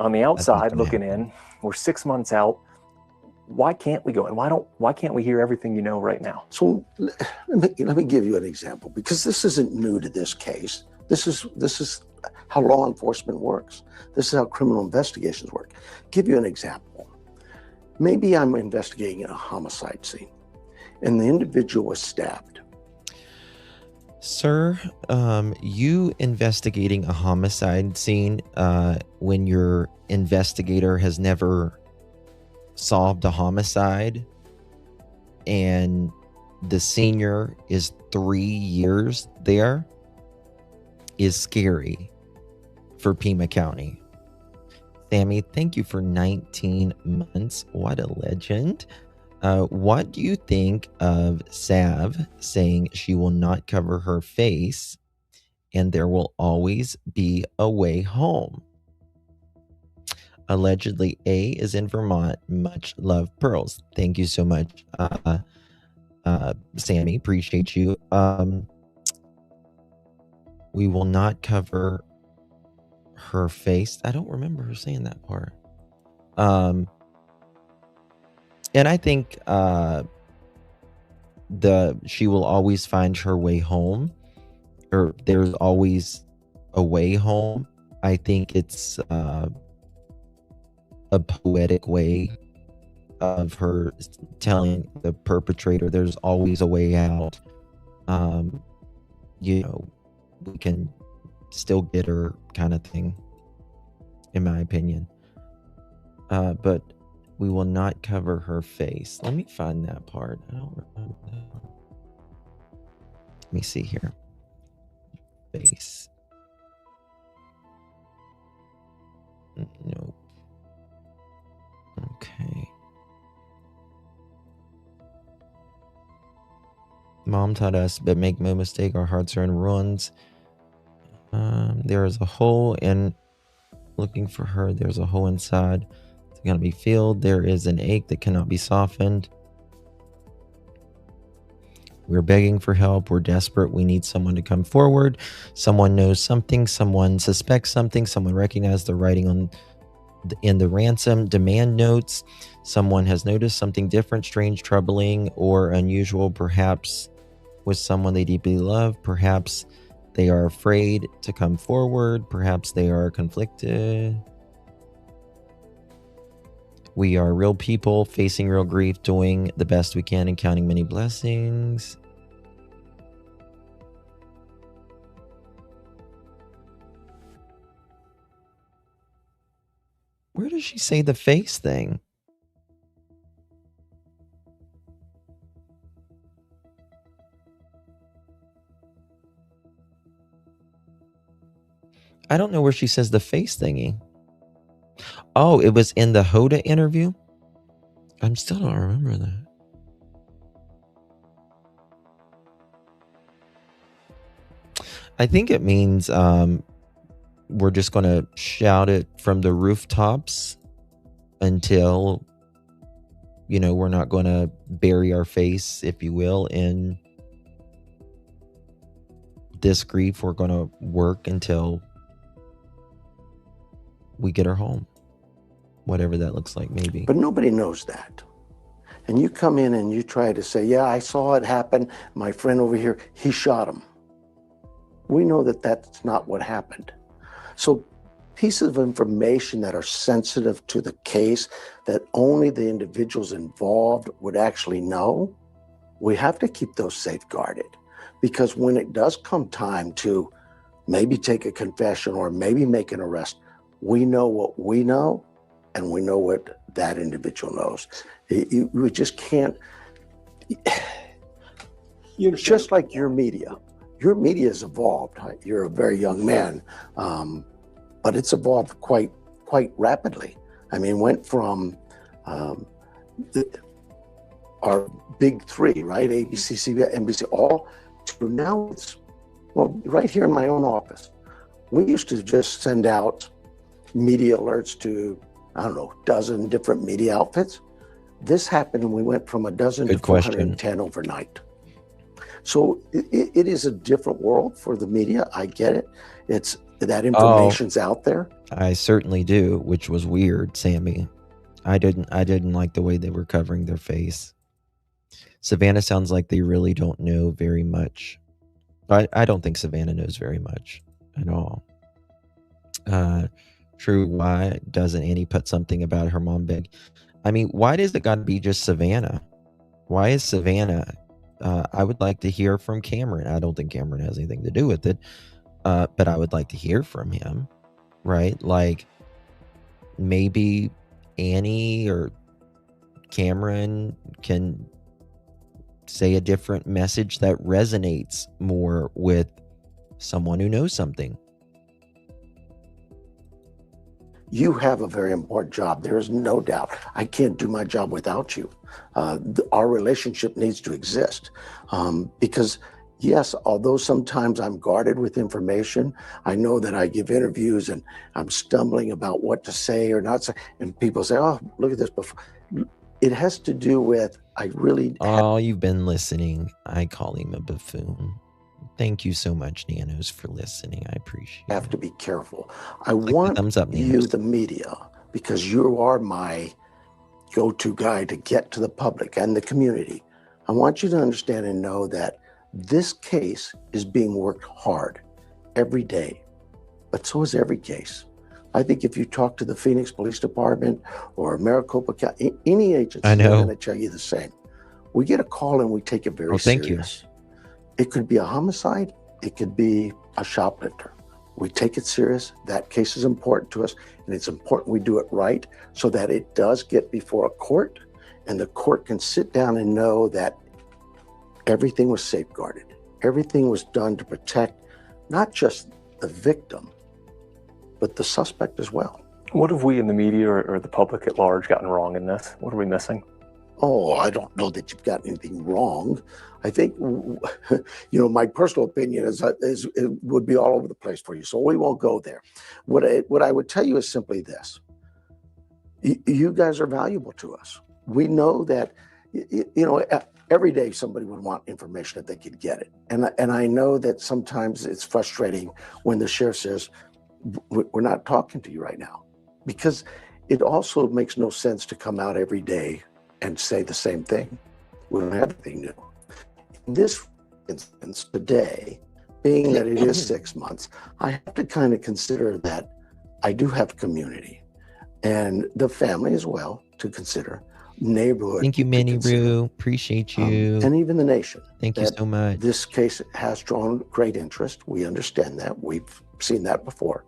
on the outside looking in, we're 6 months out. Why can't we go in? Why can't we hear everything you know right now? So let me give you an example, because this isn't new to this case. This is how law enforcement works. This is how criminal investigations work. Give you an example. Maybe I'm investigating a homicide scene and the individual was stabbed. Sir, you investigating a homicide scene when your investigator has never solved a homicide and the senior is 3 years there is scary for Pima County. Sammy, thank you for 19 months. What a legend. What do you think of Sav saying she will not cover her face and there will always be a way home? Allegedly, A is in Vermont. Much love, Pearls. Thank you so much, Sammy. Appreciate you. We will not cover her face. I don't remember her saying that part. And I think she will always find her way home, or there's always a way home. I think it's a poetic way of her telling the perpetrator there's always a way out. You know, we can still get her, kind of thing, in my opinion. But we will not cover her face. Let me find that part. I don't remember that part. Let me see here. Face. Nope. Okay. Mom taught us, but make no mistake, our hearts are in ruins. There is a hole in looking for her. There's a hole inside. It's going to be filled. There is an ache that cannot be softened. We're begging for help. We're desperate. We need someone to come forward. Someone knows something. Someone suspects something. Someone recognized the writing in the ransom demand notes. Someone has noticed something different, strange, troubling, or unusual, perhaps with someone they deeply love. Perhaps they are afraid to come forward. Perhaps they are conflicted. We are real people facing real grief, doing the best we can and counting many blessings. Where does she say the face thing? I don't know where she says the face thingy. Oh, it was in the Hoda interview? I still don't remember that. I think it means we're just going to shout it from the rooftops until, you know, we're not going to bury our face, if you will, in this grief. We're going to work until we get her home, whatever that looks like, maybe. But nobody knows that. And you come in and you try to say, yeah, I saw it happen. My friend over here, he shot him. We know that that's not what happened. So pieces of information that are sensitive to the case that only the individuals involved would actually know, we have to keep those safeguarded. Because when it does come time to maybe take a confession or maybe make an arrest, we know what we know and we know what that individual knows. We just can't. just like your media. Your media has evolved. You're a very young man, but it's evolved quite rapidly. I mean, went from our big three, right? ABC, CBS, NBC, all to now it's, well, right here in my own office. We used to just send out media alerts to, I don't know, dozen different media outfits. This happened and we went from a dozen to 410 overnight. So it is a different world for the media. I get it. It's that information's out there. I certainly do, which was weird, Sammy. I didn't like the way they were covering their face. Savannah sounds like they really don't know very much. I don't think Savannah knows very much at all. True, why doesn't Annie put something about her mom big? I mean, why does it got to be just Savannah? Why is Savannah? I would like to hear from Cameron. I don't think Cameron has anything to do with it, but I would like to hear from him, right? Like maybe Annie or Cameron can say a different message that resonates more with someone who knows something. You have a very important job. There is no doubt. I can't do my job without you. Our relationship needs to exist because, yes, although sometimes I'm guarded with information, I know that I give interviews and I'm stumbling about what to say or not say. And people say, oh, look at this. It has to do with, I really... Oh, you've been listening. I call him a buffoon. Thank you so much, Nanos, for listening. I appreciate it. Have to be careful. I want thumbs up, you, the media, because you are my go-to guy to get to the public and the community. I want you to understand and know that this case is being worked hard every day, but so is every case. I think if you talk to the Phoenix Police Department or Maricopa County, any agency, they're going to tell you the same. We get a call and we take it very serious. It could be a homicide. It could be a shoplifter. We take it serious. That case is important to us, and it's important we do it right so that it does get before a court, and the court can sit down and know that everything was safeguarded. Everything was done to protect not just the victim, but the suspect as well. What have we in the media or the public at large gotten wrong in this? What are we missing? Oh, I don't know that you've got anything wrong. I think, my personal opinion is it would be all over the place for you. So we won't go there. What I would tell you is simply this. You guys are valuable to us. We know that, every day somebody would want information if they could get it. And I know that sometimes it's frustrating when the sheriff says, we're not talking to you right now, because it also makes no sense to come out every day and say the same thing. We don't have anything new. In this instance today, being that it is 6 months, I have to kind of consider that I do have community and the family as well to consider, neighborhood. Thank you, Minnie Roo. Appreciate you. And even the nation. Thank you so much. This case has drawn great interest. We understand that. We've seen that before.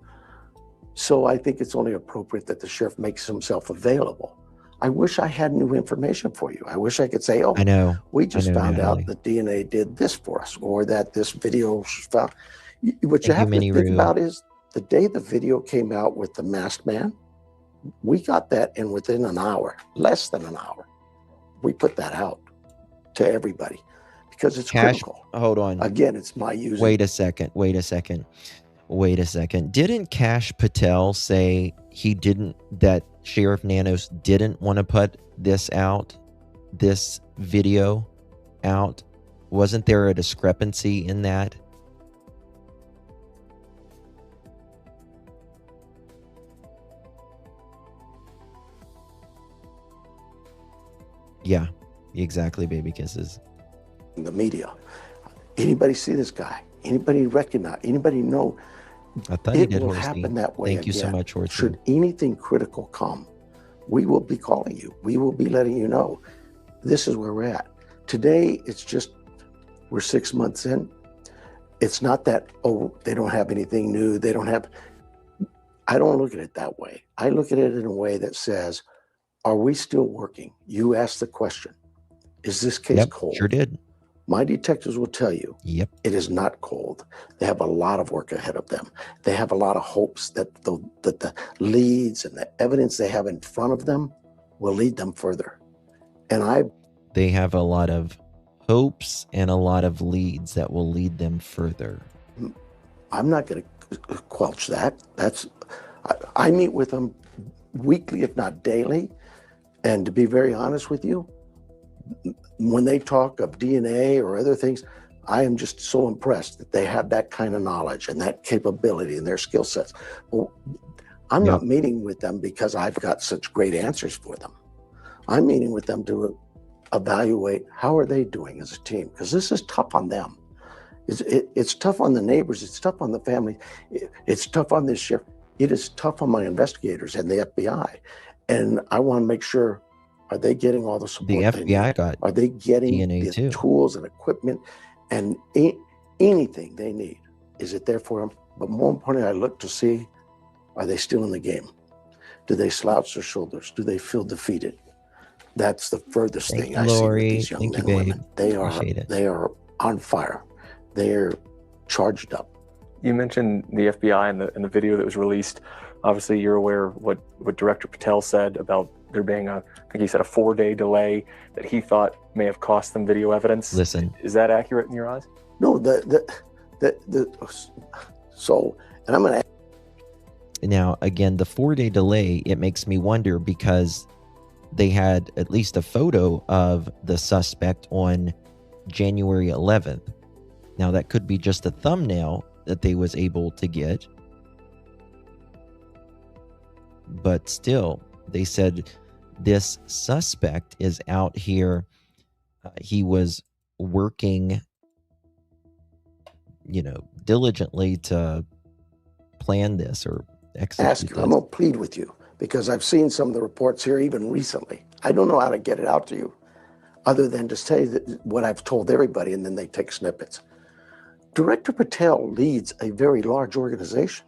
So I think it's only appropriate that the sheriff makes himself available. I wish I had new information for you. I wish I could say, oh, I know. We just found out that DNA did this for us, or that this video was found. What you have to think about is the day the video came out with the masked man, we got that in within an hour, less than an hour. We put that out to everybody because it's critical. Hold on. Again, it's my using. Wait a second. Didn't Cash Patel say that Sheriff Nanos didn't want to put this video out? Wasn't there a discrepancy in that? Yeah, exactly, baby kisses. The media. Anybody see this guy? Anybody recognize? Anybody know? I thought he did, It will Horsey. happen that way. Thank you so much, Horsey. Should anything critical come, we will be calling you. We will be letting you know this is where we're at. Today, it's just, we're 6 months in. It's not that, oh, they don't have anything new. I don't look at it that way. I look at it in a way that says, are we still working? You asked the question, is this case cold? Sure did. My detectives will tell you, yep, it is not cold. They have a lot of work ahead of them. They have a lot of hopes that the leads and the evidence they have in front of them will lead them further. And they have a lot of hopes and a lot of leads that will lead them further. I'm not going to quelch that. I meet with them weekly, if not daily. And to be very honest with you, when they talk of DNA or other things, I am just so impressed that they have that kind of knowledge and that capability and their skill sets. Well, I'm not meeting with them because I've got such great answers for them. I'm meeting with them to evaluate how are they doing as a team, because this is tough on them. It's tough on the neighbors. It's tough on the family. It's tough on this sheriff. It is tough on my investigators and the FBI. And I want to make sure, are they getting all the support? The FBI got Are they getting DNA the too. tools and equipment and anything they need? Is it there for them? But more importantly, I look to see, are they still in the game? Do they slouch their shoulders? Do they feel defeated? That's the furthest thing I see with these young men and women. They are on fire. They're charged up. You mentioned the FBI and the video that was released. Obviously, you're aware what Director Patel said about there being I think he said a 4-day delay that he thought may have cost them video evidence. Listen, is that accurate in your eyes? No, so, and I'm going to. Now, again, the 4-day delay, it makes me wonder because they had at least a photo of the suspect on January 11th. Now, that could be just a thumbnail that they was able to get. But still, they said this suspect is out here. He was working, diligently to plan this or execute ask you, I'm going to plead with you because I've seen some of the reports here even recently. I don't know how to get it out to you other than to say that what I've told everybody, and then they take snippets. Director Patel leads a very large organization.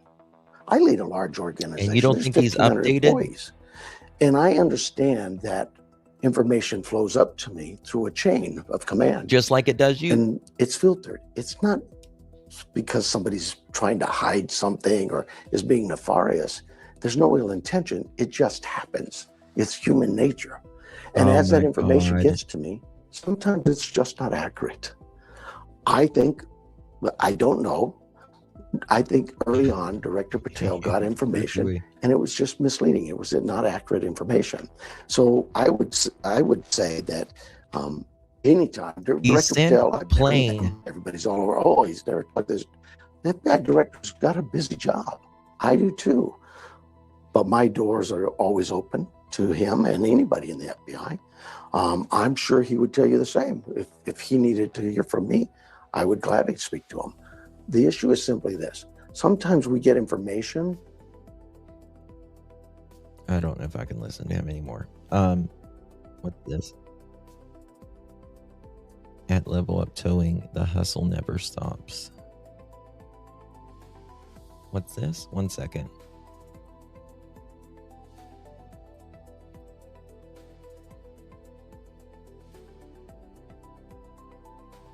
I lead a large organization. And you don't think he's updated? Employees. And I understand that information flows up to me through a chain of command. Just like it does you. And it's filtered. It's not because somebody's trying to hide something or is being nefarious. There's no ill intention. It just happens. It's human nature. And as that information gets to me, sometimes it's just not accurate. I don't know. I think early on, Director Patel got information and it was just misleading. It was not accurate information. So I would say that anytime Director Patel, everybody's all over, oh, he's there like this. That guy director's got a busy job. I do too. But my doors are always open to him and anybody in the FBI. I'm sure he would tell you the same. If he needed to hear from me, I would gladly speak to him. The issue is simply this. Sometimes we get information. I don't know if I can listen to him anymore. What's this? At Level Up Towing, the hustle never stops. What's this? 1 second.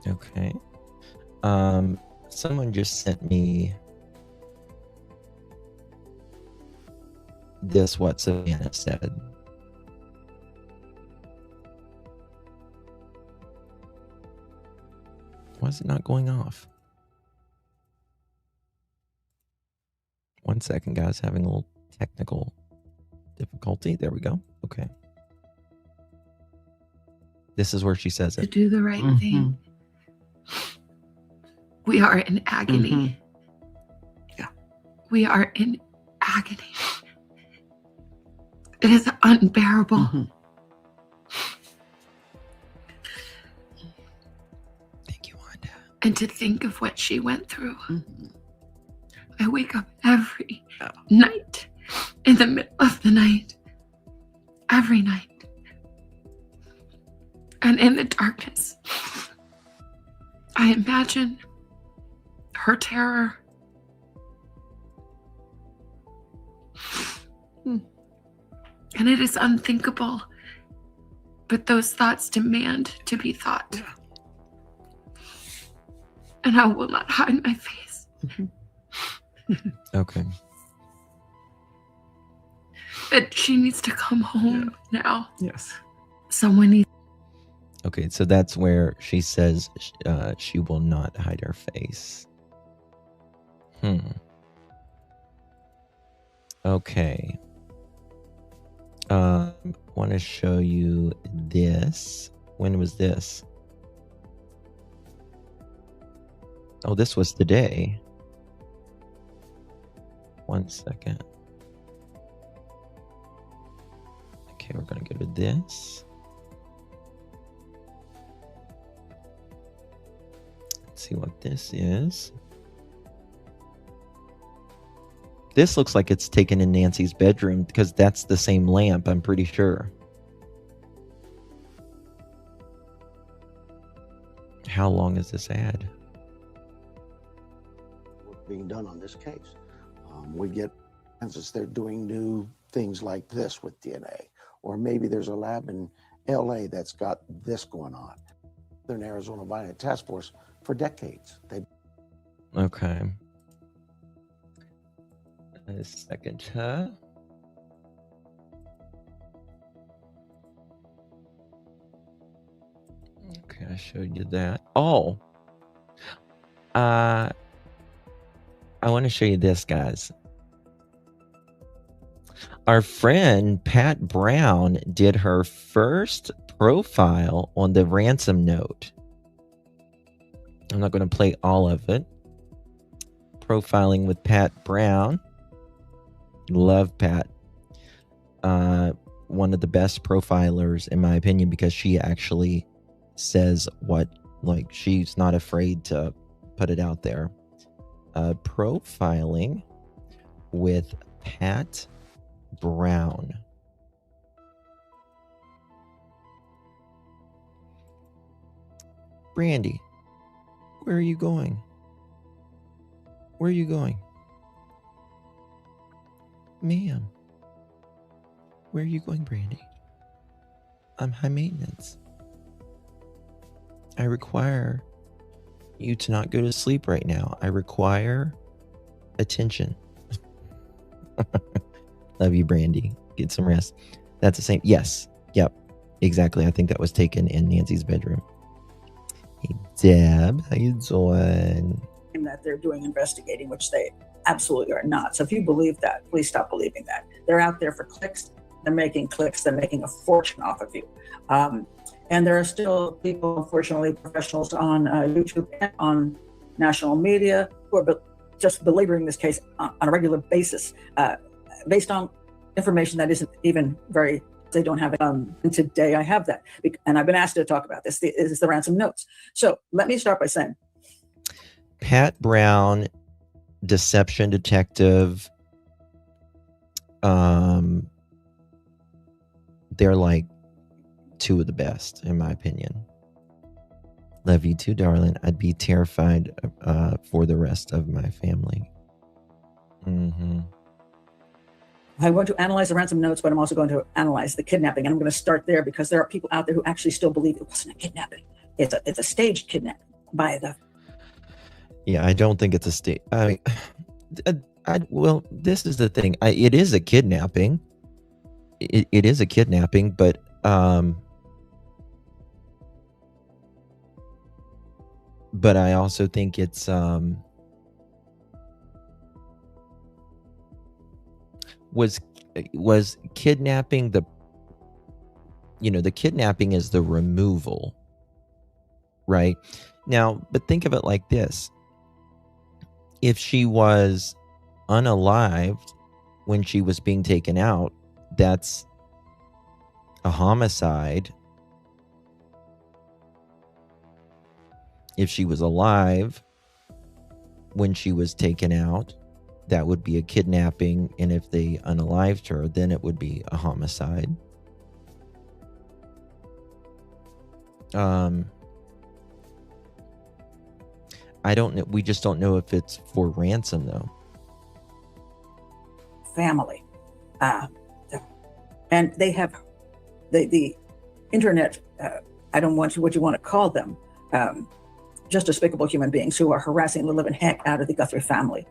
Okay. Someone just sent me this, what Savannah said. Why is it not going off? 1 second, guys. Having a little technical difficulty. There we go. Okay. This is where she says it. To do the right thing. We are in agony. Yeah. We are in agony. It is unbearable. Thank you, Wanda. And to think of what she went through. I wake up every night, in the middle of the night, every night. And in the darkness, I imagine her terror. And it is unthinkable, but those thoughts demand to be thought. and I will not hide my face. Okay. But she needs to come home now. Yes. Someone needs. Okay, so that's where she says she will not hide her face. Okay. Want to show you this. When was this? Oh, this was today. 1 second. Okay, we're going to go to this. Let's see what this is. This looks like it's taken in Nancy's bedroom because that's the same lamp, I'm pretty sure. How long is this ad? Work being done on this case. We get Kansas, they're doing new things like this with DNA. Or maybe there's a lab in LA that's got this going on. They're in Arizona Violent Task Force for decades. Okay. A second, huh? Okay, I showed you that. Oh. I want to show you this, guys. Our friend Pat Brown did her first profile on the Ransom note. I'm not going to play all of it. Profiling with Pat Brown. Love Pat. One of the best profilers, in my opinion, because she actually says what, like, she's not afraid to put it out there. Profiling with Pat Brown. Brandy, where are you going? Where are you going? Ma'am, where are you going, Brandy? I'm high maintenance. I require you to not go to sleep right now. I require attention. Love you, Brandy. Get some rest. That's the same. Yes. Yep. Exactly. I think that was taken in Nancy's bedroom. Hey, Deb. How you doing? That they're doing investigating, which they absolutely are not. So if you believe that, please stop believing that. They're out there for clicks. They're making clicks. They're making a fortune off of you. And there are still people, unfortunately, professionals on YouTube and on national media who are just belaboring this case on a regular basis, based on information that isn't even very, they don't have it. And today I have that. And I've been asked to talk about this. This is the Ransom notes. So let me start by saying, Pat Brown, deception detective. They're like two of the best, in my opinion. Love you too, darling. I'd be terrified for the rest of my family. I want to analyze the Ransom notes, but I'm also going to analyze the kidnapping. And I'm going to start there because there are people out there who actually still believe it wasn't a kidnapping. It's a staged kidnapping by the. Yeah, I don't think it's a state. Well, this is the thing. It is a kidnapping. It is a kidnapping, but I also think it's was kidnapping the kidnapping is the removal, right? Now, but think of it like this. If she was unalived when she was being taken out, that's a homicide. If she was alive when she was taken out, that would be a kidnapping. And if they unalived her, then it would be a homicide. I don't know. We just don't know if it's for ransom, though. Family. And they have the internet, I don't want what you want to call them, just despicable human beings who are harassing the living heck out of the Guthrie family,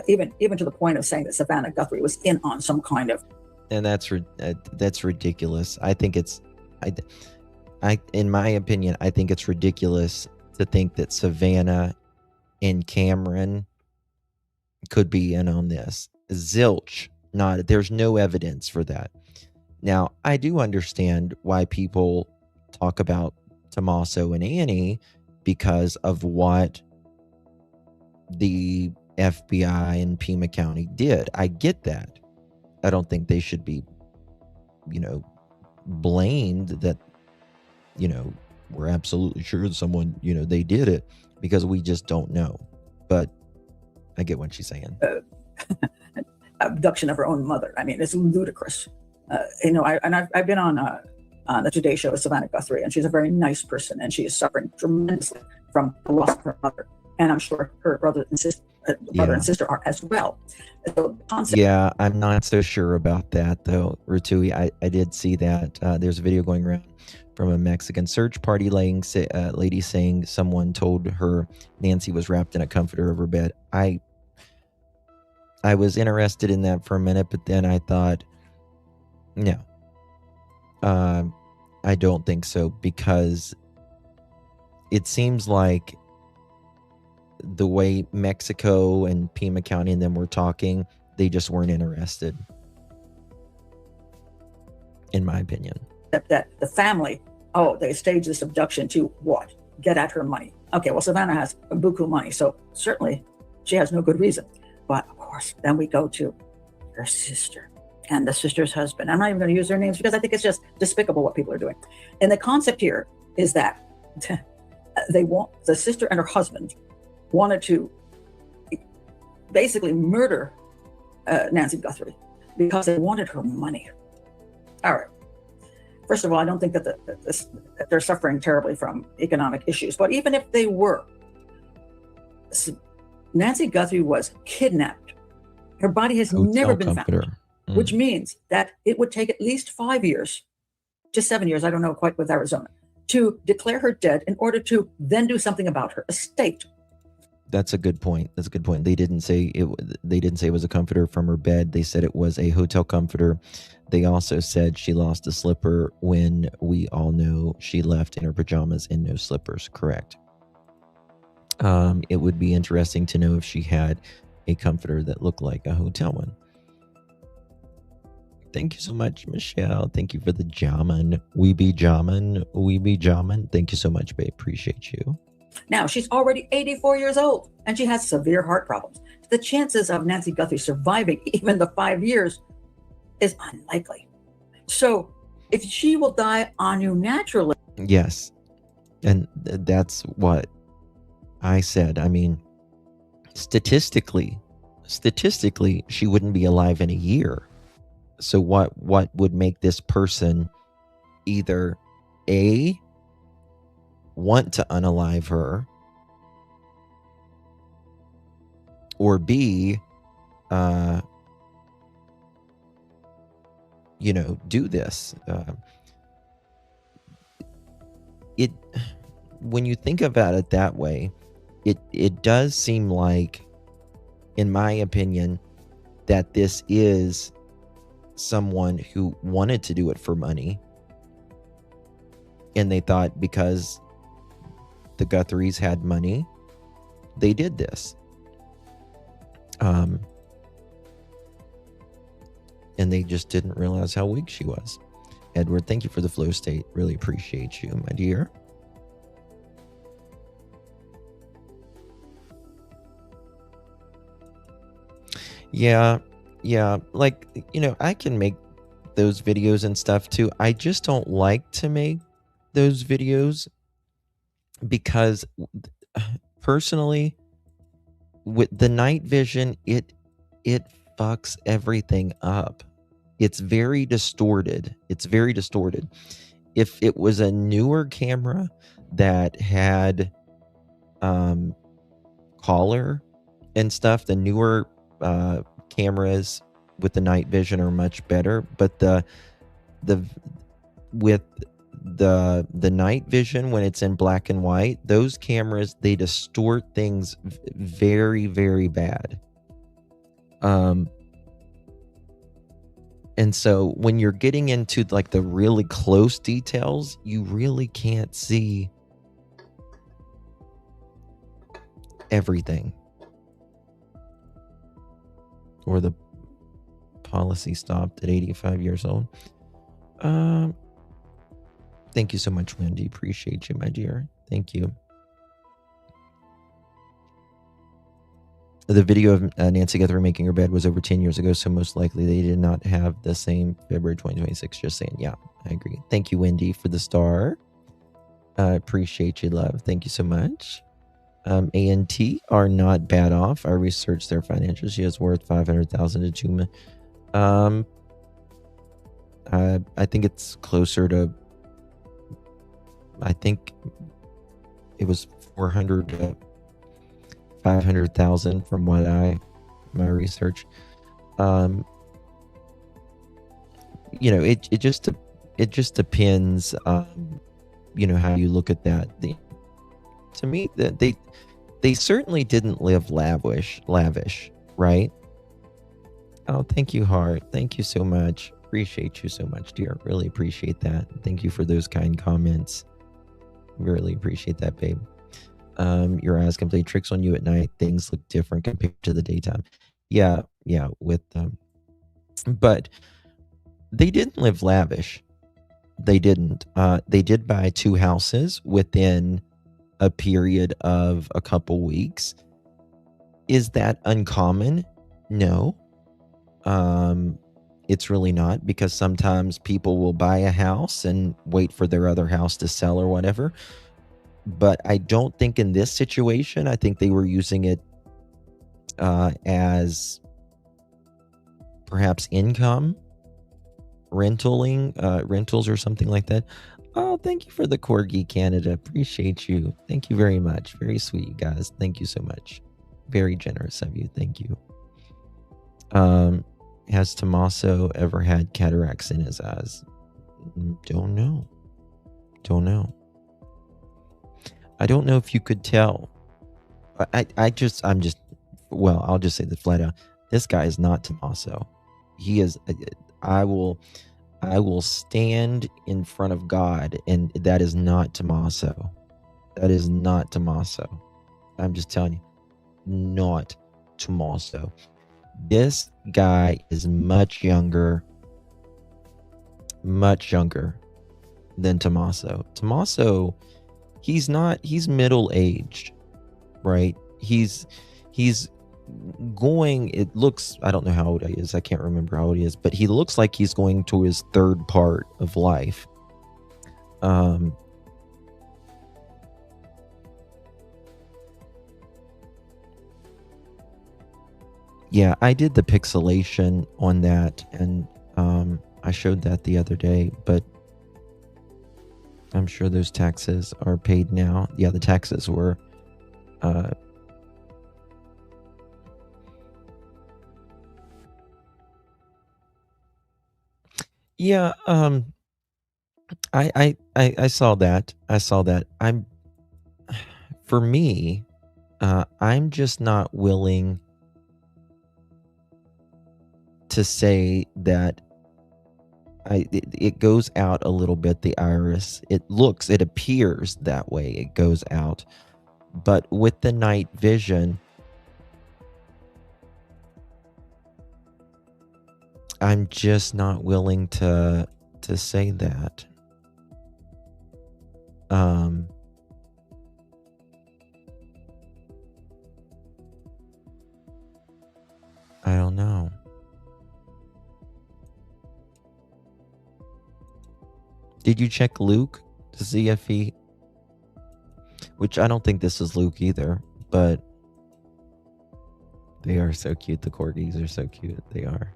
even to the point of saying that Savannah Guthrie was in on some kind of. And that's ridiculous. I think it's, in my opinion, I think it's ridiculous to think that Savannah and Cameron could be in on this. Zilch. There's no evidence for that. Now, I do understand why people talk about Tommaso and Annie because of what the FBI and Pima County did. I get that. I don't think they should be, blamed that, we're absolutely sure someone, they did it, because we just don't know. But I get what she's saying. Abduction of her own mother. I mean, it's ludicrous. I've been on the Today Show with Savannah Guthrie, and she's a very nice person, and she is suffering tremendously from the loss of her mother, and I'm sure her brother and sister are as well. So yeah, I'm not so sure about that though, Ratui. I did see that there's a video going around from a Mexican search party lady saying someone told her Nancy was wrapped in a comforter over bed. I was interested in that for a minute, but then I thought, no, I don't think so, because it seems like the way Mexico and Pima County and them were talking, they just weren't interested, in my opinion. That the family, they staged this abduction to what? Get at her money. Okay, well, Savannah has buku money, so certainly she has no good reason. But of course, then we go to her sister and the sister's husband. I'm not even going to use their names because I think it's just despicable what people are doing. And the concept here is that the sister and her husband wanted to basically murder Nancy Guthrie because they wanted her money. All right. First of all, I don't think that they're suffering terribly from economic issues. But even if they were, Nancy Guthrie was kidnapped. Her body has never been found, which means that it would take at least 5 years, just 7 years, I don't know quite with Arizona, to declare her dead in order to then do something about her estate. That's a good point. They didn't say it was a comforter from her bed. They said it was a hotel comforter. They also said she lost a slipper when we all know she left in her pajamas and no slippers. Correct. It would be interesting to know if she had a comforter that looked like a hotel one. Thank you so much, Michelle. Thank you for the jamming. We be jamming. Thank you so much, babe. Appreciate you. Now, she's already 84 years old, and she has severe heart problems. The chances of Nancy Guthrie surviving even the 5 years is unlikely. So, if she will die on you naturally... Yes, and that's what I said. I mean, statistically, she wouldn't be alive in a year. So what would make this person either A, want to unalive her, or B, do this? When you think about it that way, it does seem like, in my opinion, that this is someone who wanted to do it for money, and they thought because the Guthries had money, they did this. And they just didn't realize how weak she was. Edward, thank you for the flow state. Really appreciate you, my dear. Yeah. Like, I can make those videos and stuff too. I just don't like to make those videos because personally, with the night vision, it fucks everything up. It's very distorted. If it was a newer camera that had color and stuff, the newer cameras with the night vision are much better, but with the night vision, when it's in black and white, those cameras, they distort things very, very bad. And so when you're getting into like the really close details, you really can't see everything. Or the policy stopped at 85 years old. Thank you so much, Wendy. Appreciate you, my dear. Thank you. The video of Nancy Guthrie making her bed was over 10 years ago, so most likely they did not have the same February 2026. Just saying. Yeah, I agree. Thank you, Wendy, for the star. Appreciate you, love. Thank you so much. ANT are not bad off. I researched their financials. She is worth $500,000 to $2 million. I think it's closer to. I think it was 400 to 500,000 from what my research. You know, it just depends. You know how you look at that. To me, that they certainly didn't live lavish, right? Oh, thank you, Heart. Thank you so much. Appreciate you so much, dear. Really appreciate that. Thank you for those kind comments. Really appreciate that, babe. Your eyes can play tricks on you at night. Things look different compared to the daytime. Yeah, with but they didn't live lavish. They didn't. They did buy 2 houses within a period of a couple weeks. Is that uncommon? No. It's really not, because sometimes people will buy a house and wait for their other house to sell or whatever. But I don't think in this situation, I think they were using it as perhaps income, rentals or something like that. Oh, thank you for the Corgi, Canada. Appreciate you. Thank you very much. Very sweet, you guys. Thank you so much. Very generous of you. Thank you. Has Tommaso ever had cataracts in his eyes? Don't know. I don't know if you could tell. I'll just say the flat out. This guy is not Tommaso. He is. I will stand in front of God, and that is not Tommaso. That is not Tommaso. I'm just telling you, not Tommaso. This guy is much younger than Tommaso. Tommaso, he's middle-aged, right? He's going, it looks, I don't know how old he is. I can't remember how old he is, but he looks like he's going to his 3rd part of life. Yeah, I did the pixelation on that, and I showed that the other day, but I'm sure those taxes are paid now. Yeah, the taxes were yeah, I saw that. For me, I'm just not willing to say that it goes out a little bit, the iris. It appears that way, it goes out. But with the night vision, I'm just not willing to say that. I don't know. Did you check Luke to see if he... Which I don't think this is Luke either, but they are so cute. The corgis are so cute. They are.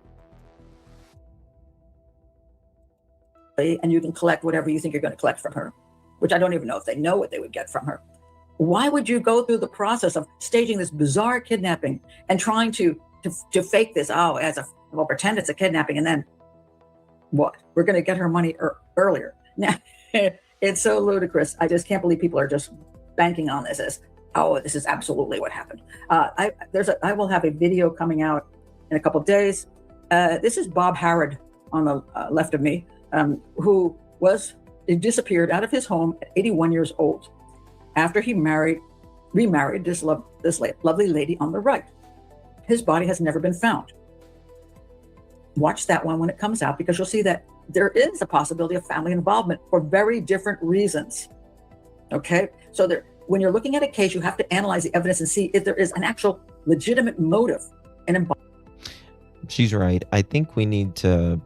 And you can collect whatever you think you're going to collect from her, which I don't even know if they know what they would get from her. Why would you go through the process of staging this bizarre kidnapping and trying to fake this? We'll pretend it's a kidnapping, and then what? We're going to get her money earlier. Now, It's so ludicrous. I just can't believe people are just banking on this as, oh, this is absolutely what happened. I will have a video coming out in a couple of days. This is Bob Harrod on the left of me, who disappeared out of his home at 81 years old after he remarried this lovely lady on the right. His body has never been found. Watch that one when it comes out, because you'll see that there is a possibility of family involvement for very different reasons. Okay, so when you're looking at a case, you have to analyze the evidence and see if there is an actual legitimate motive and involvement. She's right. I think we need to,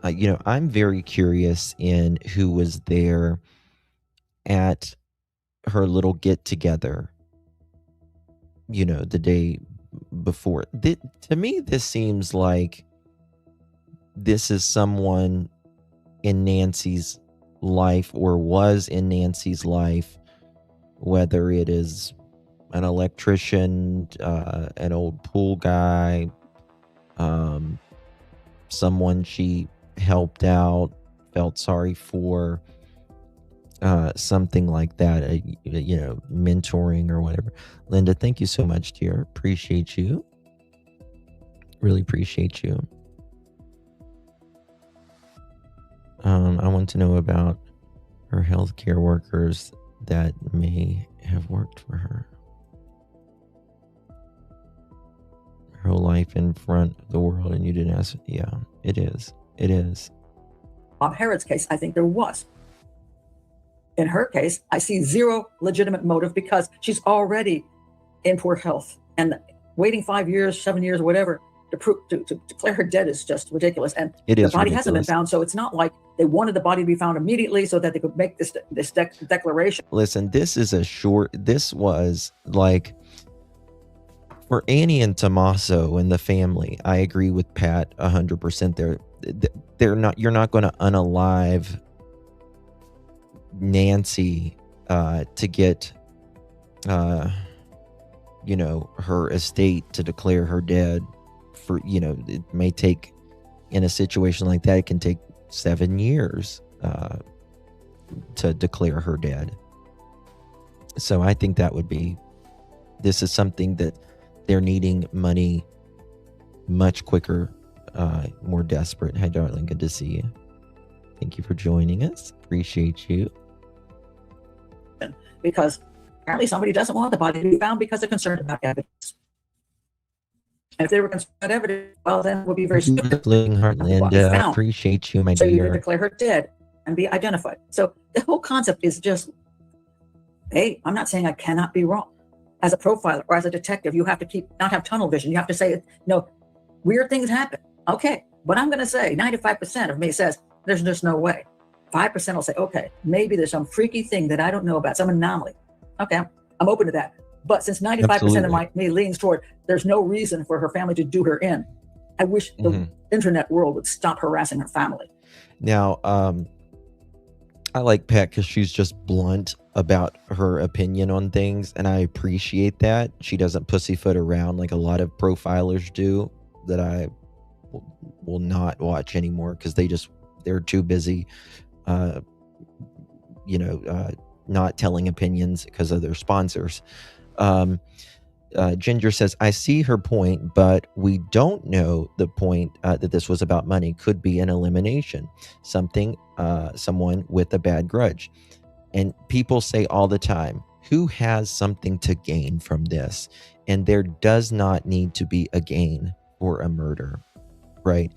I'm very curious in who was there at her little get together, the day before. To me, this seems like this is someone in Nancy's life, or was in Nancy's life, whether it is an electrician, an old pool guy, someone she helped out, felt sorry for, something like that, mentoring or whatever. Linda, thank you so much, dear. Appreciate you. Really appreciate you. I want to know about her healthcare workers that may have worked for her. Her whole life in front of the world, and you didn't ask. Yeah, it is. It is. Bob Harrod's case, I think there was. In her case, I see zero legitimate motive, because she's already in poor health, and waiting 5 years, 7 years, whatever, to declare her dead is just ridiculous. And the body hasn't been found, so it's not like they wanted the body to be found immediately so that they could make this declaration. Listen, this was like, for Annie and Tommaso and the family, I agree with Pat 100%. You're not going to unalive Nancy to get her estate to declare her dead. For it may take, in a situation like that, it can take 7 years to declare her dead. So I think this is something that they're needing money much quicker, more desperate. Hi, darling. Good to see you. Thank you for joining us. Appreciate you. Because apparently somebody doesn't want the body to be found because they're concerned about evidence. And if they were concerned about evidence, well, then it would be very stupid. Linda, I appreciate you, my so dear. you declare her dead and be identified. So the whole concept is just, hey, I'm not saying I cannot be wrong. As a profiler or as a detective, you have to not have tunnel vision. You have to say, no, weird things happen. Okay, but I'm going to say 95% of me says there's just no way. 5% will say, okay, maybe there's some freaky thing that I don't know about, some anomaly. Okay, I'm open to that. But since 95% of me leans toward there's no reason for her family to do her in, I wish the internet world would stop harassing her family. Now, I like Pat because she's just blunt about her opinion on things, and I appreciate that. She doesn't pussyfoot around like a lot of profilers do that I will not watch anymore because they're too busy, not telling opinions because of their sponsors. Ginger says, I see her point, but we don't know the point that this was about money. Could be an elimination, someone with a bad grudge. And people say all the time, who has something to gain from this? And there does not need to be a gain for a murder, right?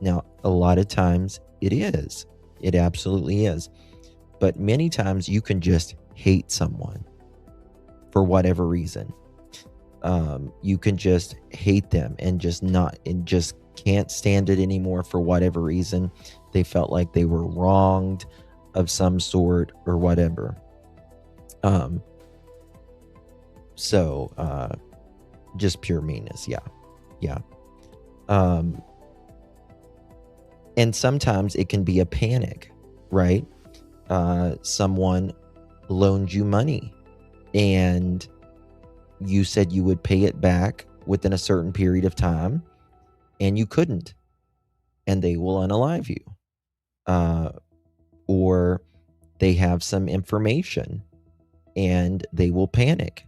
Now, a lot of times it is. It absolutely is. But many times you can just hate someone for whatever reason. You can just hate them and just can't stand it anymore for whatever reason. They felt like they were wronged of some sort or whatever. Just pure meanness. Yeah. And sometimes it can be a panic, right? Someone loaned you money and you said you would pay it back within a certain period of time and you couldn't, and they will unalive you. or they have some information and they will panic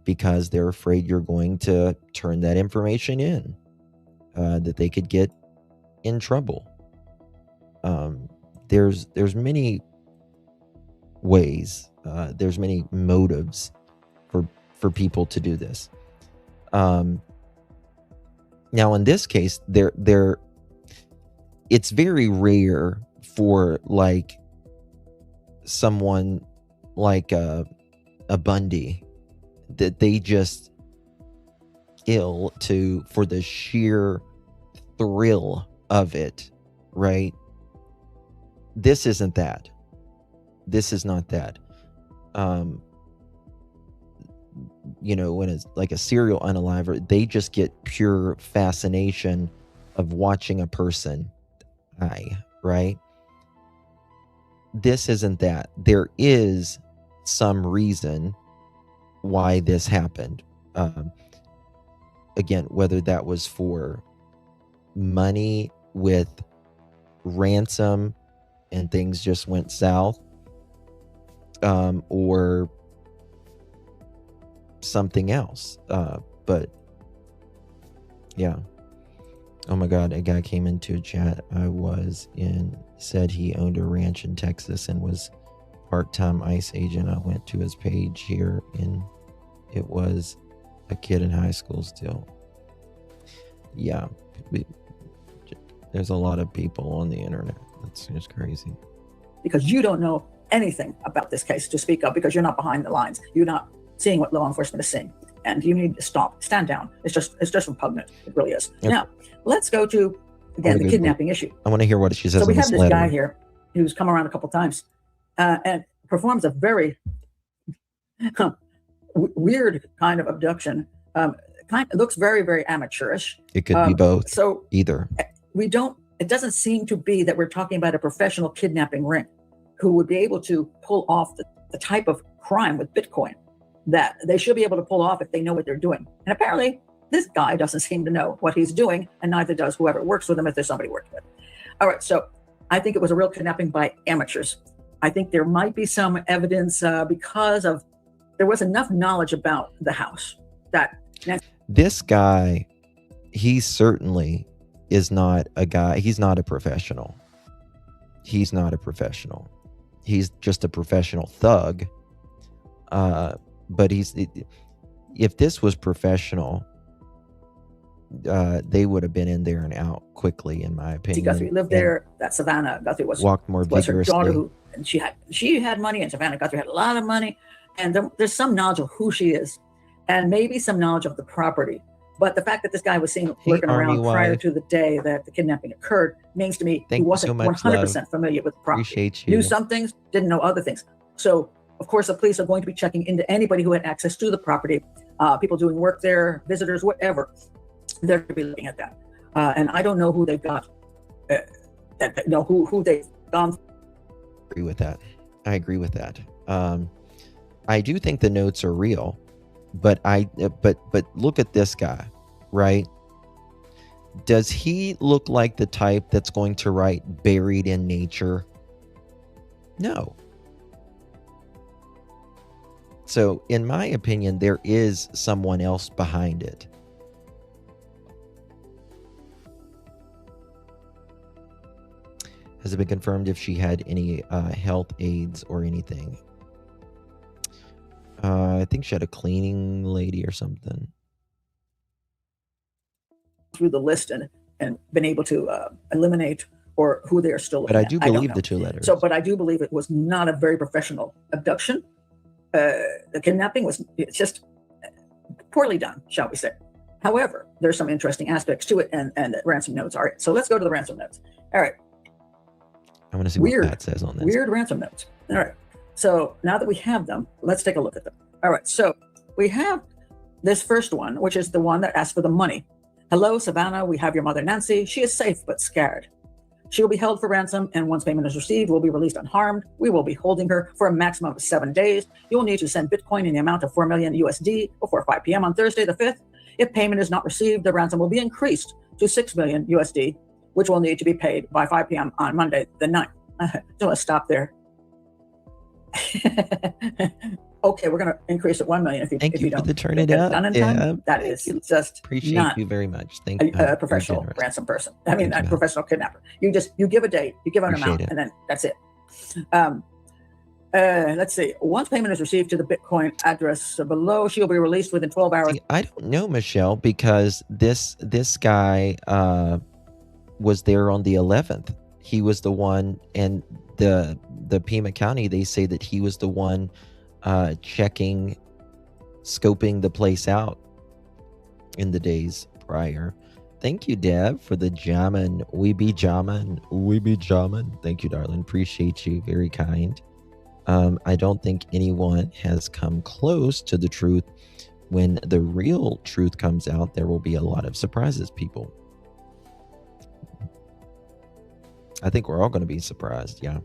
because they're afraid you're going to turn that information in, that they could get in trouble. There's many ways, there's many motives for people to do this. Now in this case, it's very rare for like someone like a Bundy that they just kill for the sheer thrill of it, right? This isn't that. This is not that. When it's like a serial unaliver, they just get pure fascination of watching a person die, right? This isn't that. There is some reason why this happened. Again, whether that was for money with Ransom and things just went south, or something else. But yeah. Oh my God, a guy came into a chat said he owned a ranch in Texas and was part-time ICE agent. I went to his page here and it was a kid in high school still. Yeah. There's a lot of people on the internet. That's just crazy. Because you don't know anything about this case to speak of, because you're not behind the lines. You're not seeing what law enforcement is seeing. And you need to stand down. It's just repugnant. It really is. Yep. Now, let's go to, again, the kidnapping issue. I want to hear what she says. So we in have this letter. guy here who's come around a couple times and performs a very weird kind of abduction. It looks very, very amateurish. It could be both. So either. It doesn't seem to be that we're talking about a professional kidnapping ring who would be able to pull off the type of crime with Bitcoin that they should be able to pull off if they know what they're doing. And apparently this guy doesn't seem to know what he's doing, and neither does whoever works with him, if there's somebody working with him. All right, so I think it was a real kidnapping by amateurs. I think there might be some evidence because there was enough knowledge about the house that this guy, he certainly is not a guy. He's not a professional. He's not a professional. He's just a professional thug. But if this was professional, they would have been in there and out quickly, in my opinion. Guthrie lived there. That Savannah Guthrie was walked more vigorously. Her daughter, and she had money, and Savannah Guthrie had a lot of money, and there's some knowledge of who she is, and maybe some knowledge of the property. But the fact that this guy was seen lurking around prior to the day that the kidnapping occurred means to me he wasn't 100% familiar with the property. Appreciate you. Knew some things, didn't know other things. So, of course, the police are going to be checking into anybody who had access to the property, people doing work there, visitors, whatever. They're going to be looking at that. And I don't know who they've got, who they've gone. I agree with that. I agree with that. I do think the notes are real. But look at this guy, right? Does he look like the type that's going to write "buried in nature"? No. So, in my opinion, there is someone else behind it. Has it been confirmed if she had any health aids or anything? I think she had a cleaning lady or something. Through the list and been able to eliminate or who they are still looking But I at. do believe the two letters. But I do believe it was not a very professional abduction. The kidnapping was just poorly done, shall we say. However, there's some interesting aspects to it, and the ransom notes are it. So let's go to the ransom notes. All right. I want to see what that says on this. Weird ransom notes. All right. So now that we have them, let's take a look at them. All right. So we have this first one, which is the one that asks for the money. Hello, Savannah. We have your mother, Nancy. She is safe but scared. She will be held for ransom, and once payment is received, will be released unharmed. We will be holding her for a maximum of 7 days. You will need to send Bitcoin in the amount of 4 million USD before 5 p.m. on Thursday the 5th. If payment is not received, the ransom will be increased to 6 million USD, which will need to be paid by 5 p.m. on Monday the 9th. just want to stop there. Okay, we're going to increase it $1 million if you don't for the turn get it up. done in time. That is just Appreciate not you very much. Thank you. a professional ransom person. I mean, a professional kidnapper. You give a date, you give an amount, and then that's it. Let's see. Once payment is received to the Bitcoin address below, she will be released within 12 hours. See, I don't know, Michelle, because this guy was there on the 11th. He was the one, and the Pima County, they say that he was the one scoping the place out in the days prior. Thank you, Deb, for the jamming. We be jamming. Thank you, darling. Appreciate you. Very kind. I don't think anyone has come close to the truth. When the real truth comes out, there will be a lot of surprises, people. I think we're all going to be surprised. Yeah.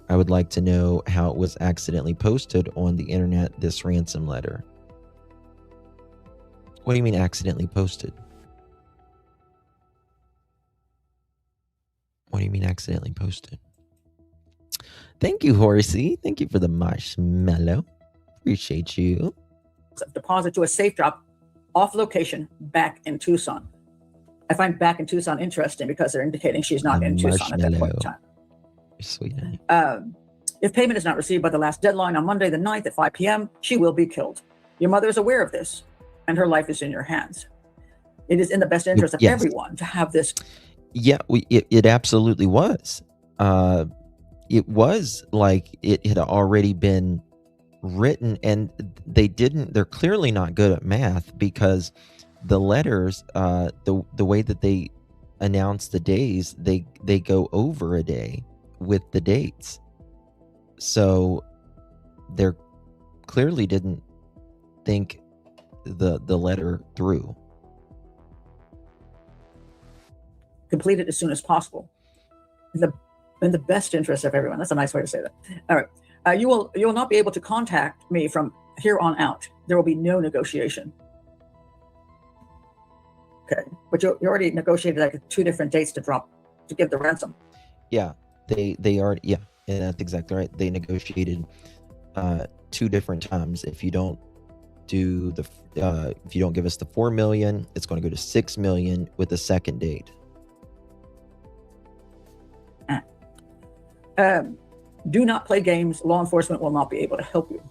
I would like to know how it was accidentally posted on the internet, this ransom letter. What do you mean accidentally posted? What do you mean accidentally posted? Thank you, Horsey. Thank you for the marshmallow. Appreciate you. Deposit to a safe drop off location back in Tucson. I find back in Tucson interesting because they're indicating she's not in Tucson at that point in time. Sweet. If payment is not received by the last deadline on Monday the 9th at 5 p.m., she will be killed. Your mother is aware of this, and her life is in your hands. It is in the best interest of everyone to have this. Yeah, it absolutely was. It was like it had already been written, and they're clearly not good at math, because the letters, the way that they announce the days, they go over a day with the dates. So they're clearly didn't think the letter through. Completed as soon as possible. In the best interest of everyone. That's a nice way to say that. All right. You will not be able to contact me from here on out. There will be no negotiation. Okay. But you already negotiated like 2 different dates to give the ransom. Yeah. They already, yeah, and that's exactly right. They negotiated 2 different times. If you don't do if you don't give us the 4 million, it's going to go to 6 million with a second date. Do not play games. Law enforcement will not be able to help you.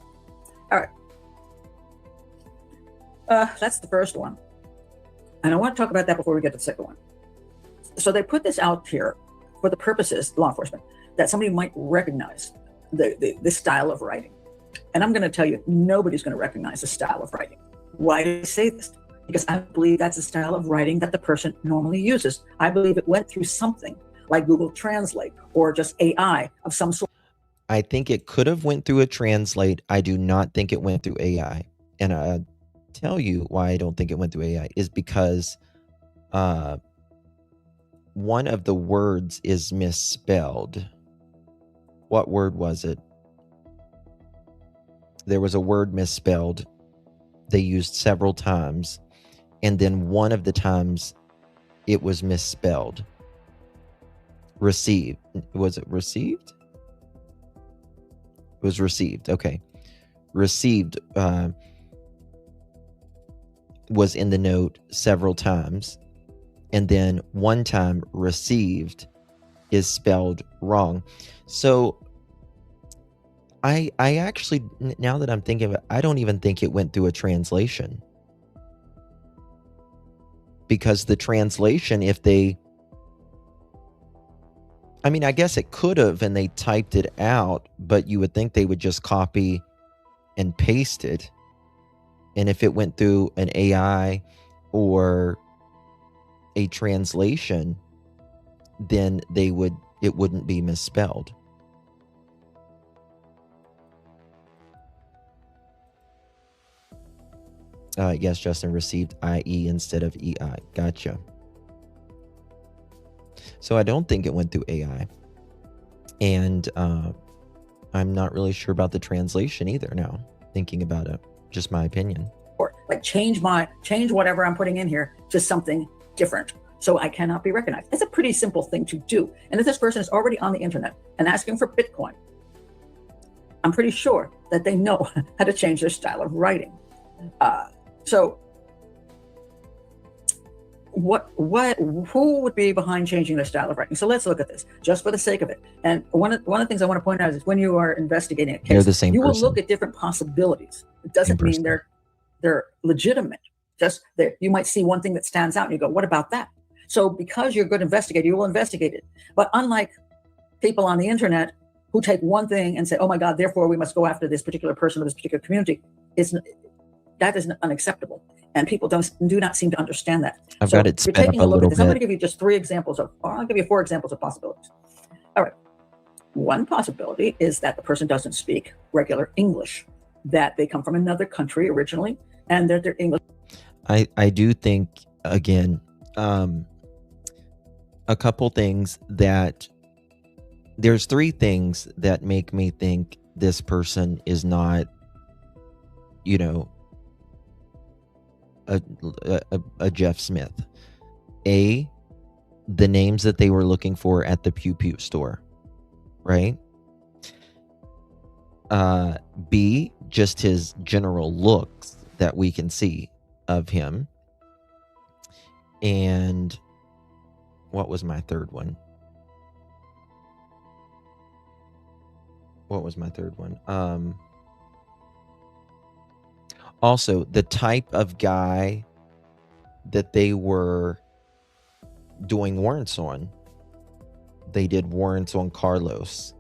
All right. That's the first one. And I want to talk about that before we get to the second one. So they put this out here for the purposes, law enforcement, that somebody might recognize this style of writing. And I'm going to tell you, nobody's going to recognize the style of writing. Why do I say this? Because I believe that's the style of writing that the person normally uses. I believe it went through something like Google Translate or just AI of some sort. I think it could have went through a translate. I do not think it went through AI. And I'll tell you why I don't think it went through AI is because one of the words is misspelled. What word was it? There was a word misspelled. They used several times. And then one of the times it was misspelled. Received. Was it received? It was received. Okay. Received was in the note several times. And then one time received is spelled wrong. So I actually, now that I'm thinking of it, I don't even think it went through a translation. Because the translation, I guess it could have, and they typed it out, but you would think they would just copy and paste it. And if it went through an AI or a translation, then it wouldn't be misspelled. Yes, Justin, received IE instead of EI. Gotcha. So I don't think it went through AI. And I'm not really sure about the translation either now, thinking about it. Just my opinion. Or like change whatever I'm putting in here to something different. So I cannot be recognized. It's a pretty simple thing to do. And if this person is already on the internet and asking for Bitcoin, I'm pretty sure that they know how to change their style of writing. So who would be behind changing their style of writing? So let's look at this just for the sake of it. And one of the things I want to point out is when you are investigating a case, They're the same you will person. look at different possibilities. It doesn't mean they're legitimate. Just that you might see one thing that stands out and you go, what about that? So because you're a good investigator, you will investigate it. But unlike people on the internet who take one thing and say, oh my God, therefore we must go after this particular person or this particular community, that is unacceptable. And people do not seem to understand that. I've got it sped up a little bit. I'm going to give you just 4 examples of possibilities. All right. One possibility is that the person doesn't speak regular English, that they come from another country originally, and that their English. I do think, again, a couple things that there's 3 things that make me think this person is not, you know, a Jeff Smith. A, the names that they were looking for at the Pew Pew store, right? B, just his general looks that we can see of him. And what was my third one? Also, the type of guy that they were doing warrants on. They did warrants on Carlos,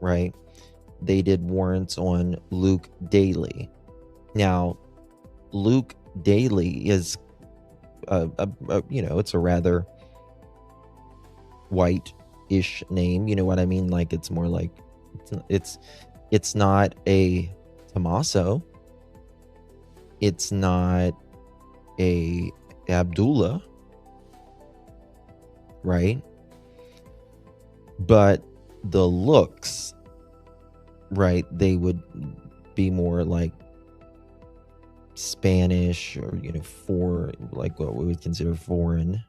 right? They did warrants on Luke Daly. Now, Luke Daly is, you know, it's a rather white-ish name. You know what I mean? Like, it's more like, it's not a Tommaso. It's not a Abdullah, right? But the looks, right, they would be more like Spanish or, you know, like what we would consider foreign.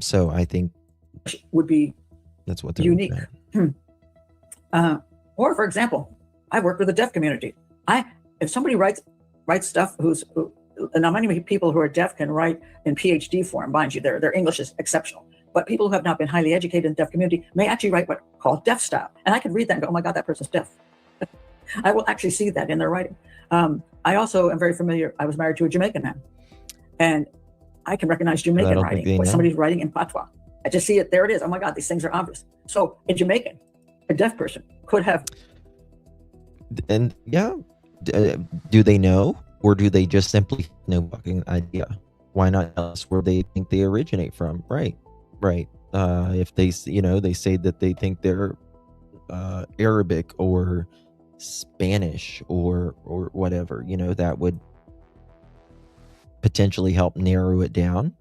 So I think would be that's what they're unique. Or for example, I work with the deaf community. If somebody writes stuff now many people who are deaf can write in PhD form, mind you, their English is exceptional. But people who have not been highly educated in the deaf community may actually write what called deaf style. And I can read that and go, oh my God, that person's deaf. I will actually see that in their writing. I also am very familiar. I was married to a Jamaican man, and I can recognize Jamaican writing when somebody's writing in patois. I just see it. There it is. Oh my God, these things are obvious. So a Jamaican, a deaf person could have. And yeah, do they know, or do they just simply no fucking idea? Why not tell us where they think they originate from? Right. If they, you know, they say that they think they're Arabic or Spanish or whatever, you know, that would potentially help narrow it down.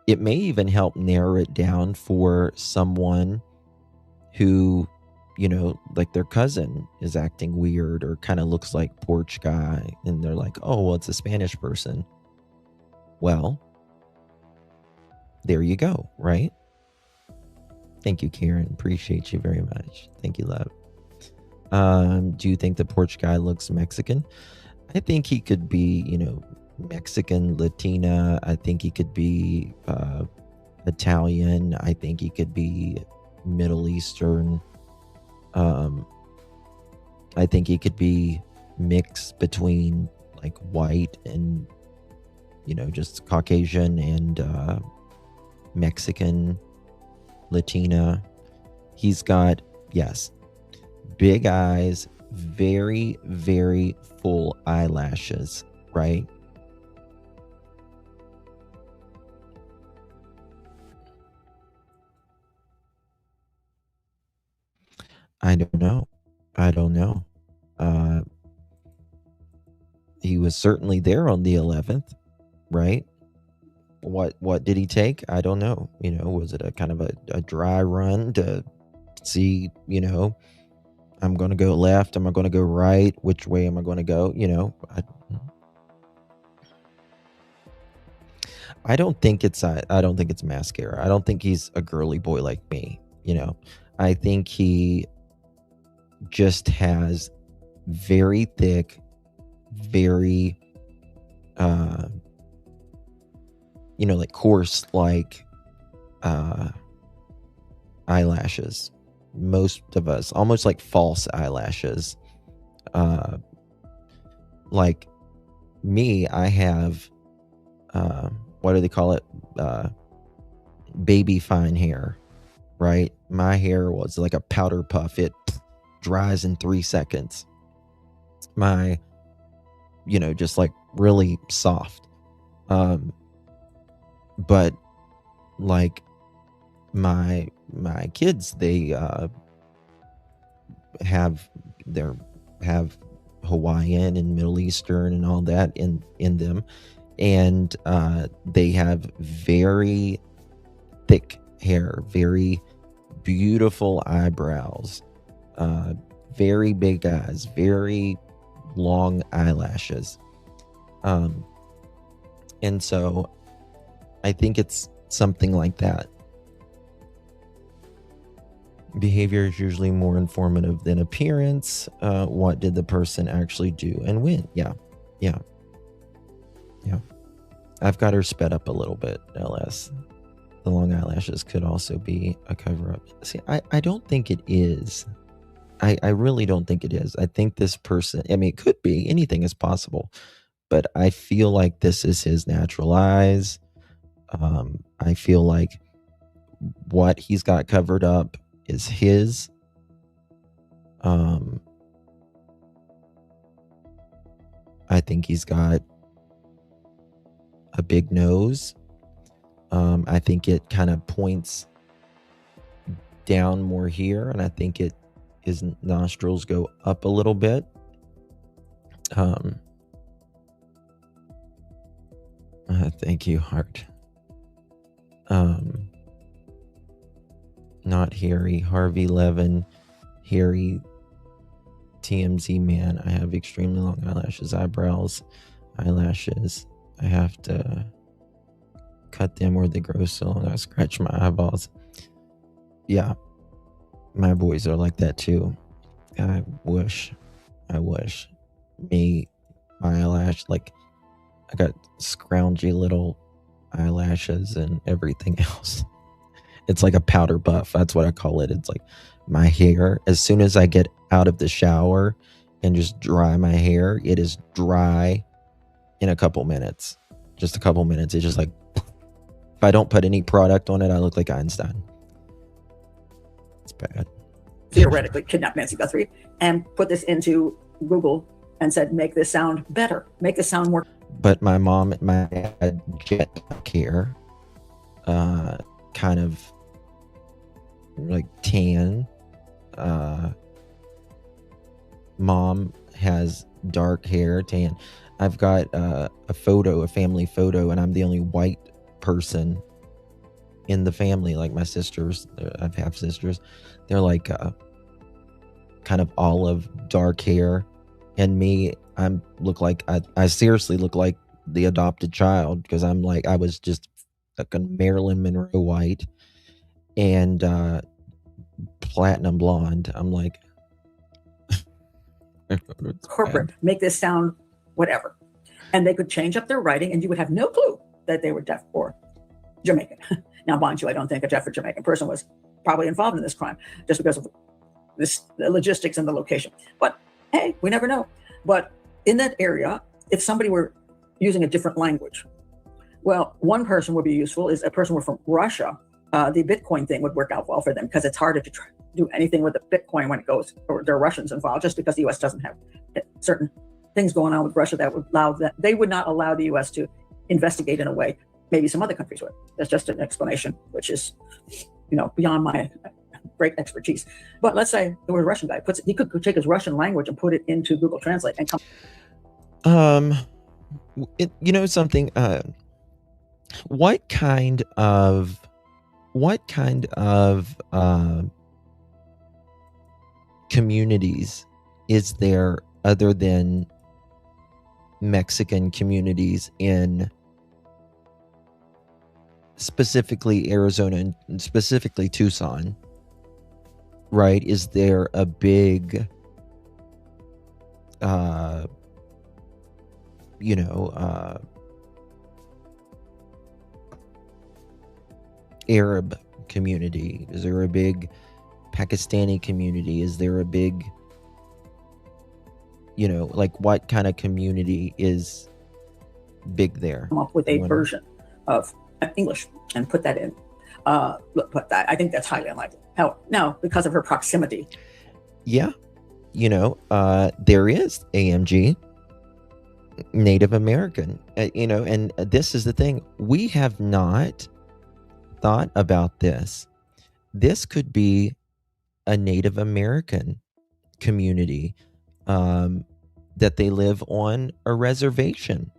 It may even help narrow it down for someone who, you know, like their cousin is acting weird or kind of looks like porch guy, and they're like, oh, well, it's a Spanish person. Well, there you go, right? Thank you, Karen. Appreciate you very much. Thank you, love. Do you think the porch guy looks Mexican? I think he could be, you know, Mexican, Latina. I think he could be Italian. I think he could be Middle Eastern. I think he could be mixed between like white and, you know, just Caucasian and Mexican, Latina. He's got, yes, big eyes, very, very full eyelashes, right? I don't know. He was certainly there on the 11th, right? What did he take? I don't know. You know, was it a kind of a dry run to see, you know, I'm going to go left, am I going to go right? Which way am I going to go? You know, I don't think it's mascara. I don't think he's a girly boy like me. You know, I think he just has very thick, very, like coarse, like, eyelashes. Most of us, almost like false eyelashes. Like me, I have, what do they call it? Baby fine hair, right? My hair was like a powder puff. It dries in 3 seconds. My, just like really soft. But like my kids, they have Hawaiian and Middle Eastern and all that in them, and they have very thick hair, very beautiful eyebrows, very big eyes, very long eyelashes, and so I think it's something like that. Behavior is usually more informative than appearance. What did the person actually do and when? Yeah. I've got her sped up a little bit, LS. The long eyelashes could also be a cover-up. See, I don't think it is. I really don't think it is. I think this person, I mean, it could be. Anything is possible. But I feel like this is his natural eyes. I feel like what he's got covered up is his. I think he's got a big nose. I think it kind of points down more here, and I think his nostrils go up a little bit. Thank you, Heart. Not Harry. Harvey Levin. Harry TMZ man. I have extremely long eyelashes, eyebrows, eyelashes. I have to cut them where they grow so long I scratch my eyeballs. Yeah. My boys are like that too. I wish. Me, my eyelash, like I got scroungy little eyelashes and everything else. It's like a powder puff. That's what I call it. It's like my hair, as soon as I get out of the shower and just dry my hair, it is dry in a couple minutes. Just a couple minutes. It's just like, if I don't put any product on it, I look like Einstein. It's bad. Theoretically kidnapped Nancy Guthrie and put this into Google and said, make this sound better. Make this sound more. But my mom and my dad jet black hair, kind of like tan. Mom has dark hair, tan. I've got a family photo, and I'm the only white person in the family. Like my sisters, I have sisters. They're like kind of olive, dark hair, and me, I seriously look like the adopted child, because I was just like a Marilyn Monroe white and platinum blonde. I'm like corporate. Make this sound whatever, and they could change up their writing, and you would have no clue that they were deaf or Jamaican. Now, mind you, I don't think a deaf or Jamaican person was probably involved in this crime, just because of the logistics and the location. But hey, we never know. But in that area, if somebody were using a different language, well, one person would be useful is a person were from Russia. The Bitcoin thing would work out well for them, because it's harder to do anything with the Bitcoin when it goes, or there are Russians involved, just because the U.S. doesn't have certain things going on with Russia that would allow that. They would not allow the U.S. to investigate in a way maybe some other countries would. That's just an explanation, which is, beyond my great expertise. But let's say there was a Russian guy, he could take his Russian language and put it into Google Translate and come. Something. What kind of communities is there other than Mexican communities in specifically Arizona and specifically Tucson, right? Is there a big, Arab community? Is there a big Pakistani community? Is there a big, like what kind of community is big there? Come up with a version of English and put that in. But I think that's highly unlikely. How now, because of her proximity. Yeah, there is AMG, Native American, and this is the thing. We have not thought about this. This could be a Native American community, that they live on a reservation,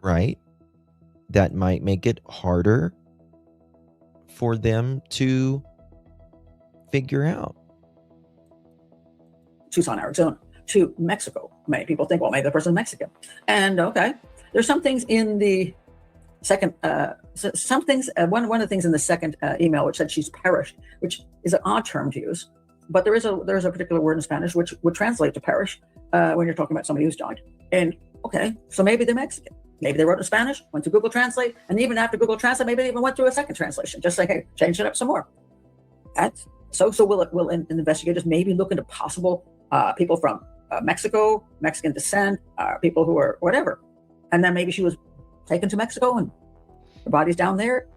right? That might make it harder for them to figure out. Tucson, Arizona, to Mexico. Many people think, well, maybe the person's Mexican. And okay, there's some things in the second, one of the things in the second email which said she's perished, which is an odd term to use, but there is a particular word in Spanish which would translate to perish when you're talking about somebody who's died. And okay, so maybe they're Mexican. Maybe they wrote in Spanish, went to Google Translate, and even after Google Translate, maybe they even went through a second translation, just like, hey, change it up some more. So will investigators maybe look into possible people from Mexico, Mexican descent, people who are whatever, and then maybe she was taken to Mexico and her body's down there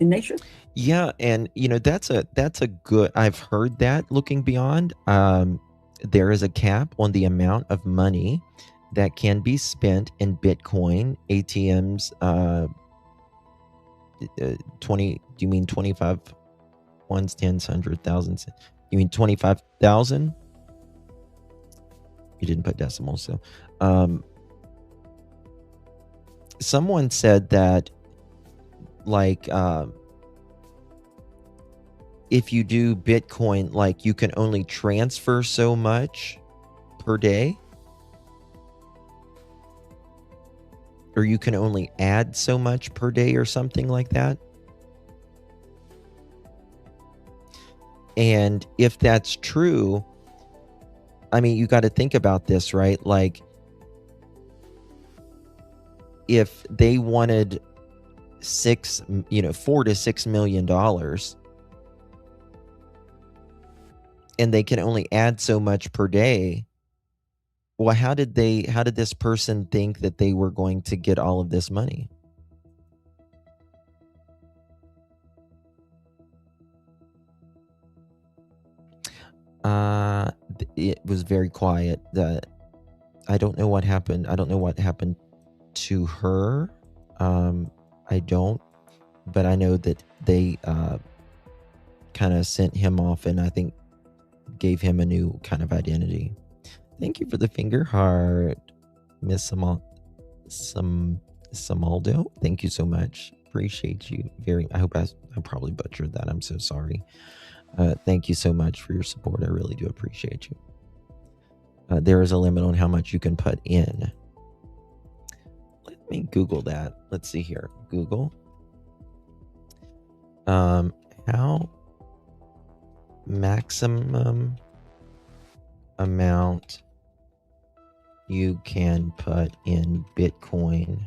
in nature. Yeah, and that's a good. I've heard that. Looking beyond, there is a cap on the amount of money that can be spent in Bitcoin ATMs. 20. Do you mean 25 ones, tens, 100,000? You mean 25,000? You didn't put decimals, so. Someone said that, like, if you do Bitcoin, like, you can only transfer so much per day, or you can only add so much per day or something like that. And if that's true, I mean, you got to think about this, right? Like, if they wanted $4 to $6 million, and they can only add so much per day, well, how did this person think that they were going to get all of this money? It was very quiet. I don't know what happened. I don't know what happened to her. I don't, but I know that they kind of sent him off, and I think gave him a new kind of identity. Thank you for the finger heart, Miss Samaldo. Thank you so much. Appreciate you very. I hope I probably butchered that. I'm so sorry. Thank you so much for your support. I really do appreciate you. There is a limit on how much you can put in. Let me Google that. Let's see here. Google. How maximum amount you can put in Bitcoin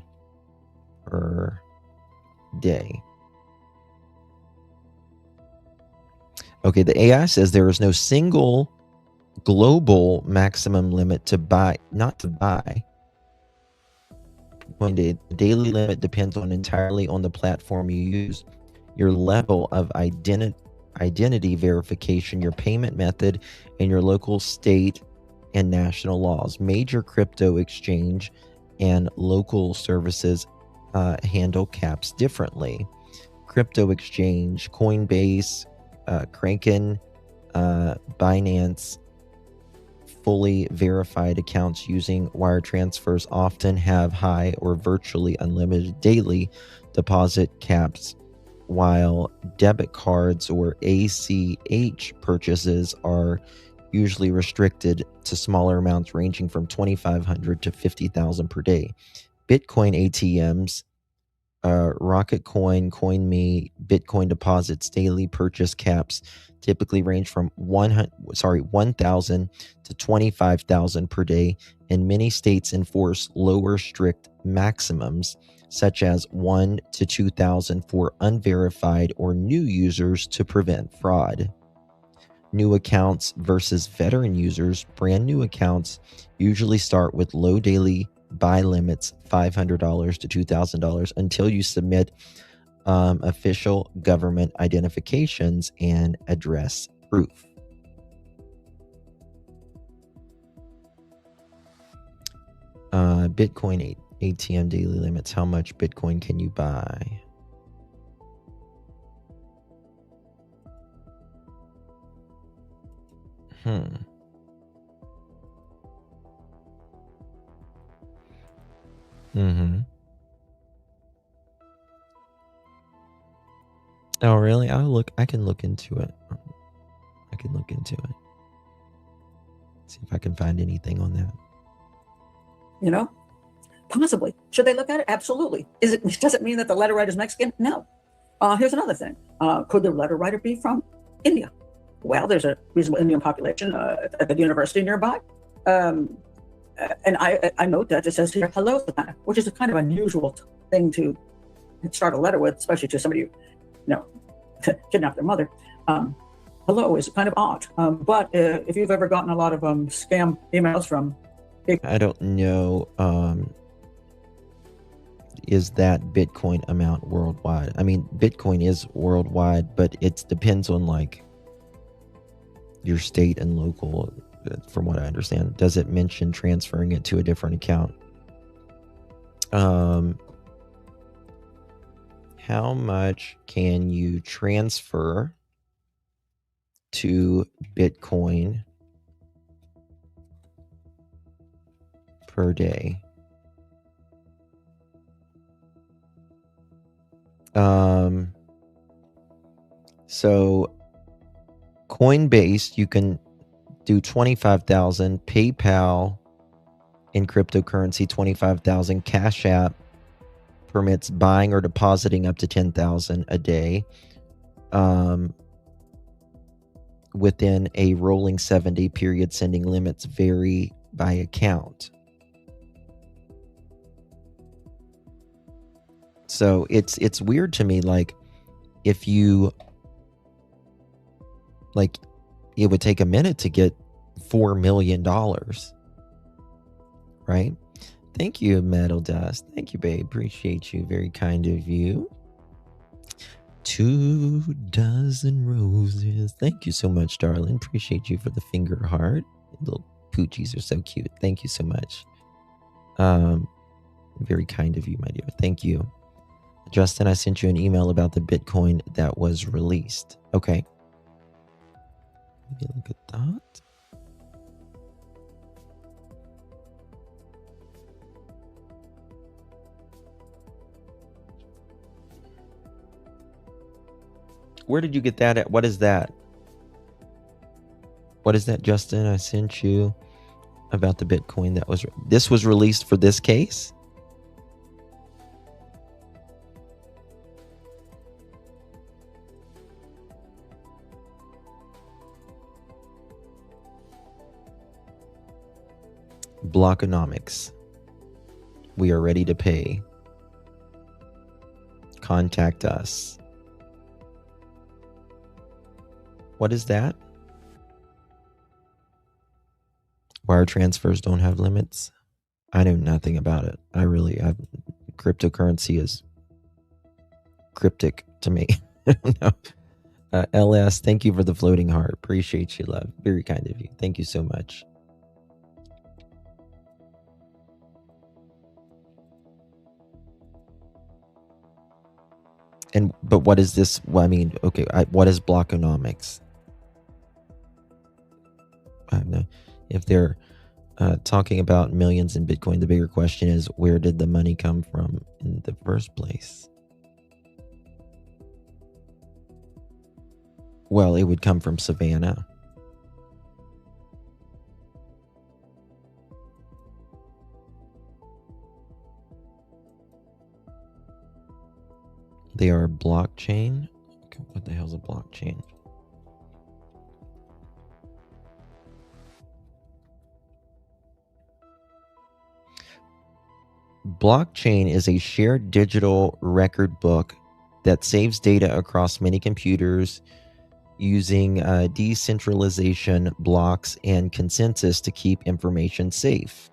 per day. Okay, the AI says there is no single global maximum limit to buy, not to buy. When the daily limit depends entirely on the platform you use, your level of identity verification, your payment method, and your local, state, and national laws. Major crypto exchange and local services handle caps differently. Crypto exchange, Coinbase, Kraken, Binance, fully verified accounts using wire transfers often have high or virtually unlimited daily deposit caps, while debit cards or ACH purchases are usually restricted to smaller amounts ranging from $2,500 to $50,000 per day. Bitcoin ATMs Rocket Coin, CoinMe, Bitcoin deposits, daily purchase caps typically range from 1,000 to 25,000 per day, and many states enforce lower strict maximums, such as 1 to 2,000 for unverified or new users to prevent fraud. New accounts versus veteran users. Brand new accounts usually start with low daily buy limits, $500 to $2,000, until you submit official government identifications and address proof. Bitcoin ATM daily limits. How much Bitcoin can you buy? Oh, really? I can look into it. See if I can find anything on that. You know, possibly. Should they look at it? Absolutely. Does it mean that the letter writer is Mexican? No. Here's another thing. Could the letter writer be from India? Well, there's a reasonable Indian population at the university nearby. And I note that it says here, hello, Savannah, which is a kind of unusual thing to start a letter with, especially to somebody who, kidnapped their mother. Hello is kind of odd. But if you've ever gotten a lot of scam emails from I don't know, is that Bitcoin amount worldwide? I mean, Bitcoin is worldwide, but it depends on like your state and local, from what I understand. Does it mention transferring it to a different account? How much can you transfer to Bitcoin per day? So Coinbase, you can do 25,000, PayPal in cryptocurrency 25,000, Cash App permits buying or depositing up to 10,000 a day. Within a rolling 7-day period, sending limits vary by account. So it's weird to me, like, if you, like, it would take a minute to get $4 million, right? Thank you, Metal Dust. Thank you, babe. Appreciate you. Very kind of you. 2 dozen roses. Thank you so much, darling. Appreciate you for the finger heart. Little poochies are so cute. Thank you so much. Very kind of you, my dear. Thank you. Justin, I sent you an email about the Bitcoin that was released. Okay. Let me look at that. Where did you get that at? What is that? What is that, Justin? I sent you about the Bitcoin that was... This was released for this case? Blockonomics. We are ready to pay. Contact us. What is that? Wire transfers don't have limits. I know nothing about it. Cryptocurrency is cryptic to me. No. LS, thank you for the floating heart. Appreciate you, love. Very kind of you. Thank you so much. But what is this? Well, I mean, okay, what is blockonomics? I don't know. If they're talking about millions in Bitcoin, the bigger question is, where did the money come from in the first place? Well, it would come from Savannah. They are blockchain. Okay, what the hell's a blockchain? Blockchain is a shared digital record book that saves data across many computers using decentralization, blocks, and consensus to keep information safe.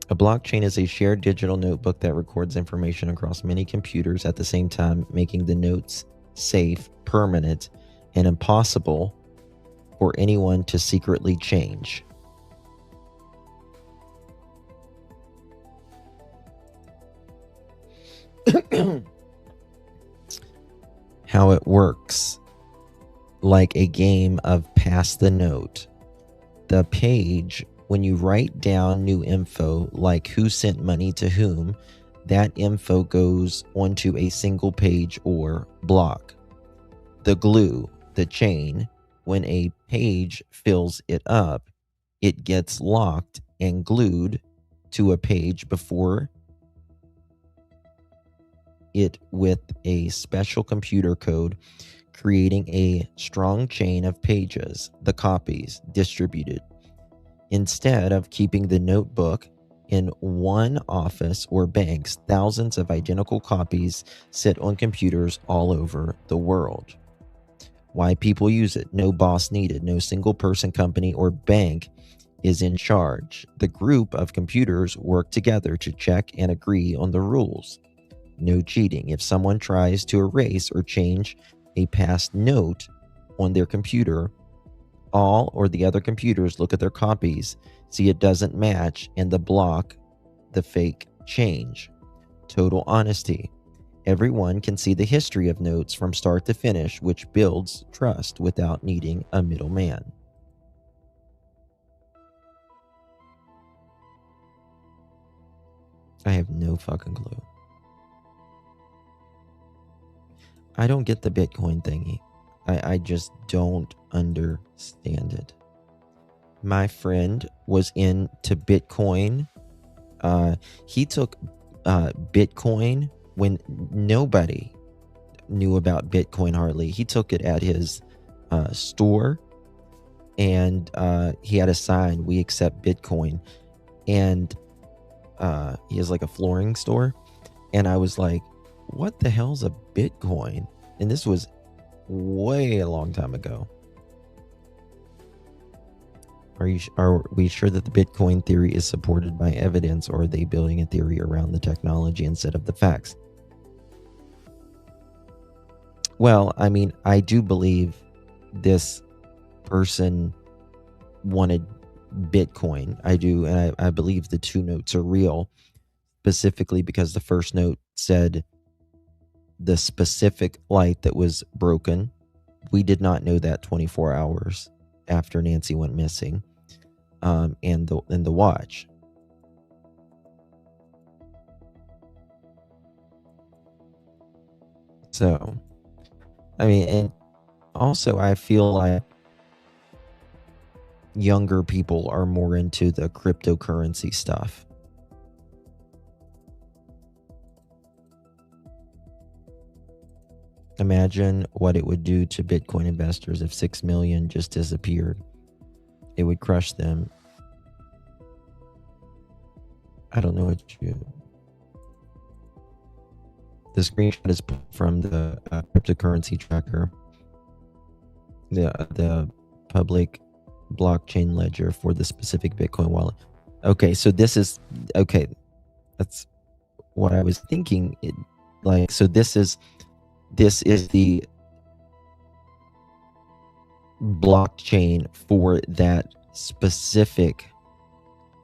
A blockchain is a shared digital notebook that records information across many computers at the same time, making the notes safe, permanent, and impossible for anyone to secretly change. How it works. Like a game of pass the note. The page, when you write down new info, like who sent money to whom, that info goes onto a single page or block. The glue, the chain, when a page fills it up, it gets locked and glued to a page before it with a special computer code, creating a strong chain of pages, the copies distributed. Instead of keeping the notebook in one office or banks, thousands of identical copies sit on computers all over the world. Why people use it? No boss needed. No single person, company, or bank is in charge. The group of computers work together to check and agree on the rules. No cheating. If someone tries to erase or change a past note on their computer, all or the other computers look at their copies, see it doesn't match, and block the fake change. Total honesty. Everyone can see the history of notes from start to finish, which builds trust without needing a middleman. I have no fucking clue. I don't get the Bitcoin thingy. I just don't understand it. My friend was into Bitcoin. He took Bitcoin when nobody knew about Bitcoin hardly. He took it at his store, and he had a sign, "We accept Bitcoin." And he has like a flooring store. And I was like, what the hell's a Bitcoin? And this was way a long time ago. Are we sure that the Bitcoin theory is supported by evidence, or are they building a theory around the technology instead of the facts? Well, I mean, I do believe this person wanted Bitcoin. I do, and I believe the two notes are real, specifically because the first note said the specific light that was broken. We did not know that 24 hours after Nancy went missing, and the watch. So, I mean, and also I feel like younger people are more into the cryptocurrency stuff. Imagine what it would do to Bitcoin investors if 6 million just disappeared. It would crush them. I don't know what you... The screenshot is from the cryptocurrency tracker. The public blockchain ledger for the specific Bitcoin wallet. Okay, so this is... Okay, that's what I was thinking. So this is the blockchain for that specific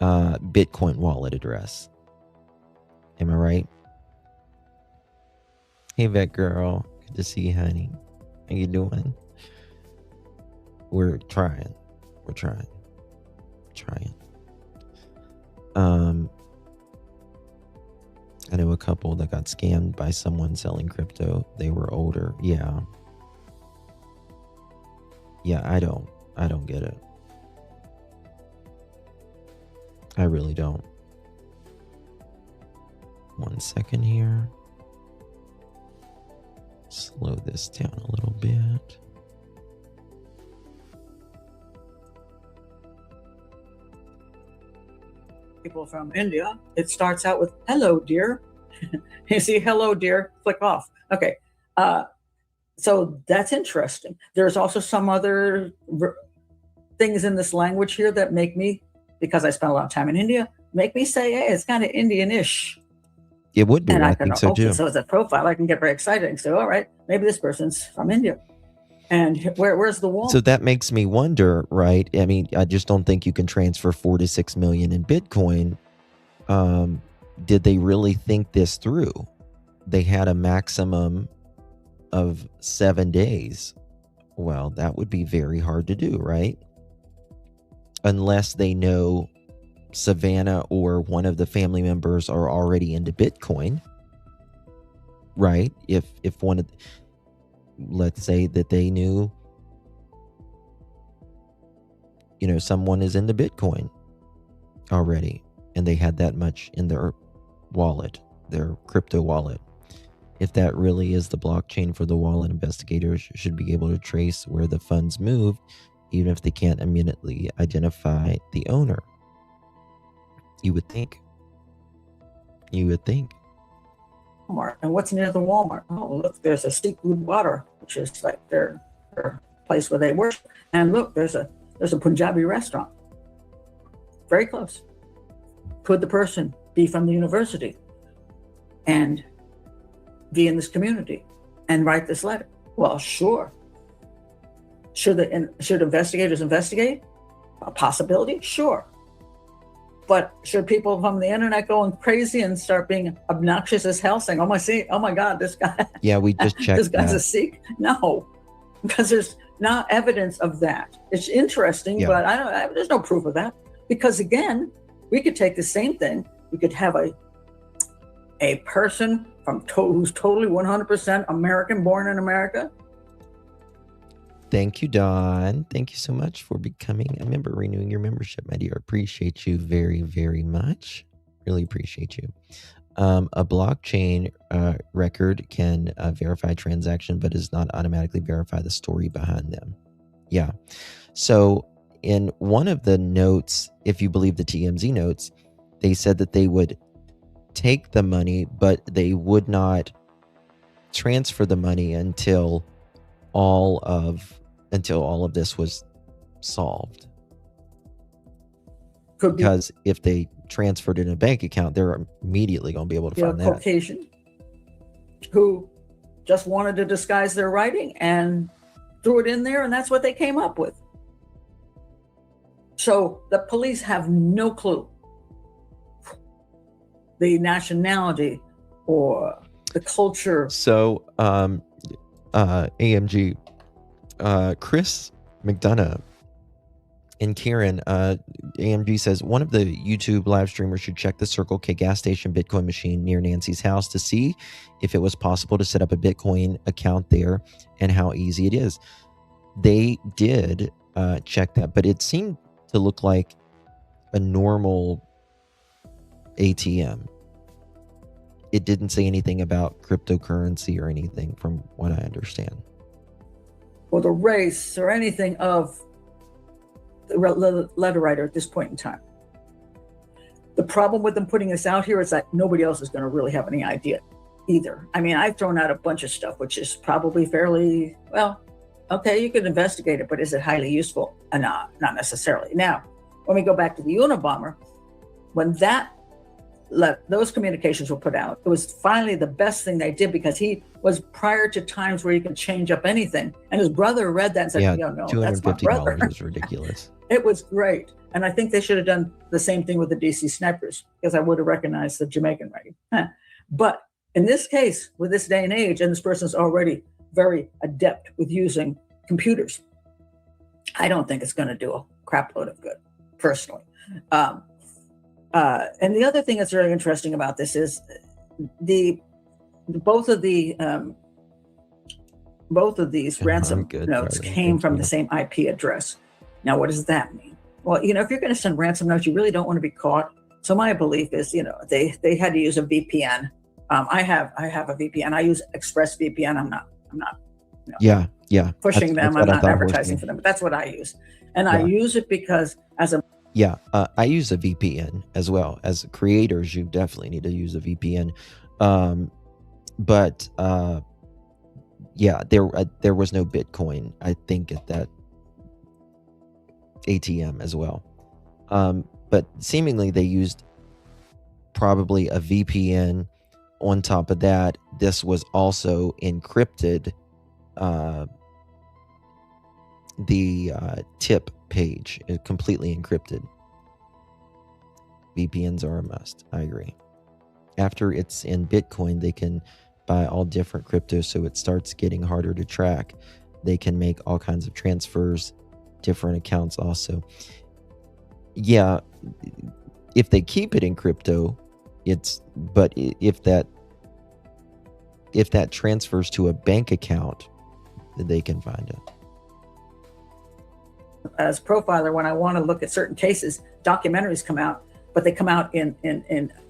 Bitcoin wallet address. Am I right? Hey, vet girl. Good to see you, honey. How you doing? We're trying. I know a couple that got scammed by someone selling crypto. They were older. Yeah, I don't get it. I really don't. 1 second here. Slow this down a little bit. People from India, it starts out with hello dear. You see hello dear, click off. Okay, so that's interesting. There's also some other things in this language here that make me, because I spent a lot of time in India, make me say, hey, it's kind of Indian-ish. It would be. And I think so okay, too. so as a profile, I can get very excited and say, all right, maybe this person's from India. And where's the wall? So that makes me wonder, right? I mean, I just don't think you can transfer 4 to 6 million in Bitcoin. Did they really think this through? They had a maximum of 7 days. Well, that would be very hard to do, right? Unless they know Savannah or one of the family members are already into Bitcoin, right? If one of, let's say that they knew, someone is into Bitcoin already, and they had that much in their wallet, their crypto wallet. If that really is the blockchain for the wallet, investigators should be able to trace where the funds moved, even if they can't immediately identify the owner. You would think. Walmart. And what's near the Walmart? Oh, look, there's a seafood water, which is like their place where they worship. And look, there's a Punjabi restaurant. Very close. Could the person be from the university and be in this community and write this letter? Well, sure. Should investigators investigate? A possibility? Sure. But should people from the internet going crazy and start being obnoxious as hell, saying, oh my God, this guy. Yeah, we just checked this guy's that. a Sikh? No, because there's not evidence of that. It's interesting, Yeah. but there's no proof of that. Because again, we could take the same thing. We could have a person who's totally 100% American, born in America. Thank you, Don. Thank you so much for becoming a member, renewing your membership, my dear. Appreciate you very, very much. Really appreciate you. A blockchain record can verify transaction, but does not automatically verify the story behind them. Yeah. So in one of the notes, if you believe the TMZ notes, they said that they would take the money, but they would not transfer the money until all of this was solved. Because if they transferred it in a bank account, they're immediately going to be able to find that. Caucasian who just wanted to disguise their writing and threw it in there, and that's what they came up with. So the police have no clue the nationality or the culture. So AMG, Chris McDonough and Kieran, AMG says, one of the YouTube live streamers should check the Circle K gas station Bitcoin machine near Nancy's house to see if it was possible to set up a Bitcoin account there and how easy it is. They did check that, but it seemed to look like a normal ATM. It didn't say anything about cryptocurrency or anything from what I understand. Or the race or anything of the letter writer at this point in time. The problem with them putting this out here is that nobody else is going to really have any idea either. I mean, I've thrown out a bunch of stuff, which is probably fairly, well, okay, you could investigate it, but is it highly useful? Not necessarily. Now, when we go back to the Unabomber, when those communications were put out, it was finally the best thing they did, because he was prior to times where you could change up anything. And his brother read that and said, no, that's my brother. $250 was ridiculous. It was great. And I think they should have done the same thing with the DC snipers, because I would have recognized the Jamaican writing. But in this case, with this day and age, and this person's already very adept with using computers, I don't think it's going to do a crap load of good, personally. And the other thing that's very interesting about this is both of these ransom notes came from the same IP address. Now, what does that mean? Well, if you're going to send ransom notes, you really don't want to be caught. So my belief is, they had to use a VPN. I have a VPN. I use ExpressVPN. I'm not Yeah. pushing them. I'm what I not thought, advertising for them, but that's what I use. And I use it because I use a VPN as well. As creators, you definitely need to use a VPN. But there was no Bitcoin, I think, at that ATM as well. But seemingly they used probably a VPN. On top of that, this was also encrypted. The tip page is completely encrypted. VPNs are a must. I agree. After it's in Bitcoin, they can buy all different crypto, so it starts getting harder to track. They can make all kinds of transfers, different accounts also. Yeah, if they keep it in crypto, but if that transfers to a bank account, they can find it. As profiler, when I want to look at certain cases, documentaries come out, but they come out in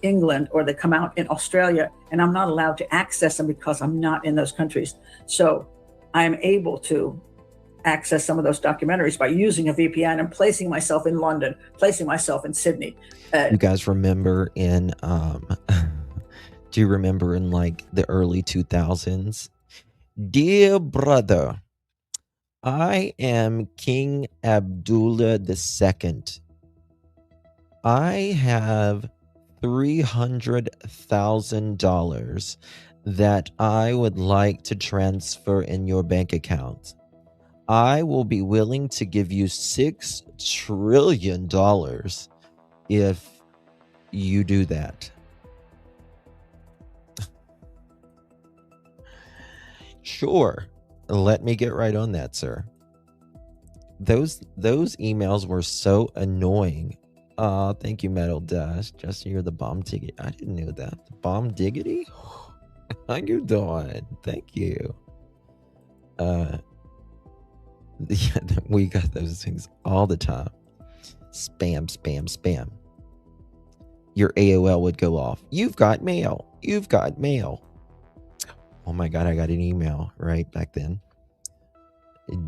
England, or they come out in Australia, and I'm not allowed to access them because I'm not in those countries. So I'm able to access some of those documentaries by using a VPN and placing myself in London, placing myself in Sydney. You guys remember in do you remember in like the early 2000s? Dear brother, I am King Abdullah II. I have $300,000 that I would like to transfer in your bank account. I will be willing to give you $6 trillion if you do that. Sure. Let me get right on that, sir. Those emails were so annoying. Thank you, Metal Dust. Justin, you're the bomb diggity. I didn't know that. The bomb diggity? How you doing? Thank you. We got those things all the time. Spam, spam, spam. Your AOL would go off. You've got mail. You've got mail. Oh my God, I got an email right back then.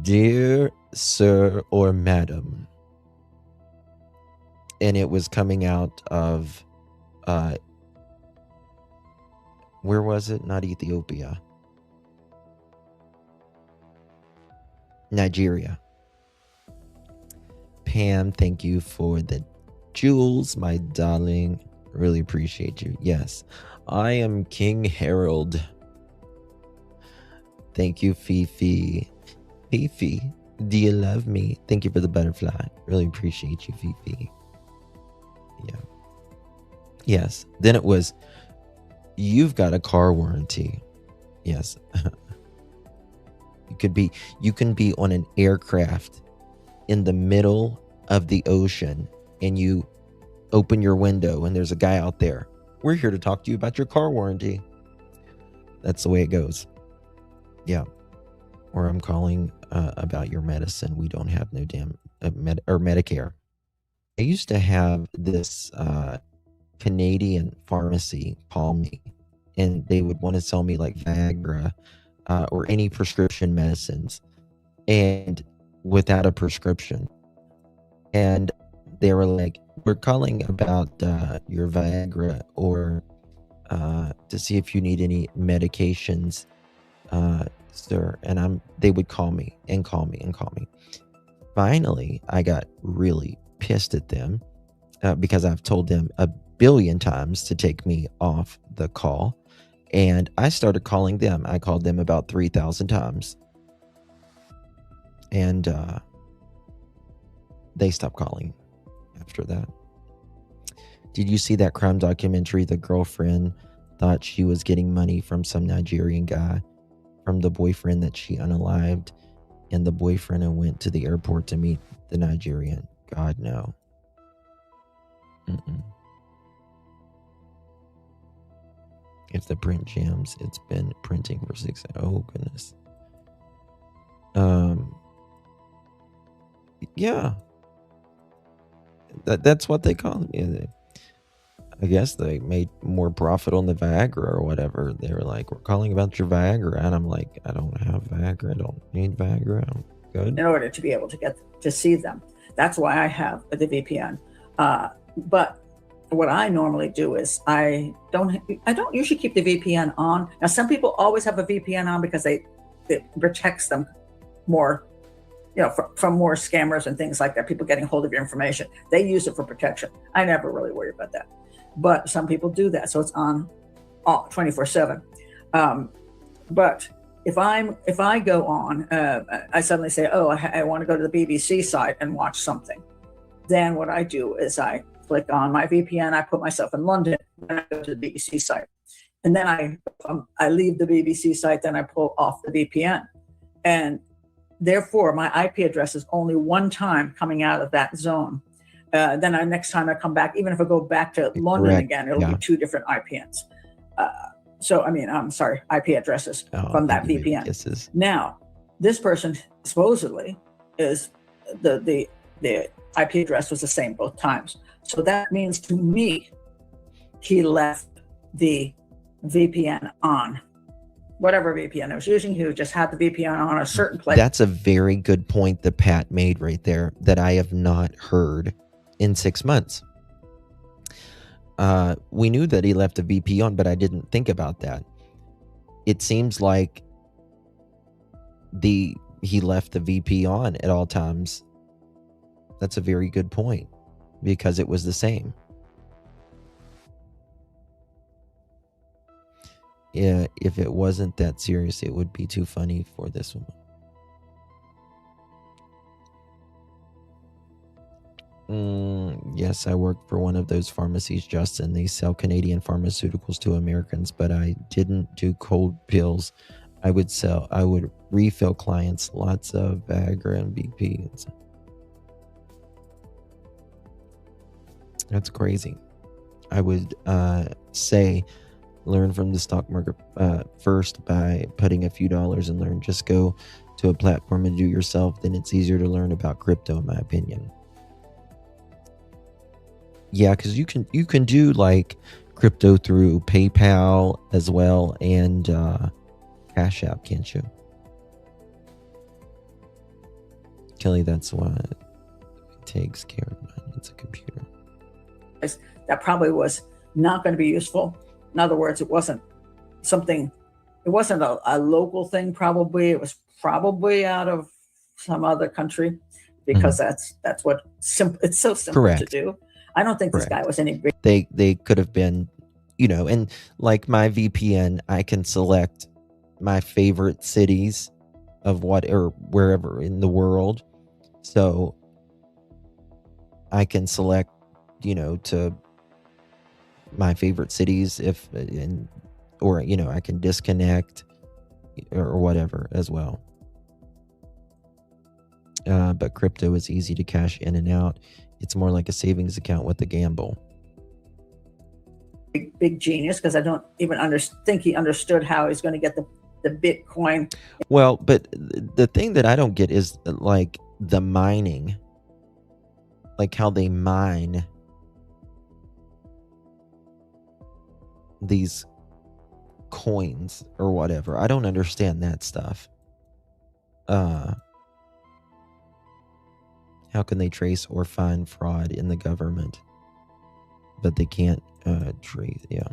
Dear sir or madam. And it was coming out of, where was it? Not Ethiopia. Nigeria. Pam, thank you for the jewels, my darling. Really appreciate you. Yes, I am King Harold. Thank you, Fifi. Fifi, do you love me? Thank you for the butterfly. Really appreciate you, Fifi. Yeah. Yes. Then it was, you've got a car warranty. Yes. You can be on an aircraft in the middle of the ocean, and you open your window and there's a guy out there. We're here to talk to you about your car warranty. That's the way it goes. Yeah. Or I'm calling about your medicine. We don't have no damn Medicare. I used to have this Canadian pharmacy call me, and they would want to sell me like Viagra or any prescription medicines, and without a prescription. And they were like, we're calling about your Viagra, or to see if you need any medications, sir. And they would call me and call me and call me. Finally, I got really pissed at them because I've told them 1 billion times to take me off the call. And I started calling them. I called them about 3,000 times. And they stopped calling after that. Did you see that crime documentary? The girlfriend thought she was getting money from some Nigerian guy, from the boyfriend that she unalived. And the boyfriend went to the airport to meet the Nigerian. God, no. If the print jams, it's been printing for 6 hours. Oh, goodness. Yeah. That's what they call them. I guess they made more profit on the Viagra or whatever. They were like, we're calling about your Viagra. And I'm like, I don't have Viagra. I don't need Viagra. I'm good. In order to be able to get to see them. That's why I have the VPN. But what I normally do is I don't usually keep the VPN on. Now, some people always have a VPN on because it protects them more, from more scammers and things like that, people getting hold of your information. They use it for protection. I never really worry about that. But some people do that. So it's on 24/7. But if I go on, I suddenly say, oh, I want to go to the BBC site and watch something. Then what I do is I click on my VPN. I put myself in London, and I go to the BBC site. And then I leave the BBC site, then I pull off the VPN. And therefore, my IP address is only one time coming out of that zone. Then next time I come back, even if I go back to London again, it'll be two different IPNs. IP addresses from that VPN. Now, this person supposedly is the IP address was the same both times. So that means to me, he left the VPN on. Whatever VPN I was using, he just had the VPN on a certain place. That's a very good point that Pat made right there that I have not heard in 6 months. We knew that he left the VP on, but I didn't think about that. It seems like he left the VP on at all times. That's a very good point because it was the same. Yeah, if it wasn't that serious, it would be too funny for this one. Yes, I work for one of those pharmacies, Justin. They sell Canadian pharmaceuticals to Americans, but I didn't do cold pills. I would refill clients lots of Viagra and BP. That's crazy. I would say learn from the stock market first by putting a few dollars and learn. Just go to a platform and do yourself. Then it's easier to learn about crypto, in my opinion. Yeah, because you can do like crypto through PayPal as well and Cash App, can't you? Kelly, that's what it takes care of mine. It's a computer. That probably was not going to be useful. In other words, it wasn't a local thing probably. It was probably out of some other country because it's so simple to do. I don't think this guy was any big. They could have been, and like my VPN, I can select my favorite cities of wherever in the world. So I can select, to my favorite cities I can disconnect or whatever as well. But crypto is easy to cash in and out. It's more like a savings account with a gamble. Big genius, because I don't even think he understood how he's going to get the Bitcoin. Well, but the thing that I don't get is like the mining, like how they mine these coins or whatever. I don't understand that stuff. How can they trace or find fraud in the government? But they can't trace. Yeah.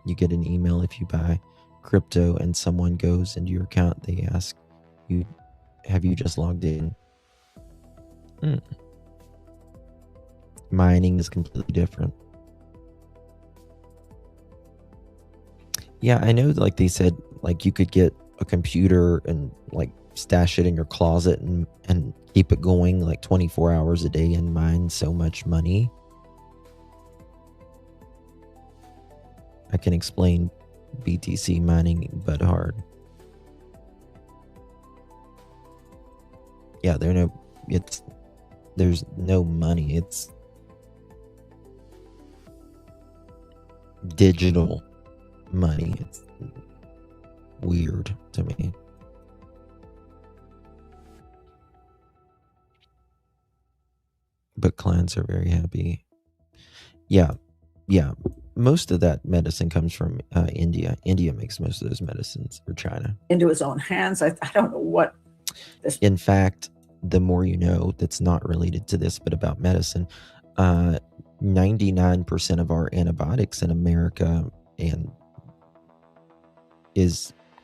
You get an email if you buy crypto and someone goes into your account. They ask you, have you just logged in? Mining is completely different. Yeah, I know, like they said, like you could get a computer and like stash it in your closet and keep it going like 24 hours a day and mine so much money. I can explain BTC mining, but hard. Yeah, there's no money. It's digital money. It's weird to me. But clients are very happy. Yeah. Most of that medicine comes from India. India makes most of those medicines, or China. Into his own hands. I don't know what. In fact, the more you know, that's not related to this, but about medicine, 99% of our antibiotics in America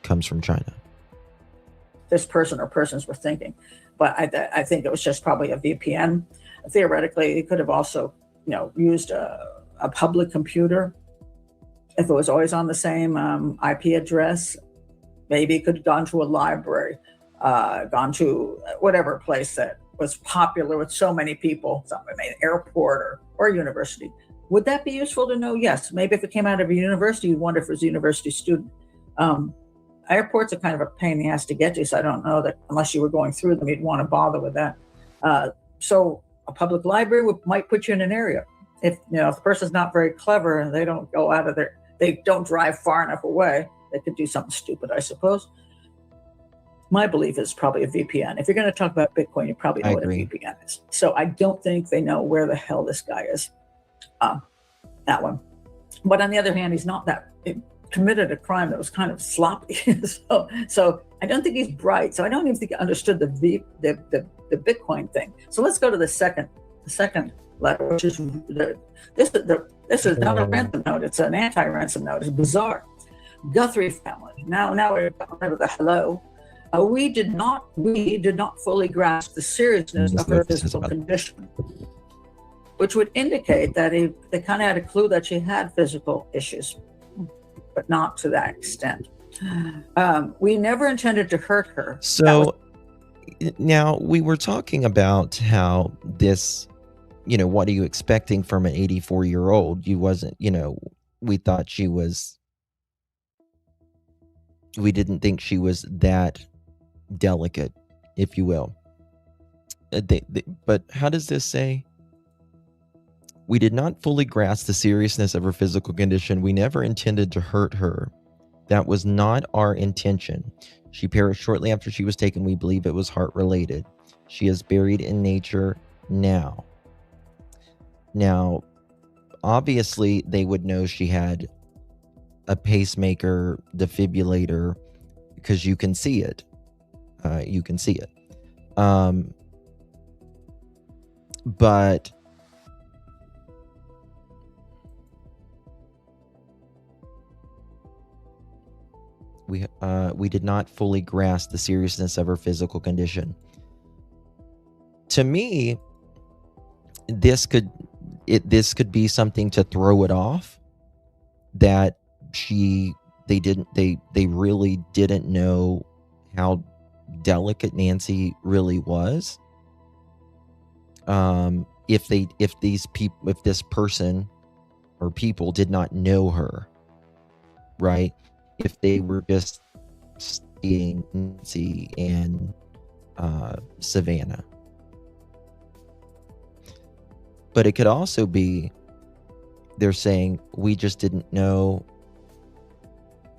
comes from China. This person or persons were thinking, but I think it was just probably a VPN. Theoretically, he could have also, used a public computer. If it was always on the same IP address, maybe it could have gone to a library, gone to whatever place that was popular with so many people, maybe an airport or a university. Would that be useful to know? Yes. Maybe if it came out of a university, you'd wonder if it was a university student. Airports are kind of a pain in the ass to get to, so I don't know that unless you were going through them, you'd want to bother with that. So a public library might put you in an area. If the person's not very clever and they don't go out of they don't drive far enough away, they could do something stupid, I suppose. My belief is probably a VPN. If you're going to talk about Bitcoin, you probably know what a VPN is. So I don't think they know where the hell this guy is. That one. But on the other hand, he's not committed a crime that was kind of sloppy. so I don't think he's bright. So I don't even think he understood the Bitcoin thing. So let's go to the second letter, which is this is not a ransom note. It's an anti-ransom note. It's bizarre. Guthrie family. Now we're rid of the hello. We did not fully grasp the seriousness of her physical condition, which would indicate that they kind of had a clue that she had physical issues, but not to that extent. We never intended to hurt her. So now we were talking about how this, what are you expecting from an 84-year-old? You wasn't, we thought we didn't think she was that delicate, if you will. But how does this say? We did not fully grasp the seriousness of her physical condition. We never intended to hurt her. That was not our intention. She perished shortly after she was taken. We believe it was heart-related. She is buried in nature now. Now, obviously, they would know she had a pacemaker, defibrillator, because you can see it. But we did not fully grasp the seriousness of her physical condition. To me, this could be something to throw it off, that they really didn't know how delicate Nancy really was. If this person or people did not know her, right? If they were just seeing Nancy and Savannah. But it could also be they're saying we just didn't know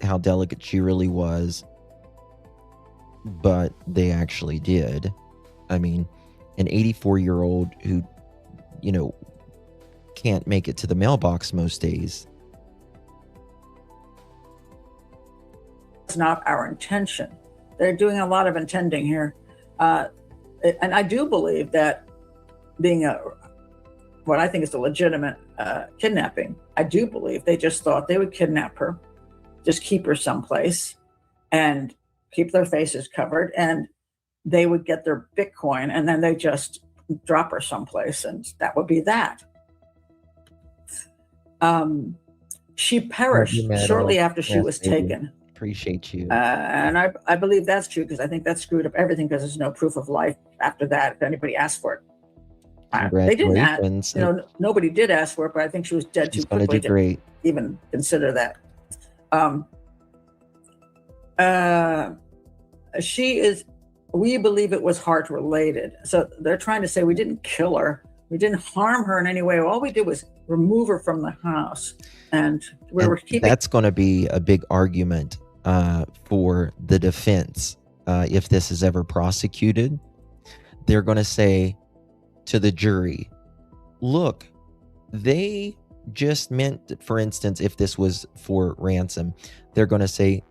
how delicate she really was, but they actually did. I mean, an 84-year-old who, can't make it to the mailbox most days. It's not our intention. They're doing a lot of intending here. And I do believe that being what I think is a legitimate kidnapping, I do believe they just thought they would kidnap her, just keep her someplace and keep their faces covered, and they would get their Bitcoin, and then they just drop her someplace, and that would be that. She perished shortly after she was taken. Appreciate you. And I believe that's true, because I think that screwed up everything, because there's no proof of life after that if anybody asked for it. They didn't ask, nobody did ask for it, but I think she was dead too quickly to even consider that. We believe it was heart related. So they're trying to say we didn't kill her. We didn't harm her in any way. All we did was remove her from the house. And we're keeping. That's going to be a big argument for the defense. If this is ever prosecuted, they're going to say to the jury, look, they just meant, for instance, if this was for ransom, they're going to say,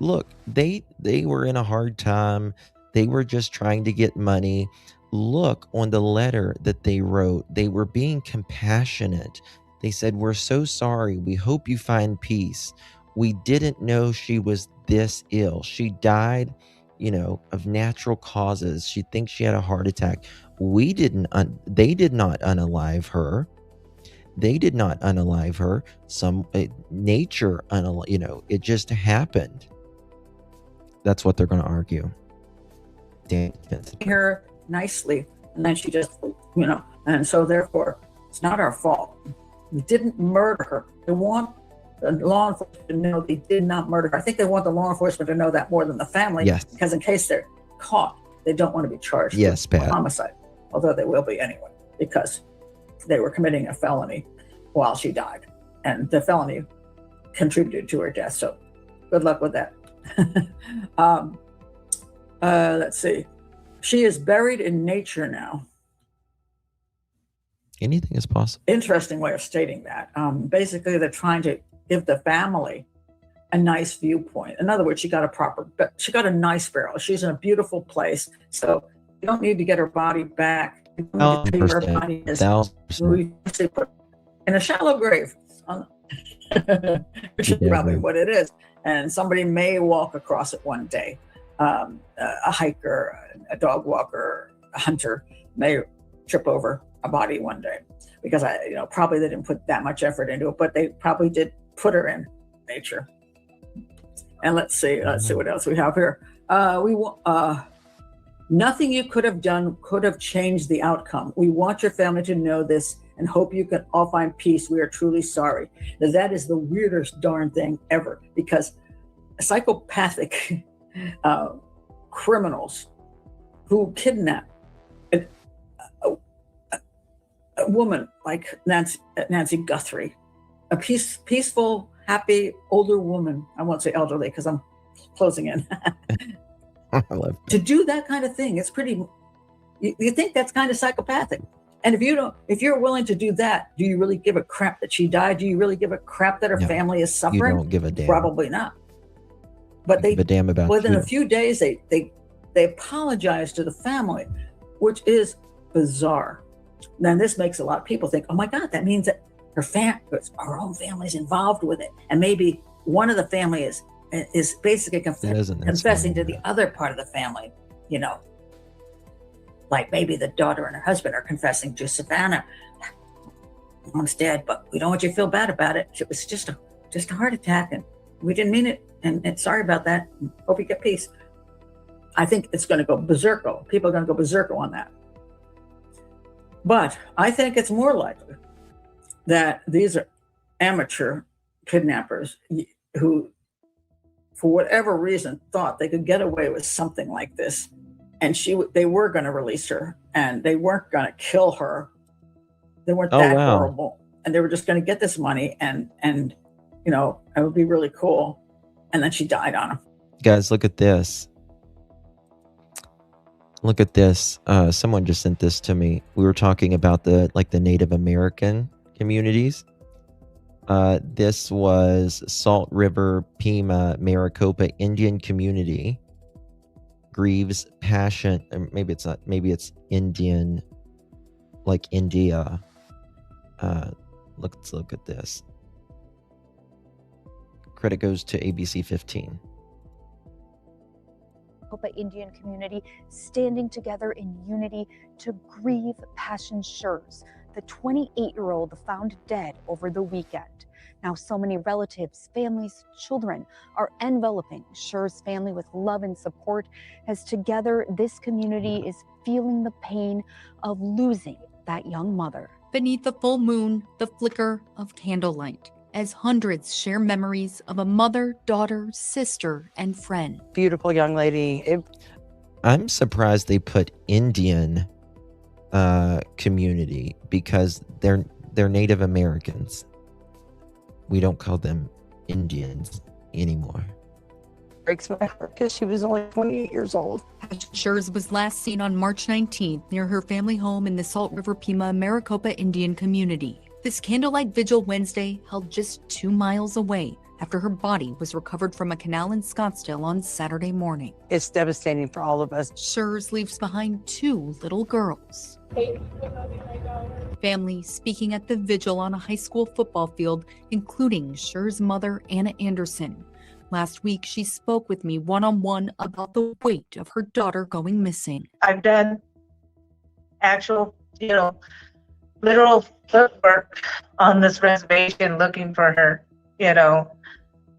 look, they were in a hard time. They were just trying to get money. Look, on the letter that they wrote, they were being compassionate. They said, we're so sorry. We hope you find peace. We didn't know she was this ill. She died, of natural causes. She thinks she had a heart attack. They did not unalive her. They did not unalive her. Nature, it just happened. That's what they're going to argue. Her nicely, and then she just, and so therefore, it's not our fault. We didn't murder her. They want the law enforcement to know they did not murder her. I think they want the law enforcement to know that more than the family, yes, because in case they're caught, they don't want to be charged with Pat. homicide, although they will be anyway, because they were committing a felony while she died, and the felony contributed to her death. So good luck with that. Let's see. She is buried in nature now. Anything is possible. Interesting way of stating that. Basically, they're trying to give the family a nice viewpoint. In other words, she got a nice burial. She's in a beautiful place. So you don't need to get her body back. You don't need to see where her body is. We actually put in a shallow grave, which is probably what it is. And somebody may walk across it one day. A hiker, a dog walker, a hunter may trip over a body one day, because probably they didn't put that much effort into it, but they probably did put her in nature. And let's see what else we have here. Nothing you could have done could have changed the outcome. We want your family to know this and hope you can all find peace. We are truly sorry. Now, that is the weirdest darn thing ever, because psychopathic criminals who kidnap a woman like Nancy Guthrie, a peaceful, happy, older woman. I won't say elderly because I'm closing in. To do that kind of thing, it's pretty. You think that's kind of psychopathic? And if you're willing to do that, do you really give a crap that she died? Do you really give a crap that her family is suffering? You don't give a damn. Probably not. But they, give a damn about within you. a few days, they apologize to the family, which is bizarre. Then this makes a lot of people think, oh my God, that means that her own family's involved with it. And maybe one of the family is basically confessing to the other part of the family, like maybe the daughter and her husband are confessing to Savannah, Mom's dead, but we don't want you to feel bad about it. It was just a heart attack, and we didn't mean it. And sorry about that. Hope you get peace. I think it's going to go berserko. People are going to go berserko on that. But I think it's more likely that these are amateur kidnappers who, for whatever reason, thought they could get away with something like this. And they were going to release her, and they weren't going to kill her. They weren't horrible. And they were just going to get this money and it would be really cool. And then she died on him. Guys, look at this. Look at this. Someone just sent this to me. We were talking about the Native American communities. This was Salt River, Pima, Maricopa Indian community. Grieves passion, maybe it's not, maybe it's Indian, like India. Let's look at this. Credit goes to ABC 15. Maricopa Indian community standing together in unity to grieve Passion Schurz, the 28-year-old found dead over the weekend. Now, so many relatives, families, children are enveloping Schur's family with love and support, as together this community is feeling the pain of losing that young mother. Beneath the full moon, the flicker of candlelight, as hundreds share memories of a mother, daughter, sister, and friend. Beautiful young lady. I'm surprised they put Indian community, because they're Native Americans. We don't call them Indians anymore. breaks my heart because she was only 28 years old. Schurz was last seen on March 19th near her family home in the Salt River Pima Maricopa Indian community. This candlelight vigil Wednesday held just 2 miles away after her body was recovered from a canal in Scottsdale on Saturday morning. It's devastating for all of us. Schurz leaves behind 2 little girls. Family speaking at the vigil on a high school football field, including Scherz's mother, Anna Anderson. Last week, she spoke with me one-on-one about the weight of her daughter going missing. I've done actual, literal footwork on this reservation looking for her,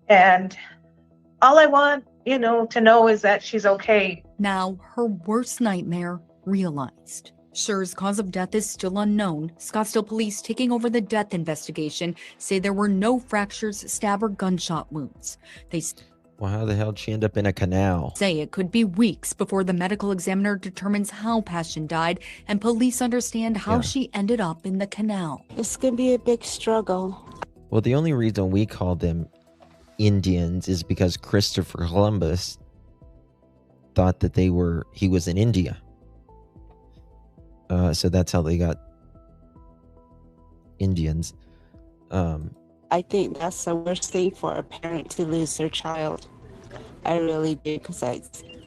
and all I want, to know is that she's okay. Now, her worst nightmare realized. Scherz's cause of death is still unknown. Scottsdale police taking over the death investigation say there were no fractures, stab, or gunshot wounds. They Well, how the hell did she end up in a canal? say it could be weeks before the medical examiner determines how Passion died and police understand how she ended up in the canal. It's going to be a big struggle. Well, the only reason we call them Indians is because Christopher Columbus thought that he was in India. So that's how they got Indians. I think that's the worst thing for a parent to lose their child. I really do, because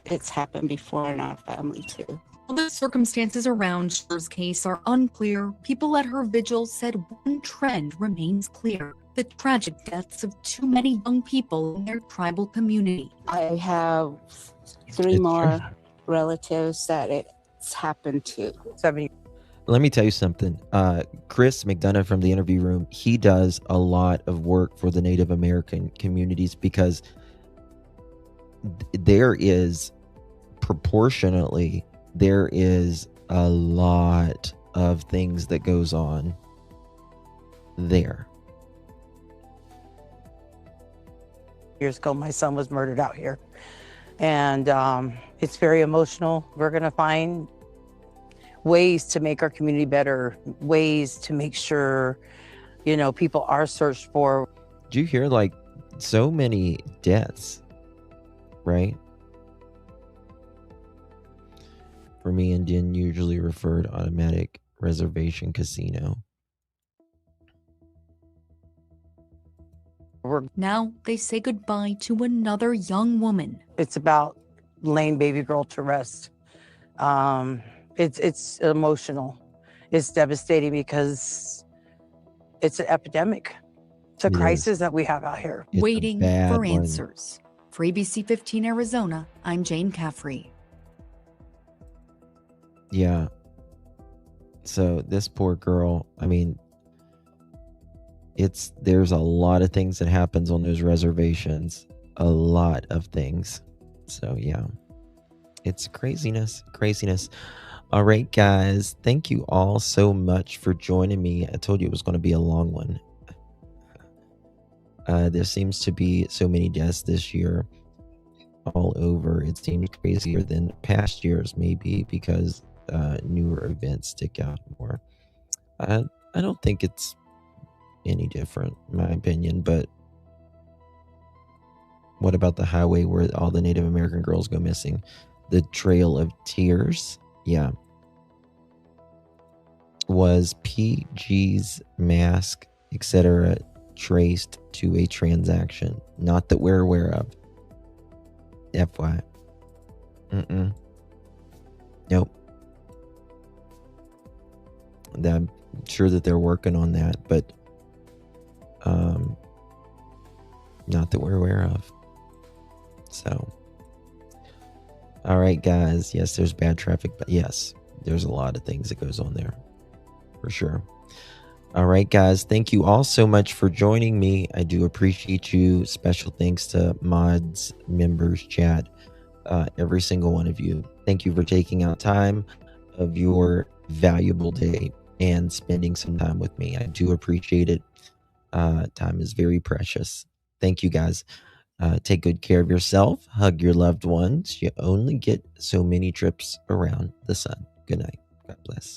it's happened before in our family too. While the circumstances around Scherz's case are unclear, people at her vigil said one trend remains clear: the tragic deaths of too many young people in their tribal community. I have 3 more relatives that it's happened to. Let me tell you something. Chris McDonough from the Interview Room, he does a lot of work for the Native American communities because there is a lot of things that goes on there. Years ago, my son was murdered out here. And it's very emotional. We're going to find ways to make our community better, ways to make sure, people are searched for. Do you hear so many deaths, right? For me, Indian usually referred automatic reservation casino. Now they say goodbye to another young woman. It's about laying baby girl to rest. It's emotional. It's devastating because it's an epidemic. It's a crisis that we have out here. Waiting for answers. For ABC 15 Arizona, I'm Jane Caffrey. Yeah. So this poor girl, there's a lot of things that happens on those reservations. A lot of things. So yeah, it's craziness. All right, guys, thank you all so much for joining me. I told you it was going to be a long one. There seems to be so many deaths this year all over. It seems crazier than past years, maybe because newer events stick out more. I don't think it's any different, in my opinion, but what about the highway where all the Native American girls go missing? The Trail of Tears? Yeah. Was PG's mask, etc., traced to a transaction? Not that we're aware of. FY. Nope. I'm sure that they're working on that, but not that we're aware of. So, all right, guys. Yes, there's bad traffic, but yes, there's a lot of things that goes on there, for sure. All right, guys. Thank you all so much for joining me. I do appreciate you. Special thanks to mods, members, chat, every single one of you. Thank you for taking out time of your valuable day and spending some time with me. I do appreciate it. Time is very precious. Thank you, guys. Take good care of yourself. Hug your loved ones. You only get so many trips around the sun. Good night. God bless.